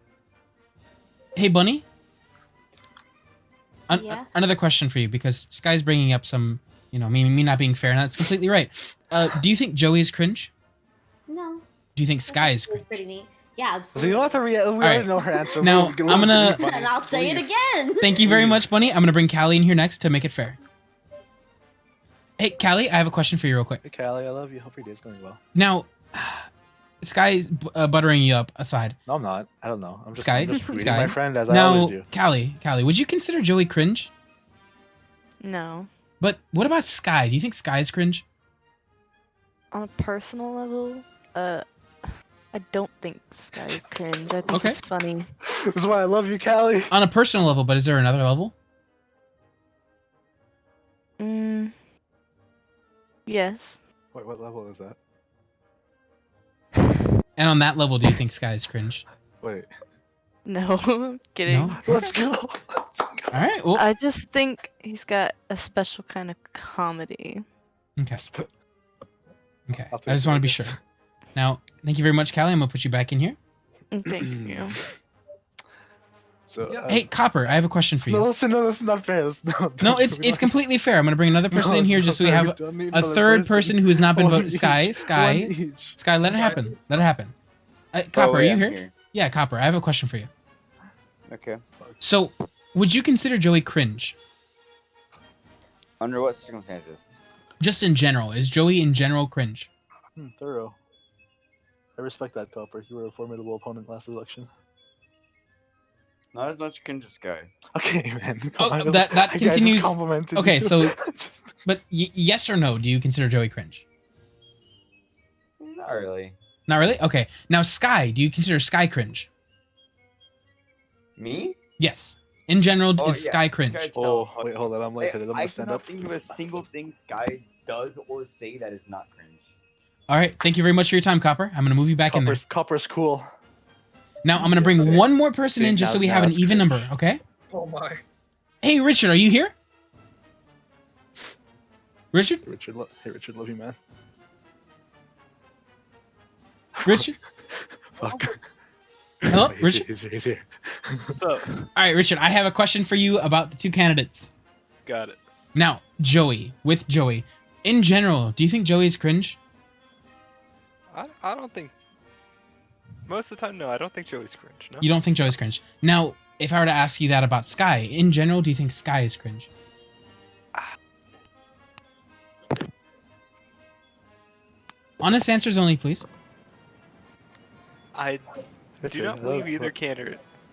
Hey, Bunny. Yeah? Another question for you, because Sky's bringing up some, me not being fair, and that's completely right. Do you think Joey is cringe? No. Do you think Sky is It's cringe? pretty neat. Yeah, So absolutely. you don't have to we already right. know her answer. Now, We'll I'm gonna- leave Bunny. And I'll say it Leave. again. Thank you very much, Bunny. I'm gonna bring Callie in here next to make it fair. Hey, Callie, I have a question for you real quick. Hey, Callie, I love you. Hope your day's going well. Now, Sky's buttering you up aside. No, I'm not. I don't know. I'm just, Sky? I'm just reading Sky? my friend as I Now, always do. Callie, would you consider Joey cringe? No. But what about Sky? Do you think Sky is cringe? On a personal level, I don't think Sky's cringe. I think Okay. it's funny. This is why I love you, Callie. On a personal level, but is there another level? Yes. Wait, what level is that? And on that level, do you think Sky is cringe? Wait. No, I'm kidding. No? Let's go. All right. Well, I just think he's got a special kind of comedy. okay. Okay. I'll I just want to be sure. think Now, thank you very much, Callie. I'm gonna put you back in here. Thank you. So, Yeah. Hey, Copper, I have a question for you. no, listen, no, this is not fair. No, it's completely fair. I'm gonna bring another person in here just so we have a third person who has not been voted. Sky, let it happen. Let it happen. Copper, are you I'm here? Yeah, Copper, I have a question for you. Okay. So, would you consider Joey cringe? Under what circumstances? Just in general, is Joey in general cringe? Thorough. I respect that, Copper. You were a formidable opponent last election. Not as much cringe as Sky. Okay, man. Oh, Come on, that I just continues- complimented okay, you. so- Just- But yes or no, do you consider Joey cringe? Not really. Not really? Okay. Now, Sky, do you consider Sky cringe? Me? Yes. In general, Oh, is yeah, Sky cringe? Sky's Oh, hell- wait, hold on. I'm lightheaded. I'm I gonna stand cannot up. think of a single thing Sky does or say that is not cringe. All right. Thank you very much for your time, Copper. I'm gonna move you back in there. Copper's cool. Now, I'm gonna bring Yes, one more person in just so we now have an it's even cringe. number. Okay. Oh my. Hey, Richard, are you here? Richard? Hey, Richard, love you, man. Richard? Fuck. Hello, He's Richard? Here, he's here. What's up? All right, Richard. I have a question for you about the two candidates. Got it. Now, Joey. With Joey, in general, do you think Joey is cringe? I don't think. Most of the time, no. I don't think Joey's cringe. No. You don't think Joey's cringe? Now, if I were to ask you that about Sky, in general, do you think Sky is cringe? Honest answers only, please. I do Richard, not I believe love-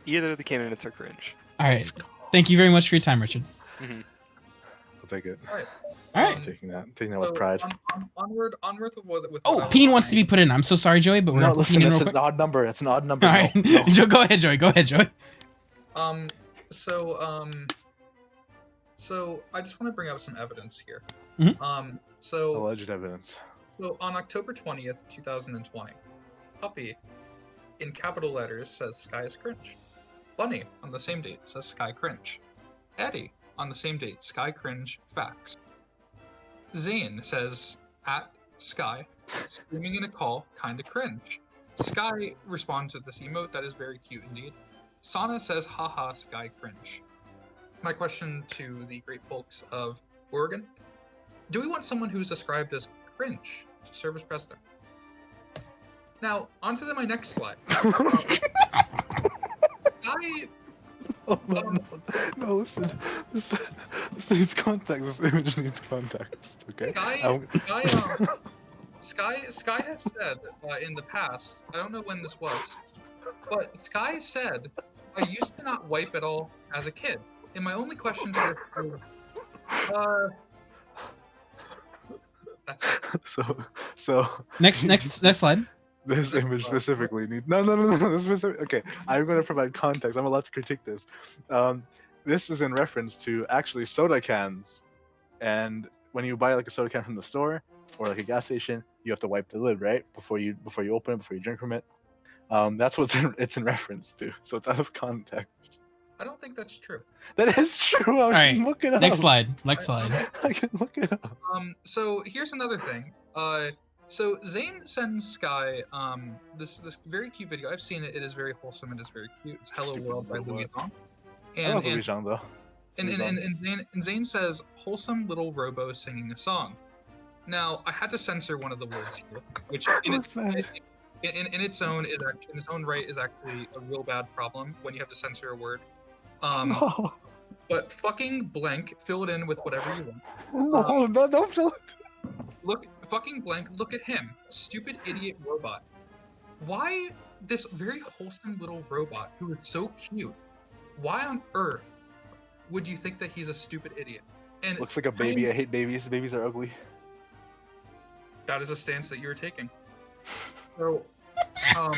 either of the candidates are cringe. All right. Thank you very much for your time, Richard. I'll take it. All right. I'm taking that with pride. Onward with what Oh, what I was Peen wants to saying. be put in. I'm so sorry, Joey, but we're No, gonna put listen, Peen in it's real an quick. odd number. It's an odd number. All right. No, no. Joe, go ahead, Joey. Go ahead, Joey. So I just want to bring up some evidence here. Mhm. So Alleged evidence. on October 20th, 2020, Puppy, in capital letters, says Sky is cringe. Bunny, on the same date, says Sky cringe. Eddie, on the same date, Sky cringe facts. Zane says, at Sky, screaming in a call, kinda cringe. Sky responds with this emote that is very cute indeed. Sana says, haha, Sky cringe. My question to the great folks of Oregon, do we want someone who's described as cringe to serve as president? Now, on to my next slide. Sky, Oh, no, listen. This needs context. This image needs context. Okay. Sky has said in the past, I don't know when this was, but Sky said, I used to not wipe at all as a kid. And my only question to this is, that's it. So Next slide. this image specifically needs no. This specific. Okay, I'm going to provide context. I'm allowed to critique this. This is in reference to actually soda cans, and when you buy like a soda can from the store or like a gas station, you have to wipe the lid right before you open it, before you drink from it. That's what it's in reference to. So it's out of context. I don't think that's true. That is true. I right, can look it up. Next slide. Next slide. I can look it up. So here's another thing. So Zane sends Sky this very cute video. I've seen it. It is very wholesome. It is very cute. It's Hello Stupid World by robot. Louis Zong. I love Louis Zhang though. And Zane says, wholesome little robo singing a song. Now, I had to censor one of the words here, which in its own right is actually a real bad problem when you have to censor a word. No, But fucking blank, fill it in with whatever you want. no, don't fill it. Look, fucking blank, look at him. Stupid idiot robot. Why this very wholesome little robot who is so cute? Why on earth would you think that he's a stupid idiot? And Looks like a baby. I hate babies. Babies are ugly. that is a stance that you're taking. So, so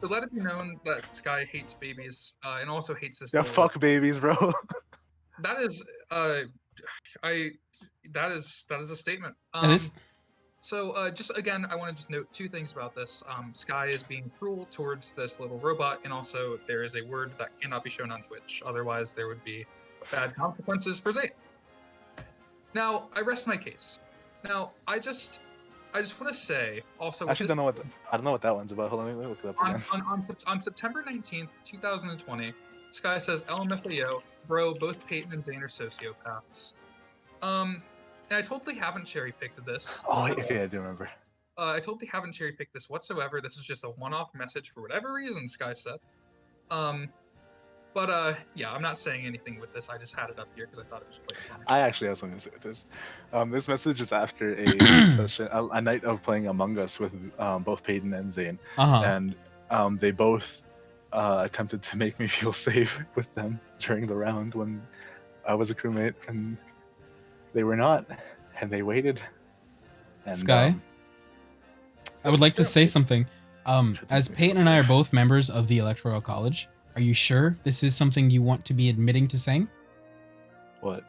let it be known that Sky hates babies and also hates this. Yeah, little- fuck babies, bro. That is, that is a statement. That is. So, just again, I want to just note two things about this. Sky is being cruel towards this little robot, and also there is a word that cannot be shown on Twitch. Otherwise, there would be bad consequences for Zane. Now, I rest my case. Now, I just want to say also. I actually don't know what that one's about. Hold on, let me look it up again. On September 19th, 2020, Sky says, LMFAO, bro, both Peyton and Zane are sociopaths. And I totally haven't cherry-picked this. Oh, wait, okay, I do remember. I totally haven't cherry-picked this whatsoever. This is just a one-off message for whatever reason, Sky said. Yeah, I'm not saying anything with this. I just had it up here because I thought it was quite funny. I actually have something to say with this. This message is after a session, a night of playing Among Us with both Peyton and Zane, and they both attempted to make me feel safe with them during the round when I was a crewmate, and they were not, and they waited. And, Sky, I would like to say something. As Peyton and I are both members of the Electoral College, are you sure this is something you want to be admitting to saying? What?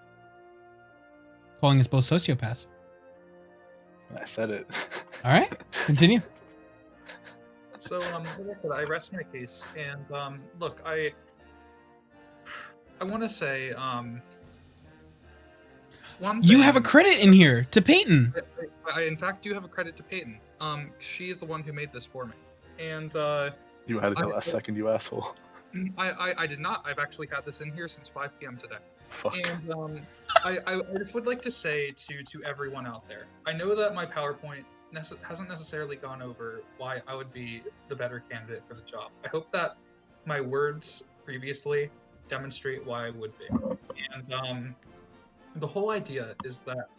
Calling us both sociopaths. I said it. All right, continue. So, like I said, I rest my case, and look, I want to say, one You have a thing- credit in here to Peyton. I in fact do have a credit to Peyton. She is the one who made this for me, and You had it the last second, you asshole. I did not. I've actually had this in here since 5 p.m. today. Fuck. And I just would like to say to everyone out there, I know that my PowerPoint hasn't necessarily gone over why I would be the better candidate for the job. I hope that my words previously demonstrate why I would be. And the whole idea is that,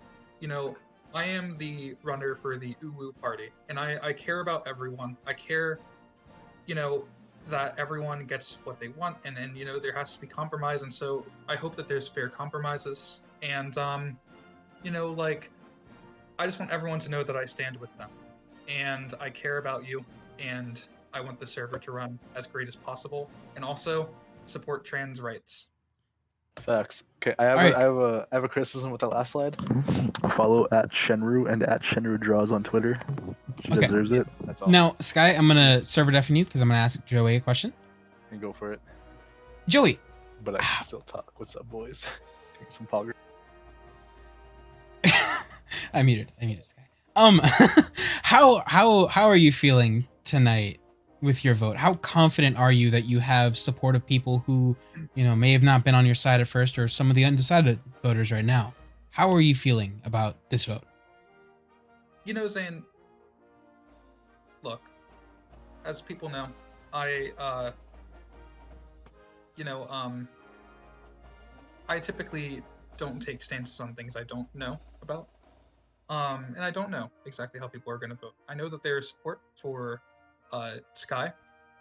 you know, I am the runner for the Uwu party, and I care about everyone. I care, you know, that everyone gets what they want, and you know, there has to be compromise, and so I hope that there's fair compromises, and you know, like, I just want everyone to know that I stand with them, and I care about you, and I want the server to run as great as possible, and also support trans rights. Facts. Okay, I have a criticism with the last slide. Follow at Shenru and at Shenru Draws on Twitter. She Okay. deserves it. That's all. Now, Sky, I'm gonna server deafen you because I'm gonna ask Joey a question. You go for it. Joey, But I can still talk. What's up, boys? Take some pogger. I muted Sky. How are you feeling tonight with your vote? How confident are you that you have support of people who, you know, may have not been on your side at first, or some of the undecided voters right now? How are you feeling about this vote? You know, Zane, look, as people know, I typically don't take stances on things I don't know about. And I don't know exactly how people are going to vote. I know that there is support for Sky,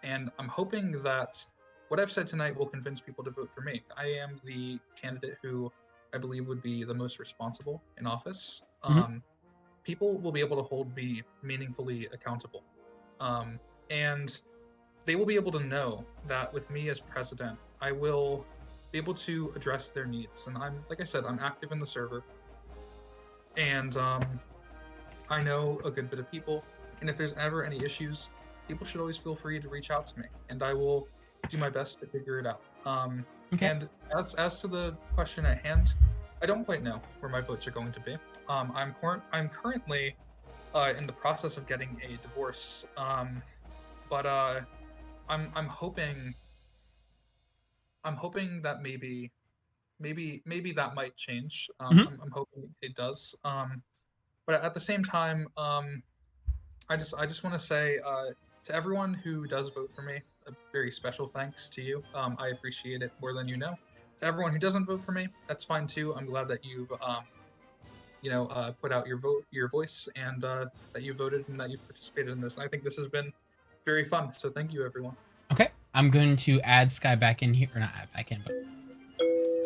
and I'm hoping that what I've said tonight will convince people to vote for me. I am the candidate who I believe would be the most responsible in office. People will be able to hold me meaningfully accountable. And they will be able to know that with me as president, I will be able to address their needs. And like I said, I'm active in the server. And I know a good bit of people. And if there's ever any issues, people should always feel free to reach out to me. And I will do my best to figure it out. Okay. And as to the question at hand, I don't quite know where my votes are going to be. I'm currently in the process of getting a divorce. But I'm hoping that maybe that might change. I'm hoping it does. But at the same time, I just want to say to everyone who does vote for me, a very special thanks to you. I appreciate it more than you know. To everyone who doesn't vote for me, that's fine too. I'm glad that you've put out your voice, and that you voted and that you've participated in this. And I think this has been very fun. So thank you, everyone. Okay, I'm going to add Sky back in here, or not add back in, but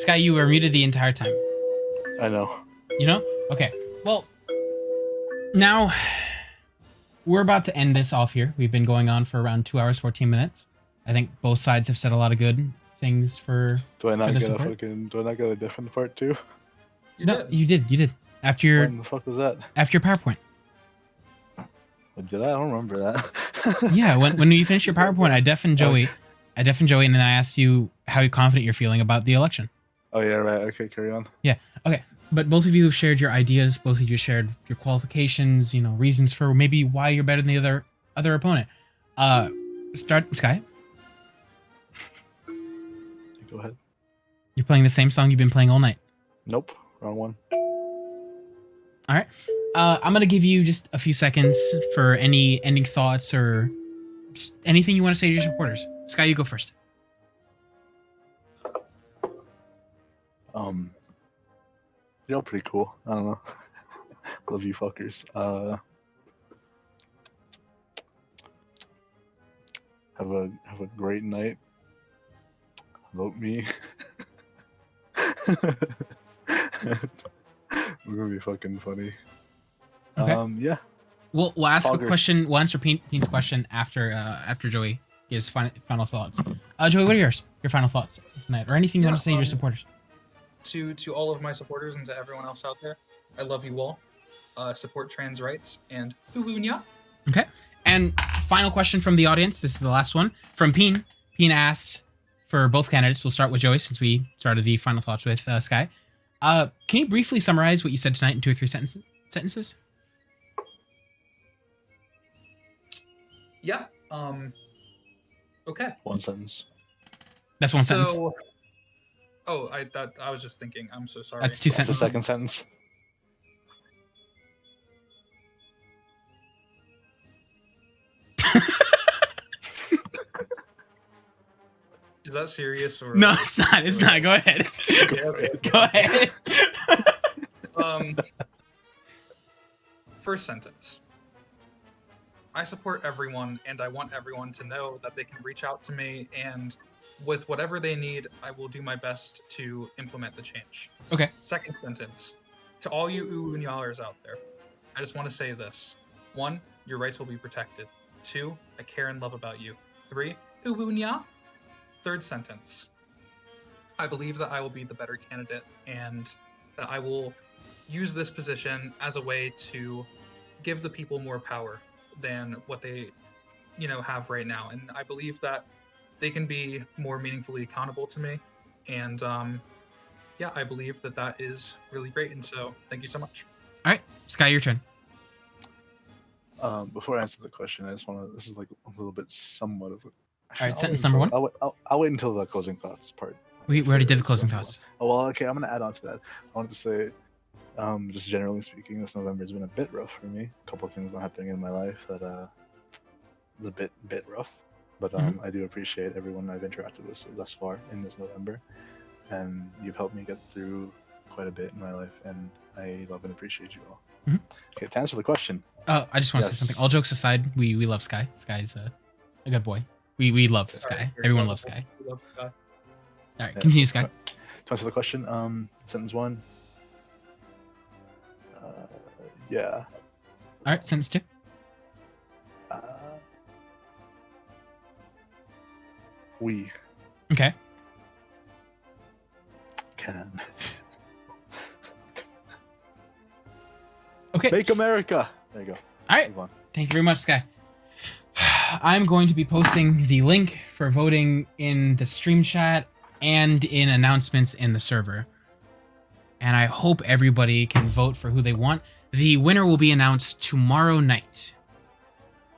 Sky, you were muted the entire time. I know. You know? Okay. Well, now we're about to end this off here. We've been going on for around 2 hours, 14 minutes. I think both sides have said a lot of good things for. Do I not the get a support. fucking? Do I not get a different part too? You did. After your When the fuck was that? after your PowerPoint. Did I? I don't remember that. Yeah, when you finished your PowerPoint, I deafened Joey, and then I asked you how confident you're feeling about the election. Oh yeah, right. Okay, carry on. Okay, but both of you have shared your ideas. Both of you shared your qualifications. Reasons for maybe why you're better than the other opponent. Start, Sky. Go ahead. You're playing the same song you've been playing all night. Nope, wrong one. All right. I'm gonna give you just a few seconds for any ending thoughts or just anything you want to say to your supporters. Sky, you go first. Pretty cool. I don't know. Love you fuckers. Have a great night. Vote me. It's gonna be fucking funny. Okay. Yeah. We'll ask a Poggers. question. We'll answer Peen's question after Joey gives final thoughts. Joey, what are yours? Your final thoughts tonight, or anything you want to say to your supporters? To all of my supporters and to everyone else out there, I love you all. Support trans rights and Ubunya. Okay. And final question from the audience. This is the last one from Peen. Peen asks for both candidates. We'll start with Joey since we started the final thoughts with Sky. Can you briefly summarize what you said tonight in 2 or 3 sentences? Yeah. Okay. One sentence. That's one sentence. Oh, I was just thinking. I'm so sorry. That's 2 What's the sentences. second sentence? Is that serious or? No, it's not. It's not. Go ahead. Okay. Go ahead. First sentence. I support everyone, and I want everyone to know that they can reach out to me, and with whatever they need, I will do my best to implement the change. Okay. Second sentence. To all you Ubunyalers out there, I just want to say this. 1, your rights will be protected. 2, I care and love about you. 3, Ubunya. Third sentence. I believe that I will be the better candidate, and that I will use this position as a way to give the people more power than what they, have right now. And I believe that they can be more meaningfully accountable to me. And I believe that is really great. And so thank you so much. All right, Sky, your turn. Before I answer the question, I just want to. This is like a little bit somewhat of a. All right, sentence number 1. I'll wait until the closing thoughts part. We already did the closing thoughts. Oh well, okay. I'm gonna add on to that. I wanted to say, just generally speaking, this November has been a bit rough for me. A couple of things are happening in my life that is a bit rough. But I do appreciate everyone I've interacted with thus far in this November, and you've helped me get through quite a bit in my life, and I love and appreciate you all. Okay, to answer the question. I just want to say something. All jokes aside, we love Sky. Sky's a good boy. We love Sky. Everyone loves Sky. We love Sky. All right, continue, Sky. To answer the question, sentence 1. Yeah. All right, sentence 2. We Okay. can Okay. make America. There you go. All right. Move on. Thank you very much, Sky. I'm going to be posting the link for voting in the stream chat and in announcements in the server. And I hope everybody can vote for who they want. The winner will be announced tomorrow night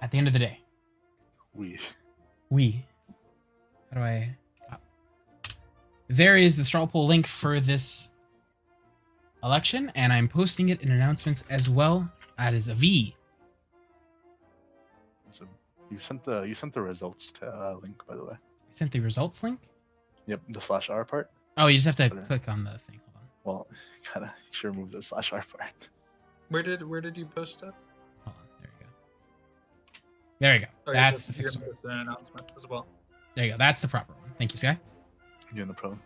at the end of the day. How do I... There is the straw poll link for this election, and I'm posting it in announcements as well. That is a V. So you sent the results to, link, by the way. I sent the results link? Yep, the /r part. Oh, you just have to Put it- click on the thing. Hold on. Well, gotta sure move the /r part. Where did you post it? Hold on. There you go. There you go. Oh, That's the you're fixed gonna one. post an announcement as well. There you go. That's the proper one. Thank you, Sky. You in the pro?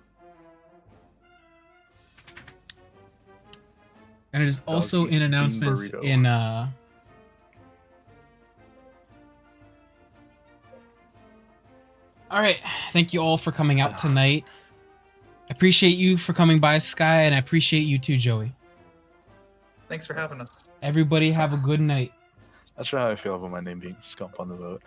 And it is also eats in bean announcements burrito. in All right. Thank you all for coming out tonight. I appreciate you for coming by, Sky, and I appreciate you too, Joey. Thanks for having us. Everybody have a good night. Not sure how I feel about my name being Scump on the vote.